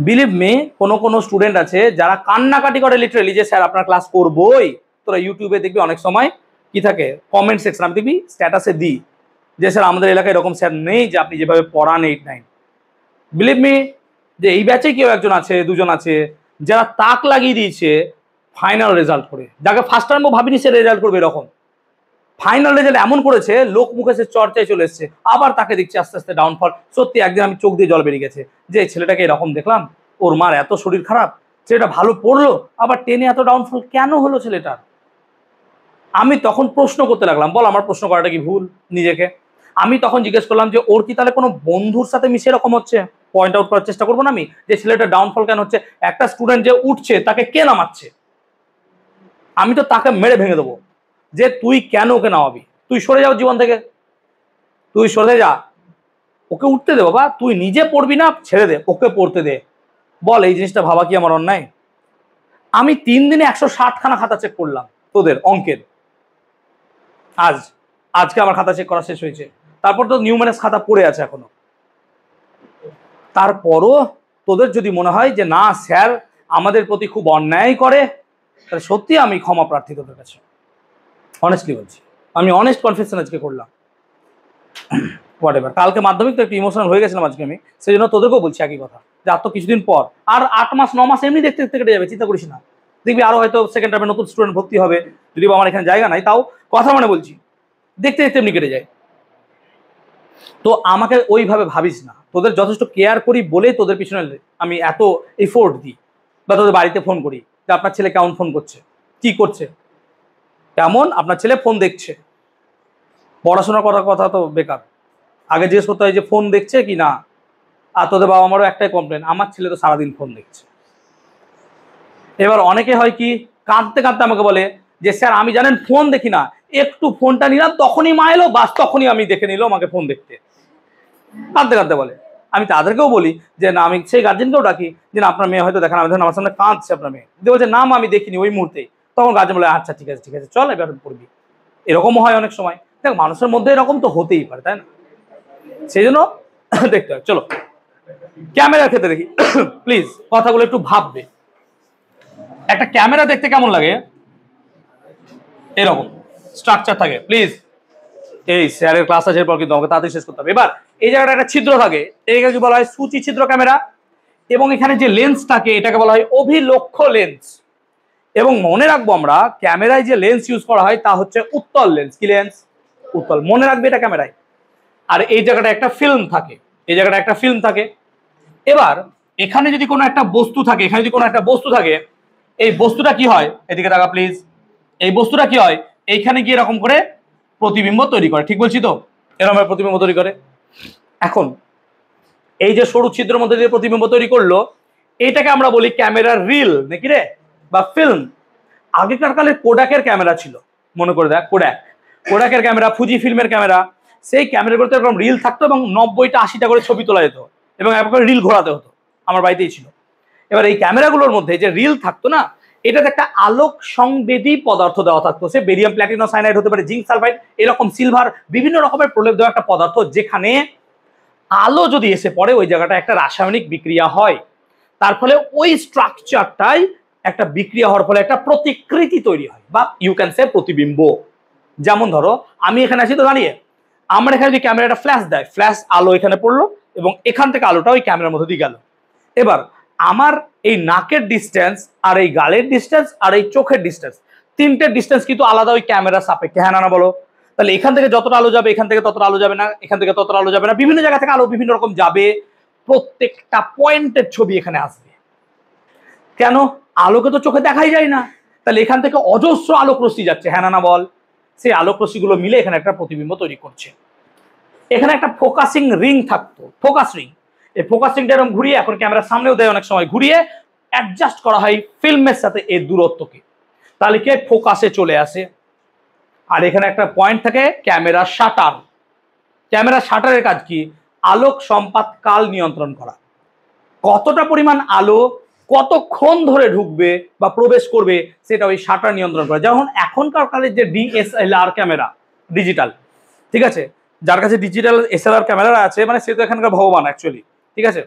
বিলিভ মি, কোনো স্টুডেন্ট আছে যারা কান্নাকাটি করে লিটারালি যে স্যার আপনার ক্লাস করবোই। তোরা ইউটিউবে দেখবি অনেক সময় কি থাকে, কমেন্ট সেকশন আমি দেখবি স্ট্যাটাসে দিই যে স্যার আমাদের এলাকায় এরকম স্যার নেই যে আপনি যেভাবে পড়ান 8-9। বিলিভ মি যে এই ব্যাচে কেউ একজন আছে, দুজন আছে যারা তাক লাগিয়ে দিয়েছে ফাইনাল রেজাল্ট করে, যাকে ফার্স্ট টাইমও ভাবিনি সে রেজাল্ট করবে এরকম। ফাইনাল রেজাল্ট এমন করেছে লোক মুখে সে চর্চায় চলে এসছে, আবার তাকে দেখছি আস্তে আস্তে ডাউনফল। সত্যি একদিন আমি চোখ দিয়ে জল বেরিয়ে গেছে যে এই ছেলেটাকে এরকম দেখলাম, ওর মার এত শরীর খারাপ, ছেলেটা ভালো পড়লো আবার টেনে এত ডাউনফল কেন হলো ছেলেটার। আমি তখন প্রশ্ন করতে লাগলাম, বল আমার প্রশ্ন করাটা কি ভুল নিজেকে? আমি তখন জিজ্ঞেস করলাম যে ওর কি তাহলে কোনো বন্ধুর সাথে মিশে এরকম হচ্ছে? পয়েন্ট আউট করার চেষ্টা করবো না আমি যে ছেলেটা ডাউনফল কেন হচ্ছে? একটা স্টুডেন্ট যে উঠছে তাকে কে নামাচ্ছে? আমি তো তাকে মেরে ভেঙে দেবো যে তুই কেন ওকে নামাবি, তুই সরে যাও জীবন থেকে, তুই সরে যা, ওকে উঠতে দে বাবা, তুই নিজে পড়বি না ছেড়ে দে, ওকে পড়তে দে। বল এই জিনিসটা ভাবা কি আমার অন্যায়? আমি 3 দিনে 160খানা খাতা চেক করলাম তোদের অঙ্কের, আজকে আমার খাতা চেক করা শেষ হয়েছে, তারপর তো নিউমেরিক্স খাতা পড়ে আছে এখনো। তারপরও তোদের যদি মনে হয় যে না স্যার আমাদের প্রতি খুব অন্যায় করে, তাহলে সত্যি আমি ক্ষমা প্রার্থী তোদের কাছে, অনেস্টলি বলছি। আমি অনেস্ট কনফেশন আজকে করলাম। হোয়াট এভার, কালকে মাধ্যমিক তো একটু ইমোশনাল হয়ে গেছিলাম আজকে আমি, সেই জন্য তোদেরকেও বলছি একই কথা যে আর তো কিছুদিন পর, আর 8 মাস 9 মাস এমনি দেখতে দেখতে কেটে যাবে, চিন্তা করিস না। দেখবি আরো হয়তো সেকেন্ড টার্মে নতুন স্টুডেন্ট ভর্তি হবে, যদি আমার এখানে জায়গা নাই তাও কথা মানে বলছি, দেখতে দেখতে এমনি কেটে যায়। তো আমাকে ওইভাবে ভাবিস না, তোদের যথেষ্ট কেয়ার করি বলেই তোদের পিছনে আমি এত এফোর্ট দিই, বা তোদের বাড়িতে ফোন করি যে আপনার ছেলে কেমন ফোন করছে, কি করছে, কেমন আপনার ছেলে ফোন দেখছে। পড়াশোনার কথা তো বেকার, আগে জিজ্ঞেস করতে হয় যে ফোন দেখছে কি না। আর তোদের বাবা আমারও একটাই কমপ্লেন, আমার ছেলে তো সারাদিন ফোন দেখছে। এবার অনেকে হয় কি কাঁদতে কাঁদতে আমাকে বলে যে স্যার আমি জানেন ফোন দেখি না, একটু ফোনটা নিলাম তখনই মা এলো, বাস তখনই আমি দেখে নিল আমাকে ফোন দেখতে, কাঁদতে কাঁদতে বলে। আমি তাদেরকেও বলি যে না, আমি সেই গার্জেনকেও ডাকি যে না আপনার মেয়ে হয়তো দেখেন, আমি ধরেন আমার সামনে কাঁদছে আপনার মেয়ে, দিয়ে বলছে না আমি দেখিনি ওই মুহূর্তে, তখন গার্জেন বলে আচ্ছা ঠিক আছে চল এবার পড়বি। এরকমও হয় অনেক সময়, দেখ মানুষের মধ্যে এরকম তো হতেই পারে, তাই না? সেই জন্য দেখতে হয়। চলো ক্যামেরার ক্ষেত্রে দেখি প্লিজ কথাগুলো একটু ভাববে। একটা ক্যামেরা দেখতে কেমন লাগে? এরকম স্ট্রাকচার থাকে। প্লিজ এই স্যারের ক্লাস আছে এরপর কিন্তু আমাকে তাড়াতাড়ি শেষ করতে হবে। এবার এই জায়গাটা একটা ছিদ্র থাকে, এটাকে বলা হয় সূচি ছিদ্র ক্যামেরা, এবং এখানে যে লেন্স থাকে এটাকে বলা হয় অভিলক্ষ্য লেন্স। এবং মনে রাখবো আমরা ক্যামেরায় যে লেন্স ইউজ করা হয় তা হচ্ছে উত্তল লেন্স। কি লেন্স? উত্তল, মনে রাখবে এটা ক্যামেরায়। আর এই জায়গাটা একটা ফিল্ম থাকে, এই জায়গাটা একটা ফিল্ম থাকে। এবার এখানে যদি কোনো একটা বস্তু থাকে, এখানে যদি কোনো একটা বস্তু থাকে, এই বস্তুটা কি হয়, এদিকে টাকা প্লিজ, এই বস্তুটা কি হয় এইখানে গিয়ে এরকম করে প্রতিবিম্ব তৈরি করে, ঠিক বলছি তো? এরকম প্রতিবিম্ব তৈরি করে। এখন এই যে সরু ছিদ্রের মধ্যে যে প্রতিবিম্ব তৈরি করলো, এইটাকে আমরা বলি ক্যামেরার রিল নাকি রে, বা ফিল্ম। আগেকার কালে কোডাকের ক্যামেরা ছিল, মনে করে দেখ কোডাকের ক্যামেরা, ফুজি ফিল্মের ক্যামেরা, সেই ক্যামেরাগুলোতে এরকম রিল থাকতো এবং 90টা 80টা করে ছবি তোলা যেত এবং একবার রিল ঘোরাতে হতো, আমার বাড়িতেই ছিল। এবার এই ক্যামেরাগুলোর মধ্যে যে রিল থাকতো না, এটাতে একটা আলোক সংবেদী পদার্থ দেওয়া থাকতো, সে বেরিয়াম প্ল্যাটিনাম সাইনাইড হতে পারে, জিঙ্ক সালফাইড, এরকম সিলভার, বিভিন্ন রকমের প্রলেপ দেওয়া একটা পদার্থ, যেখানে আলো যদি এসে পড়ে ওই জায়গাটা একটা রাসায়নিক বিক্রিয়া হয়, তার ফলে ওই স্ট্রাকচারটাই একটা বিক্রিয়া হওয়ার ফলে একটা প্রতিকৃতি তৈরি হয়, বা ইউ ক্যান সে প্রতিবিম্ব। যেমন ধরো আমি এখানে আছি তো দাঁড়িয়ে, আমার এখানে যদি ক্যামেরাটা ফ্ল্যাশ দেয়, ফ্ল্যাশ আলো এখানে পড়লো এবং এখান থেকে আলোটা ওই ক্যামেরার মধ্যে দিয়ে গেল। এবার আমার এই নাকের ডিস্টেন্স, আর এই গালের ডিস্টেন্স, আর এই চোখের ডিস্টেন্স, তিনটের ডিস্টেন্স কিন্তু আলাদা ওই ক্যামেরার সাপেক্ষে, হ্যাঁ না বলো? তাহলে এখান থেকে যতটা আলো যাবে এখান থেকে ততটা আলো যাবে না, এখান থেকে ততটা আলো যাবে না, বিভিন্ন জায়গা থেকে আলো বিভিন্ন রকম যাবে, প্রত্যেকটা পয়েন্টের ছবি এখানে আসবে। কেন? আলোকে তো চোখে দেখাই যায় না, তাহলে এখান থেকে অজস্র আলোক রশ্মি যাচ্ছে, হ্যাঁ না বল? সেই আলোক রশ্মিগুলো মিলে এখানে একটা প্রতিবিম্ব তৈরি করছে। এখানে একটা ফোকাসিং রিং থাকতো, ফোকাস রিং। এই ফোকাস রিংটা এরকম ঘুরিয়ে, এখন ক্যামেরার সামনেও দেয় অনেক সময়, ঘুরিয়ে অ্যাডজাস্ট করা হয় ফিল্মের সাথে এর দূরত্বকে, তাহলে কি ফোকাসে চলে আসে। আর এখানে একটা পয়েন্ট থাকে ক্যামেরা শাটার। ক্যামেরা শাটারের কাজ কি? আলোক সম্পাত কাল নিয়ন্ত্রণ করা, কতটা পরিমাণ আলো কতক্ষণ ধরে ঢুকবে বা প্রবেশ করবে সেটা ওই শাটার নিয়ন্ত্রণ করে। যেমন এখনকার কালের যে ডিএসএলআর ক্যামেরা, ডিজিটাল, ঠিক আছে, যার কাছে ডিজিটাল এসএলআর ক্যামেরা আছে মানে সে তো এখানকার ভগবান অ্যাকচুয়ালি, ঠিক আছে।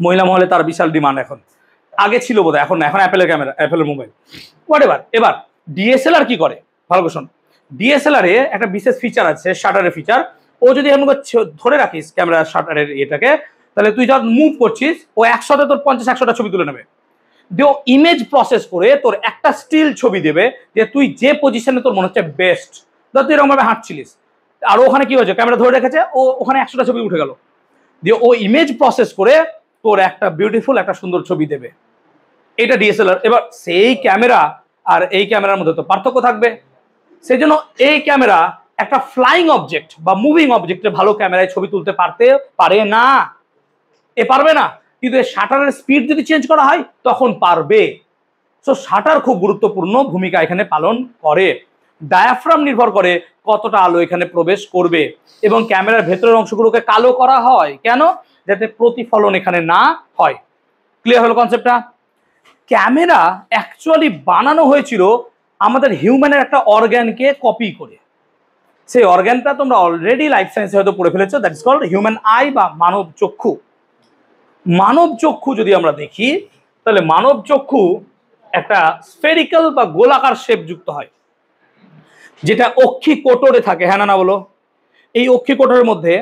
মহিলা মহলে তার বিশাল ডিমান্ড এখন, আগে ছিল বোধহয়, এখন এখন অ্যাপেলের ক্যামেরা, অ্যাপেলের মোবাইল, হোয়াট এভার। এবার ডিএসএলআর কি করে, ভালো কোশ্চেন। ডিএসএলআর এ একটা বিশেষ ফিচার আছে, শাটারের ফিচার। ও যদি এমন ধরে রাখিস ক্যামেরা শাটারের এটাকে, তাহলে তুই যখন মুভ করছিস ও একসাথে তোর 50-100টা ছবি তুলে নেবে। দিয়ে ইমেজ প্রসেস করে তোর একটা স্টিল ছবি দেবে, যে তুই যে পজিশনে তোর মনে হচ্ছে বেস্ট, ধর তুই এরকম ভাবে হাঁটছিলিস, আর ওখানে কি হয়েছে, ক্যামেরা ধরে রেখেছে, ও ওখানে 100টা ছবি উঠে গেল, দিয়ে ও ইমেজ প্রসেস করে তোর একটা বিউটিফুল একটা সুন্দর ছবি দেবে। এটা ডিএসএলআর। এবার সেই ক্যামেরা আর এই ক্যামেরার মধ্যে তো পার্থক্য থাকবে, সেই জন্য এই ক্যামেরা একটা ফ্লাইং অবজেক্ট বা মুভিং অবজেক্টে ভালো ক্যামেরায় ছবি তুলতে পারে না, পারবে না। কিন্তু শাটারের স্পিড যদি চেঞ্জ করা হয় তখন পারবে। সো শাটার খুব গুরুত্বপূর্ণ ভূমিকা এখানে পালন করে। ডায়াফ্রাম নির্ভর করে কতটা আলো এখানে প্রবেশ করবে, এবং ক্যামেরার ভেতরের অংশগুলোকে কালো করা হয় কেন, যাতে প্রতিফলন এখানে না হয়। ক্লিয়ার হলো কনসেপ্টটা? ক্যামেরা অ্যাকচুয়ালি বানানো হয়েছিল আমাদের হিউম্যানের একটা অর্গ্যানকে কপি করে। সেই অর্গ্যানটা তোমরা অলরেডি লাইফ সায়েন্সে হয়তো পড়ে ফেলেছো, that is called human eye বা মানব চক্ষু। মানব চক্ষু যদি আমরা দেখি, তাহলে মানব চক্ষু একটা স্ফেরিক্যাল বা গোলাকার শেপ যুক্ত হয়, যেটা অক্ষি কোটরে থাকে। হ্যাঁ না বলো? এই অক্ষি কোটরের মধ্যে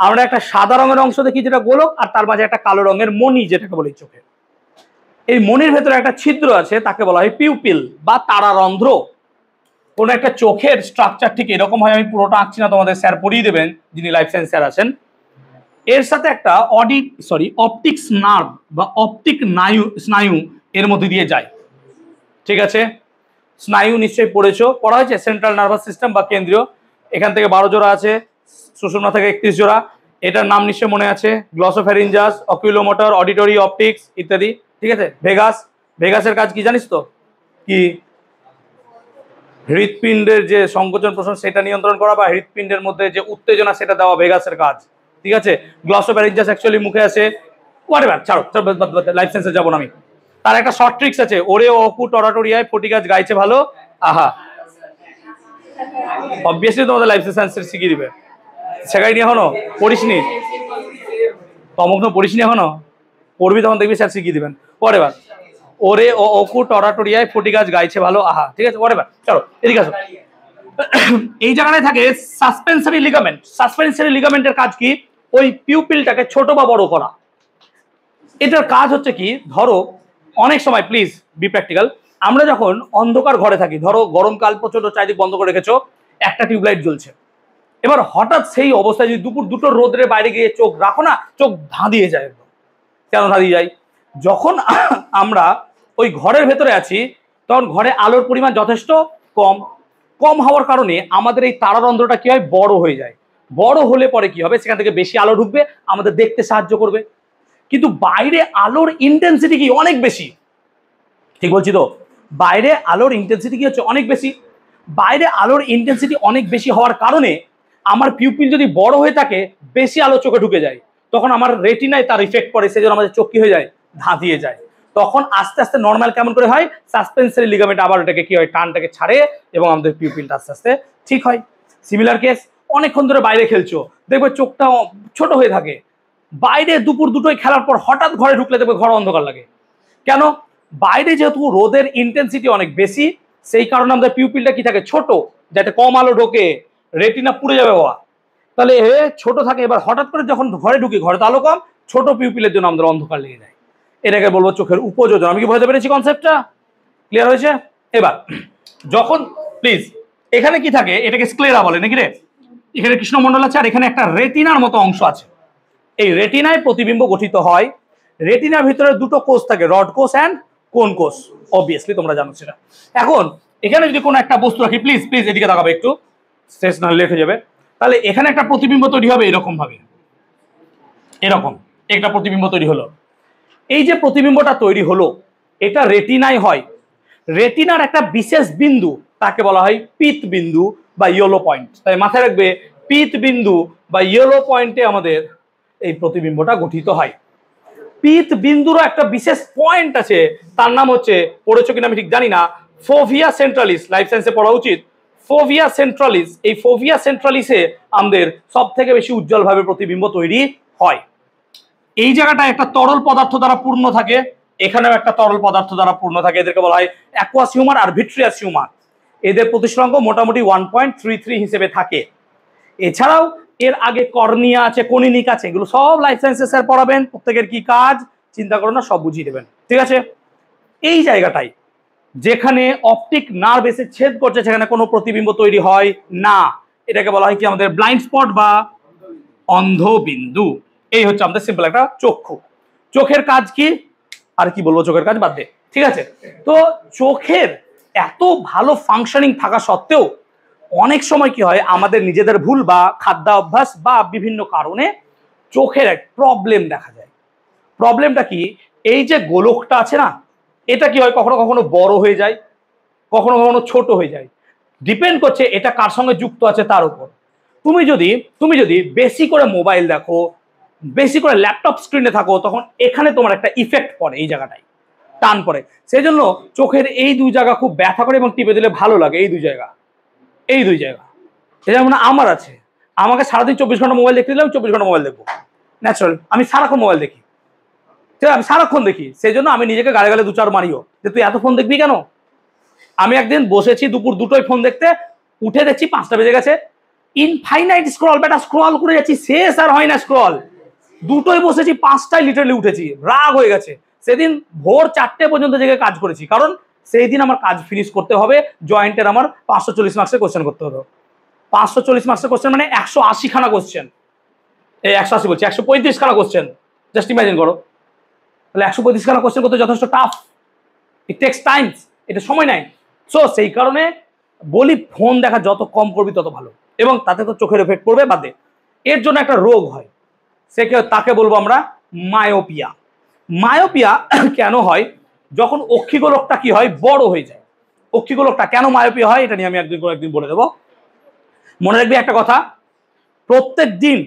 আমরা একটা সাদা রঙের অংশ দেখি যেটা গোলক, আর তার মাঝে একটা কালো রঙের মণি যেটাকে বলি চোখে। এই মণির ভেতরে একটা ছিদ্র আছে, তাকে বলা হয় পিউপিল বা তারারন্ধ্র। কোন একটা চোখের স্ট্রাকচার ঠিক এরকম হয়, আমি পুরোটা আঁকছি না, তোমাদের স্যার পড়িয়ে দেবেন যিনি লাইফ সায়েন্স স্যার আছেন। এর সাথে একটা অপটিক্স নার্ভ বা অপটিক স্নায়ু এর মধ্যে দিয়ে যায়। ঠিক আছে, স্নায়ু নিশ্চয়ই পড়া হয়েছে, সেন্ট্রাল নার্ভাস সিস্টেম বা কেন্দ্রীয়। এখান থেকে 12 জোড়া আছে, সুষুম্না থেকে 31 জোড়া। এটার নাম নিশ্চয়ই মনে আছে, গ্লসোফ্যারিঞ্জাস, অকুলোমোটর, অডিটরি, অপটিক্স ইত্যাদি। ঠিক আছে, ভেগাসের কাজ কি জানিস তো? কি? হৃৎপিণ্ডের যে সংকোচন প্রসারণ সেটা নিয়ন্ত্রণ করা, বা হৃৎপিণ্ডের মধ্যে যে উত্তেজনা সেটা দেওয়া ভেগাসের কাজ। ঠিক আছে, গ্লসোফ্যারিঞ্জাস অ্যাকচুয়ালি মুখে আছে, হোয়াটএভার, ছাড়ো, লাইফ সায়েন্সে যাবো না আমি। তার একটা শর্ট ট্রিক্স আছে, ওরে অকু টরাটরিয়ায় ফটি গাছ গাইছে ভালো, আহা। অবভিয়াসলি তোমাদের লাইফ সায়েন্সের শিখিয়ে দিবে, শেখাইনি এখনো? পড়িসনি? তমগ্ন পড়িসনি এখনো? পড়বি তখন দেখবি স্যার শিখিয়ে দিবেন। হোয়াটএভার, ওরে অকু টরাটরিয়ায় ফটি গাছ গাইছে ভালো, আহা। ঠিক আছে, হোয়াটএভার, চলো এদিকে আসো। এই জায়গায় থাকে সাসপেন্সরি লিগামেন্ট। সাসপেন্সরি লিগামেন্টের কাজ কি? ওই পিউপিলটাকে ছোট বা বড় করা। এটার কাজ হচ্ছে কি, ধরো অনেক সময়, প্লিজ বি প্র্যাকটিক্যাল, আমরা যখন অন্ধকার ঘরে থাকি, ধরো গরমকাল প্রচন্ড, চারিদিক বন্ধ করে রেখেছো, একটা টিউবলাইট জ্বলছে, এবার হঠাৎ সেই অবস্থায় যদি দুপুর 2টোর রোদ্রে বাইরে গিয়ে চোখ রাখো না, চোখ ধাঁধিয়ে যায় একদম। কেন ধাঁধিয়ে যায়? যখন আমরা ওই ঘরের ভেতরে আছি তখন ঘরে আলোর পরিমাণ যথেষ্ট কম হওয়ার কারণে আমাদের এই তারারন্ধ্রটা কি হয়, বড় হয়ে যায়। বড় হলে পরে কি হবে, সেখান থেকে বেশি আলো ঢুকবে, আমাদের দেখতে সাহায্য করবে। কিন্তু বাইরে আলোর ইন্টেন্সিটি কি অনেক বেশি, ঠিক বলছি তো? বাইরে আলোর ইন্টেন্সিটি কি হচ্ছে, অনেক বেশি। বাইরে আলোর ইন্টেন্সিটি অনেক বেশি হওয়ার কারণে আমার পিউপিল যদি বড় হয়ে থাকে, বেশি আলো চোখে ঢুকে যায়, তখন আমার রেটিনায় তার ইফেক্ট পড়ে, সেজন্য আমাদের চোখ কি হয়ে যায়, ধাঁধিয়ে যায়। তখন আস্তে আস্তে নর্মাল কেমন করে হয়, সাসপেন্সরি লিগামেন্ট আবার ওটাকে কি হয়, টানটাকে ছাড়ে, এবং আমাদের পিউপিলটা আস্তে আস্তে ঠিক হয়। সিমিলার কেস, অনেকক্ষণ ধরে বাইরে খেলছো, দেখবে চোখটা ছোট হয়ে থাকে। বাইরে দুপুর 2টোয় খেলার পর হঠাৎ ঘরে ঢুকলে দেখবে ঘর অন্ধকার লাগে। কেন? বাইরে যেহেতু রোদের ইন্টেন্সিটি অনেক বেশি, সেই কারণে আমাদের পিউপিলটা কি থাকে, ছোট, যাতে কম আলো ঢোকে, রেটিনা পুড়ে যাবে বাবা, তাহলে ছোট থাকে। এবার হঠাৎ করে যখন ঘরে ঢুকি, ঘরে তো আলো কম, ছোট পিউপিলের জন্য আমাদের অন্ধকার লেগে যায়। এটাকে বলবো চোখের উপযোজন। আমি কি বোঝাতে পেরেছি কনসেপ্টটা? ক্লিয়ার হয়েছে? এবার যখন, প্লিজ, এখানে কি থাকে, এটাকে স্ক্লেরা বলে নাকি রে? এখানে কৃষ্ণমণ্ডল আছে, আর এখানে একটা রেটিনার মতো অংশ আছে। এই রেটিনায় প্রতিবিম্ব গঠিত হয়। রেটিনার ভিতরে 2টো কোষ থাকে, রড কোষ অ্যান্ড কোন কোষ, অবভিয়াসলি তোমরা জানো সেটা। এখন এখানে যদি কোনো একটা বস্তু রাখি, প্লিজ এদিকে তাকাবে একটু, শেষ না লেট হয়ে যাবে। তাহলে এখানে একটা প্রতিবিম্ব তৈরি হবে এরকম ভাবে, এরকম একটা প্রতিবিম্ব তৈরি হলো। এই যে প্রতিবিম্বটা তৈরি হলো, এটা রেটিনায় হয়। রেটিনার একটা বিশেষ বিন্দু, তাকে বলা হয় পিত বিন্দু বা ইয়েলো পয়েন্ট। তাই মাথায় রাখবে, পিত বিন্দু বা ইয়েলো পয়েন্টে আমাদের এই প্রতিবিম্বটা গঠিত হয়। পিত বিন্দুরও একটা বিশেষ পয়েন্ট আছে, তার নাম হচ্ছে, পড়েছো কিনা আমি ঠিক জানি না, ফোভিয়া সেন্ট্রালিস। লাইফ সায়েন্সে পড়া উচিত। ফোভিয়া সেন্ট্রালিস, এই ফোভিয়া সেন্ট্রালিসে আমাদের সব থেকে বেশি উজ্জ্বলভাবে প্রতিবিম্ব তৈরি হয়। এই জায়গাটা একটা তরল পদার্থ দ্বারা পূর্ণ থাকে, এখানেও একটা তরল পদার্থ দ্বারা পূর্ণ থাকে, এদেরকে বলা হয় অ্যাকুয়াস হিউমার আর ভিট্রিয়াস হিউমার। এদের প্রতিসরাঙ্ক মোটামুটি 1.33 হিসেবে থাকে। এছাড়াও এর আগে কর্নিয়া আছে, কনিনিক আছে, এগুলো সব লাইফ সায়েন্সেস স্যার পড়াবেন, প্রত্যেকের কি কাজ চিন্তা করো না, সব বুঝিয়ে দেবেন, ঠিক আছে। এই জায়গাটাই যেখানে অপটিক নার্ভ এসে ছেদ করছে সেখানে কোনো প্রতিবিম্ব তৈরি হয় না, এটাকে বলা হয় কি আমাদের ব্লাইন্ড স্পট বা অন্ধবিন্দু। এই হচ্ছে আমাদের সিম্পল একটা চক্ষু। চোখের কাজ কি, আর কি বলবো, চোখের কাজ বাদ দে, ঠিক আছে। তো চোখের এত ভালো ফাংশনিং থাকা সত্ত্বেও অনেক সময় কি হয়, আমাদের নিজেদের ভুল বা খাদ্যাভ্যাস বা বিভিন্ন কারণে চোখের এক প্রবলেম দেখা যায়। প্রবলেমটা কি, এই যে গোলকটা আছে না, এটা কি হয় কখনো কখনো বড় হয়ে যায়, কখনো কখনো ছোট হয়ে যায়, ডিপেন্ড করছে এটা কার সঙ্গে যুক্ত আছে তার উপর। তুমি যদি বেশি করে মোবাইল দেখো, বেশি করে ল্যাপটপ স্ক্রিনে থাকো, তখন এখানে তোমার একটা ইফেক্ট পড়ে, এই জায়গাটায় টান পড়ে। সেই জন্য চোখের এই দুই জায়গা খুব ব্যথা করে এবং টিপে দিলে ভালো লাগে, এই দুই জায়গা। যেমন আমার আছে, আমাকে সারাদিন 24 ঘন্টা মোবাইল দেখতে দিলে আমি 24 ঘন্টা মোবাইল দেখবো, ন্যাচারাল। আমি সারাক্ষণ মোবাইল দেখি, ঠিক আছে, আমি সারাক্ষণ দেখি। সেই জন্য আমি নিজেকে গালে গালে 2-4 মারিও যে তুই এত ফোন দেখবি কেন। আমি একদিন বসেছি দুপুর 2টোয় ফোন দেখতে, উঠে দেখছি 5টা বেজে গেছে। ইনফাইনাইট স্ক্রল, বেটা স্ক্রল করে যাচ্ছি, শেষ আর হয় না স্ক্রল। 2টোয় বসেছি, 5টায় লিটারালি উঠেছি, রাগ হয়ে গেছে। সেদিন ভোর 4টে পর্যন্ত জেগে কাজ করেছি, কারণ সেই দিন আমার কাজ ফিনিশ করতে হবে। জয়েন্টের আমার 540 মার্কসের কোশ্চেন করতে হতো। 540 মার্কসের কোশ্চেন মানে 180 খানা কোশ্চেন, এই 180 বলছি 135 খানা কোশ্চেন, জাস্ট ইমাজিন করো। তাহলে 135 খানা কোশ্চেন করতে যথেষ্ট টাফ, ইট টেক্স টাইমস, এটা সময় নেয়। সো সেই কারণে বলি ফোন দেখা যত কম করবি তত ভালো, এবং তাতে তো চোখের এফেক্ট পড়বে বাদে। এর জন্য একটা রোগ হয়, তাকে বলবো আমরা মায়োপিয়া। মায়োপিয়া কেন হয়, যখন অক্ষিগোলকটা কি হয়, বড় হয়ে যায়। অক্ষিগোলকটা কেন মায়োপিয়া হয় এটা নিয়ে আমি একদিন বলে দেবো। মনে রাখবি একটা কথা, প্রত্যেক দিন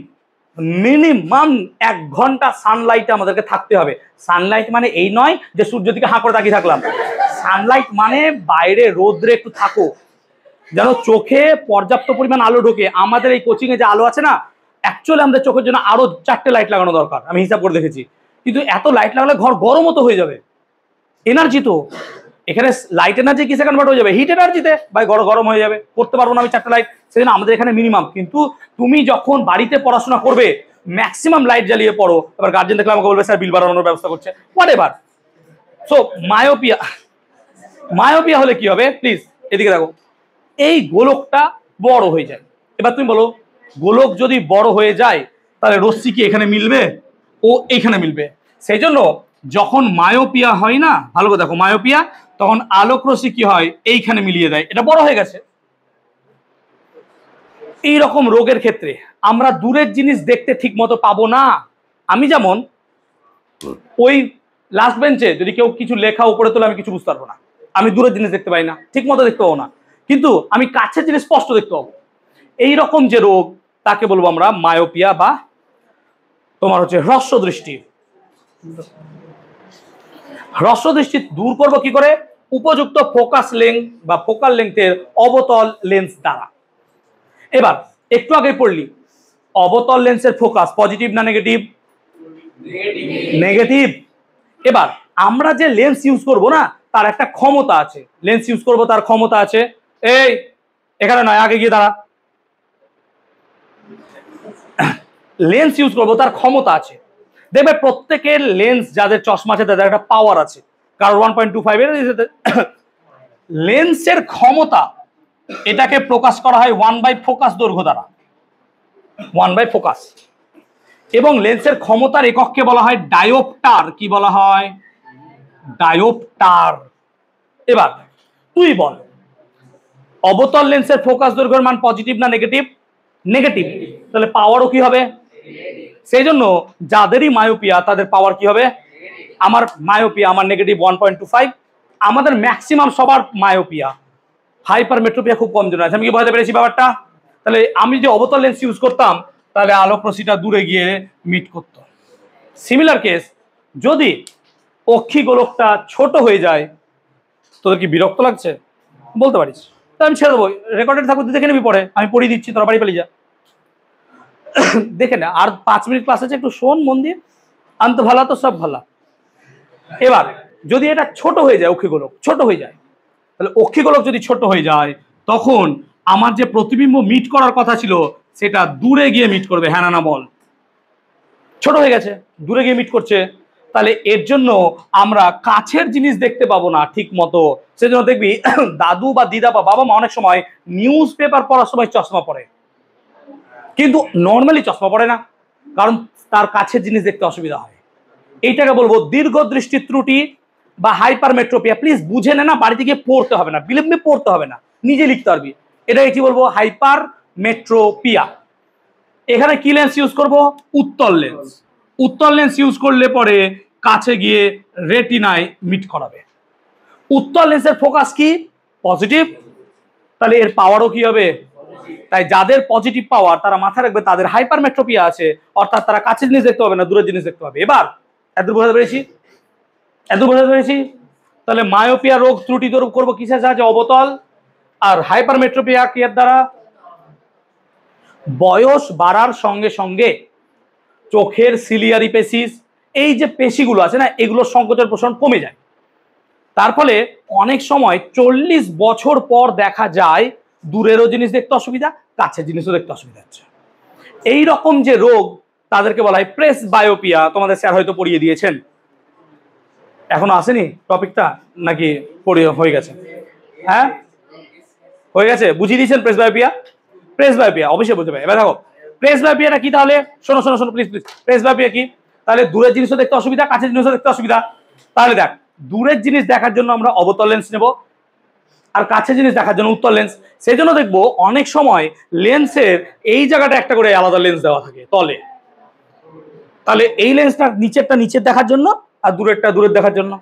মিনিমাম 1 ঘন্টা সানলাইটে আমাদেরকে থাকতে হবে। সানলাইট মানে এই নয় যে সূর্য দিকে হাঁ করে তাকিয়ে থাকলাম, সানলাইট মানে বাইরে রোদ্রে একটু থাকো, যেন চোখে পর্যাপ্ত পরিমাণ আলো ঢোকে। আমাদের এই কোচিং এ যে আলো আছে না, অ্যাকচুয়ালি আমাদের চোখের জন্য আরো 4টে লাইট লাগানো দরকার, আমি হিসাব করে দেখেছি। কিন্তু এত লাইট লাগালে ঘর গরম মতো হয়ে যাবে। এনার্জি তো এখানে লাইট এনার্জি কিসে কনভার্ট হয়ে যাবে, হিট এনার্জিতে, ভাই গরম হয়ে যাবে, করতে পারবো না আমি 4টে লাইট। সেজন্য আমাদের এখানে মিনিমাম। কিন্তু তুমি যখন বাড়িতে পড়াশোনা করবে ম্যাক্সিমাম লাইট জ্বালিয়ে পড়ো। এবার গার্জেন দেখলে আমাকে বলবে স্যার বিল বাড়ানোর ব্যবস্থা করছে, হোয়াট এভার। সো মায়োপিয়া হলে কি হবে, প্লিজ এদিকে দেখো, এই গোলকটা বড় হয়ে যায়। এবার তুমি বলো, গোলক যদি বড় হয়ে যায় তাহলে রশ্মি কি এখানে মিলবে, ও এইখানে মিলবে। সেই জন্য যখন মায়োপিয়া হয় না, ভালো করে দেখো, মায়োপিয়া তখন আলোক রশ্মি কি হয়, এইখানে মিলিয়ে দেয়, এটা বড় হয়ে গেছে। এই রকম রোগের ক্ষেত্রে আমরা দূরের জিনিস দেখতে ঠিক মতো পাবো না। আমি যেমন ওই লাস্ট বেঞ্চে যদি কেউ কিছু লেখা উপরে তোলে আমি কিছু বুঝতে পারবো না, আমি দূরের জিনিস দেখতে পাই না, ঠিক মতো দেখতে পাবো না, কিন্তু আমি কাছের জিনিস স্পষ্ট দেখতে পাবো। এই রকম যে রোগ তাকে বলবো আমরা মায়োপিয়া বা তোমার হচ্ছে হ্রস্ব দৃষ্টি। হ্রস্ব দৃষ্টি দূর করবো কি করে, উপযুক্ত ফোকাস লেন্থ বা ফোকাল লেন্থের অবতল লেন্স দ্বারা। এবার একটু আগে পড়লি অবতল লেন্সের ফোকাস পজিটিভ না নেগেটিভ, নেগেটিভ। এবার আমরা যে লেন্স ইউজ করব না তার একটা ক্ষমতা আছে, লেন্স ইউজ করব তার ক্ষমতা আছে। এই এখানে নয়, আগে গিয়ে দাঁড়া। লেন্স ইউজ করব তার ক্ষমতা আছে। দেখবে প্রত্যেকের লেন্স যাদের চশমা আছে তাদের একটা পাওয়ার আছে, কারণ 1.25 এর লেন্সের ক্ষমতা, এটাকে প্রকাশ করা হয় 1/, ফোকাস দৈর্ঘ্য দ্বারা, 1/, ফোকাস। এবং লেন্সের ক্ষমতার একককে বলা হয় ডায়োপ্টার। কি বলা হয়, ডায়োপ্টার। এবার তুই বল, অবতল লেন্সের ফোকাস দৈর্ঘ্যের মান পজিটিভ না নেগেটিভ, নেগেটিভ, তাহলে পাওয়ারও কি হবে। সেই জন্য যাদেরই মায়োপিয়া তাদের পাওয়ার কি হবে, আমার মায়োপিয়া আমার নেগেটিভ 1.25, আমাদের ম্যাক্সিমাম সবার মায়োপিয়া, হাইপার মেট্রোপিয়া খুব কম জন আছে। আমি কি বুঝতে পেরেছি ব্যাপারটা। তাহলে আমি যে অবতল লেন্স ইউজ করতাম তাহলে আলোক রশ্মিটা দূরে গিয়ে মিট করত। সিমিলার কেস, যদি অক্ষি গোলকটা ছোট হয়ে যায়, তোদের কি বিরক্ত লাগছে বলতে পারিস, তা আমি ছেড়ে দেবো, রেকর্ডেড থাকবে, তুই দেখে নিবি পরে, আমি পড়িয়ে দিচ্ছি, তোরা বাড়ি পালিয়ে যা। দেখে না, আর 5 মিনিট ক্লাস আছে, একটু শোন মন দিয়ে। আন্ত ভালা তো সব ভালা। এবার যদি এটা ছোট হয়ে যায়, অক্ষিগোলক ছোট হয়ে যায়, তাহলে অক্ষিগোলক যদি ছোট হয়ে যায় তখন আমার যে প্রতিবিম্ব মিট করার কথা ছিল সেটা দূরে গিয়ে মিট করবে। হ্যাঁ না বল? ছোট হয়ে গেছে, দূরে গিয়ে মিট করছে, তাহলে এর জন্য আমরা কাছের জিনিস দেখতে পাবো না ঠিক মতো। সেজন্য দেখবি দাদু বা দিদা বা বাবা মা অনেক সময় নিউজ পেপার পড়ার সময় চশমা পরে, কিন্তু নর্মালি চশমা পড়ে না, কারণ তার কাছের জিনিস দেখতে অসুবিধা হয়। এইটাকে বলবো দীর্ঘ দৃষ্টি ত্রুটি বা হাইপারমেট্রোপিয়া। প্লিজ বুঝে নে না, বাড়িতে গিয়ে পড়তে হবে না, বিলম্বে পড়তে হবে না, নিজে লিখতে পারবি। এটাকে কি বলবো? হাইপারমেট্রোপিয়া। এখানে কি লেন্স ইউজ করব? উত্তল লেন্স। উত্তল লেন্স ইউজ করলে পরে কাছে গিয়ে রেটিনায় মিট করাবে। উত্তল লেন্সের ফোকাস কি? পজিটিভ, তাহলে এর পাওয়ারও কি হবে? তাই যাদের পজিটিভ পাওয়ার তারা মাথায় রাখবে তাদের হাইপারমেট্রোপিয়া আছে, অর্থাৎ তারা কাছের জিনিস দেখতে পাবে না, দূরের জিনিস দেখতে পাবে। এবার এত বোঝাতে পেরেছি? এত বোঝাতে পেরেছি? তাহলে মায়োপিয়া রোগ ত্রুটি দূর করবো কিসের সাহায্যে? অবতল। আর হাইপারমেট্রোপিয়া কি এর দ্বারা? বয়স বাড়ার সঙ্গে সঙ্গে চোখের সিলিয়ারি পেশিস, এই যে পেশিগুলো আছে না, এগুলো সংকোচন প্রসারণ কমে যায়। তার ফলে অনেক সময় 40 বছর পর দেখা যায় দূরেরও জিনিস দেখতে অসুবিধা, কাছের জিনিসও দেখতে অসুবিধা হচ্ছে। এই রকম যে রোগ তাদেরকে বলা হয় প্রেস বায়োপিয়া। তোমাদের স্যার হয়তো পড়িয়ে দিয়েছেন, এখনো আসেনি টপিকটা নাকি পড়িয়ে হয়ে গেছে? হ্যাঁ হয়ে গেছে, বুঝিয়ে দিয়েছেন প্রেস বায়োপিয়া। প্রেস বায়োপিয়া অবশ্যই বুঝতে পারে। এবার দেখো প্রেস বায়োপিয়াটা কি, তাহলে শোনো শোনো শোনো প্লিজ প্লিজ। প্রেস বায়োপিয়া কি? তাহলে দূরের জিনিসও দেখতে অসুবিধা, কাছের জিনিসও দেখতে অসুবিধা। তাহলে দেখ, দূরের জিনিস দেখার জন্য আমরা অবতল লেন্স নেব, আর কাছের জিনিস দেখার জন্য উত্তল লেন্স। সেই জন্য দেখবো অনেক সময় লেন্সের এই জায়গাটা একটা করে আলাদা লেন্স দেওয়া থাকে তলে। তাহলে এই লেন্সটা নিচেরটা নিচের দেখার জন্য আর দূরেরটা দূরের দেখার জন্য।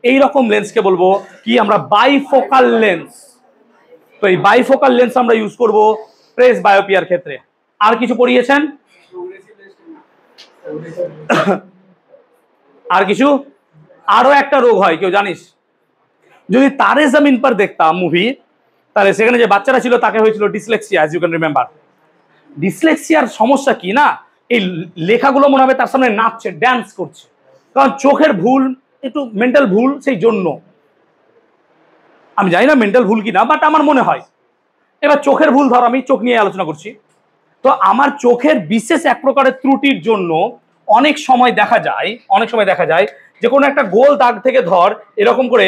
এই রকম লেন্সকে বলবো কি আমরা? Bifocal lens. তো এই বাইফোকাল লেন্স আমরা ইউজ করব প্রেস বায়োপিয়ার ক্ষেত্রে। আর কিছু পড়িয়েছেন? আর কিছু? আরো একটা রোগ হয়, কেউ জানিস? যদি তারে জমিন পর দেখতাম মুভি, তাহলে সেখানে যে বাচ্চারা ছিল তাকে হয়েছিল dyslexia, as you can remember. ডিসলেক্সিয়ার সমস্যা কি না, এই লেখাগুলো মনে হবে তার সামনে নাচছে, ড্যান্স করছে, কারণ চোখের ভুল, একটু মেন্টাল ভুল। সেই জন্য আমি জানি না মেন্টাল ভুল কিনা, বাট আমার মনে হয়। এবার চোখের ভুল, ধর আমি চোখ নিয়ে আলোচনা করছি, তো আমার চোখের বিশেষ এক প্রকারের ত্রুটির জন্য অনেক সময় দেখা যায় যে কোনো একটা গোল দাগ থেকে ধর এরকম করে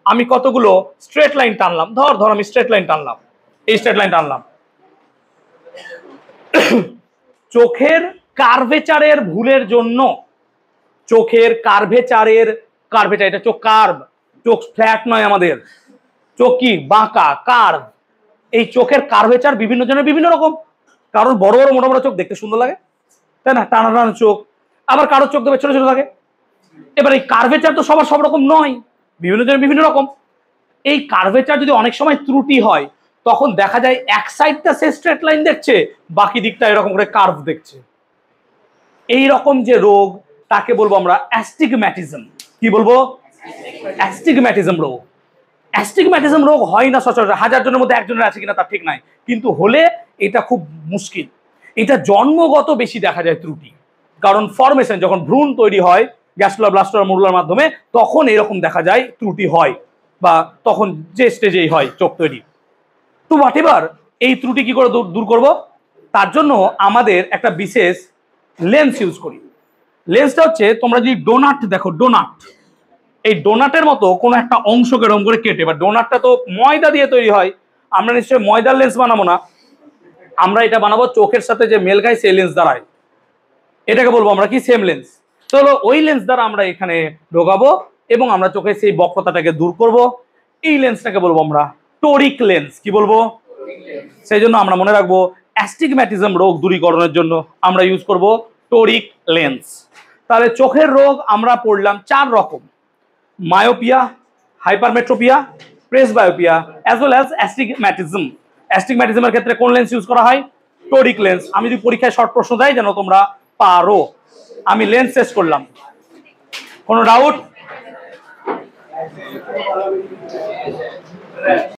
আমি কতগুলো স্ট্রেট লাইন টানলাম, ধর আমি স্ট্রেট লাইন টানলাম, এই স্ট্রেট লাইন টানলাম, চোখের কার্ভেচারের ভুলের জন্য, চোখের কার্ভেচার, এটা চোখ কার্ভ, চোখ ফ্ল্যাট নয় আমাদের, চোখ কি বাঁকা, কার্ভ। এই চোখের কার্ভেচার বিভিন্ন জনের বিভিন্ন রকম, কারোর বড় বড় মোটা মোটা চোখ দেখতে সুন্দর লাগে, তাই না, টানা টানা চোখ, আবার কারোর চোখ দেখবে ছোট ছোট থাকে। এবার এই কার্ভেচার তো সবার সব রকম নয়, বিভিন্ন জনের বিভিন্ন রকম। এই কার্ভেচার যদি অনেক সময় ত্রুটি হয়, তখন দেখা যায় এক সাইডটা সে স্ট্রেট লাইন দেখছে, বাকি দিকটা এরকম করে কার্ভ দেখছে। এই রকম যে রোগ তাকে বলবো আমরা অ্যাস্টিগম্যাটিজম। কি বলবো? অ্যাস্টিগম্যাটিজম রোগ। অ্যাস্টিগম্যাটিজম রোগ হয় না সচরাচর, 1000 জনের মধ্যে একজনের আছে কিনা তার ঠিক নাই, কিন্তু হলে এটা খুব মুশকিল। এটা জন্মগত বেশি দেখা যায় ত্রুটি, কারণ ফরমেশন যখন ভ্রূণ তৈরি হয় গ্যাস্ট্রুলার ব্লাস্টুলার মরুলার মাধ্যমে, তখন এরকম দেখা যায় ত্রুটি হয়, বা তখন যে স্টেজেই হয় চোখ তৈরি। তো হোয়াটএভার, এই ত্রুটি কি করে দূর করব? তার জন্য আমাদের একটা বিশেষ লেন্স ইউজ করি। লেন্সটা হচ্ছে, তোমরা যদি ডোনাট দেখো, ডোনাট, এই ডোনাটের মতো কোনো একটা অংশকে এরকম করে কেটে, বা ডোনাটটা তো ময়দা দিয়ে তৈরি হয়, আমরা নিশ্চয়ই ময়দার লেন্স বানাবো না, আমরা এটা বানাবো চোখের সাথে যে মেল খায় সেই লেন্স দ্বারাই। এটাকে বলবো আমরা কি? Same lens. চলো ওই লেন্স দ্বারা আমরা এখানে ঢোকাবো এবং আমরা চোখের সেই বক্রতাটাকে দূর করব। এই লেন্সটাকে বলবো আমরা টোরিক লেন্স। কি বলবো? সেই জন্য আমরা মনে রাখবো অ্যাস্টিগম্যাটিজম রোগ দূরীকরণের জন্য আমরা ইউজ করব টোরিক লেন্স। তাহলে চোখের রোগ আমরা পড়লাম 4 রকম: myopia, hypermetropia, presbyopia, as well as astigmatism. অ্যাস্টিগম্যাটিজমের ক্ষেত্রে কোন লেন্স ইউজ করা হয়? Toric lens. আমি যদি পরীক্ষায় শর্ট প্রশ্ন দেয় যেন তোমরা পারো। আমি লেন্স শেষ করলাম, কোনো ডাউট?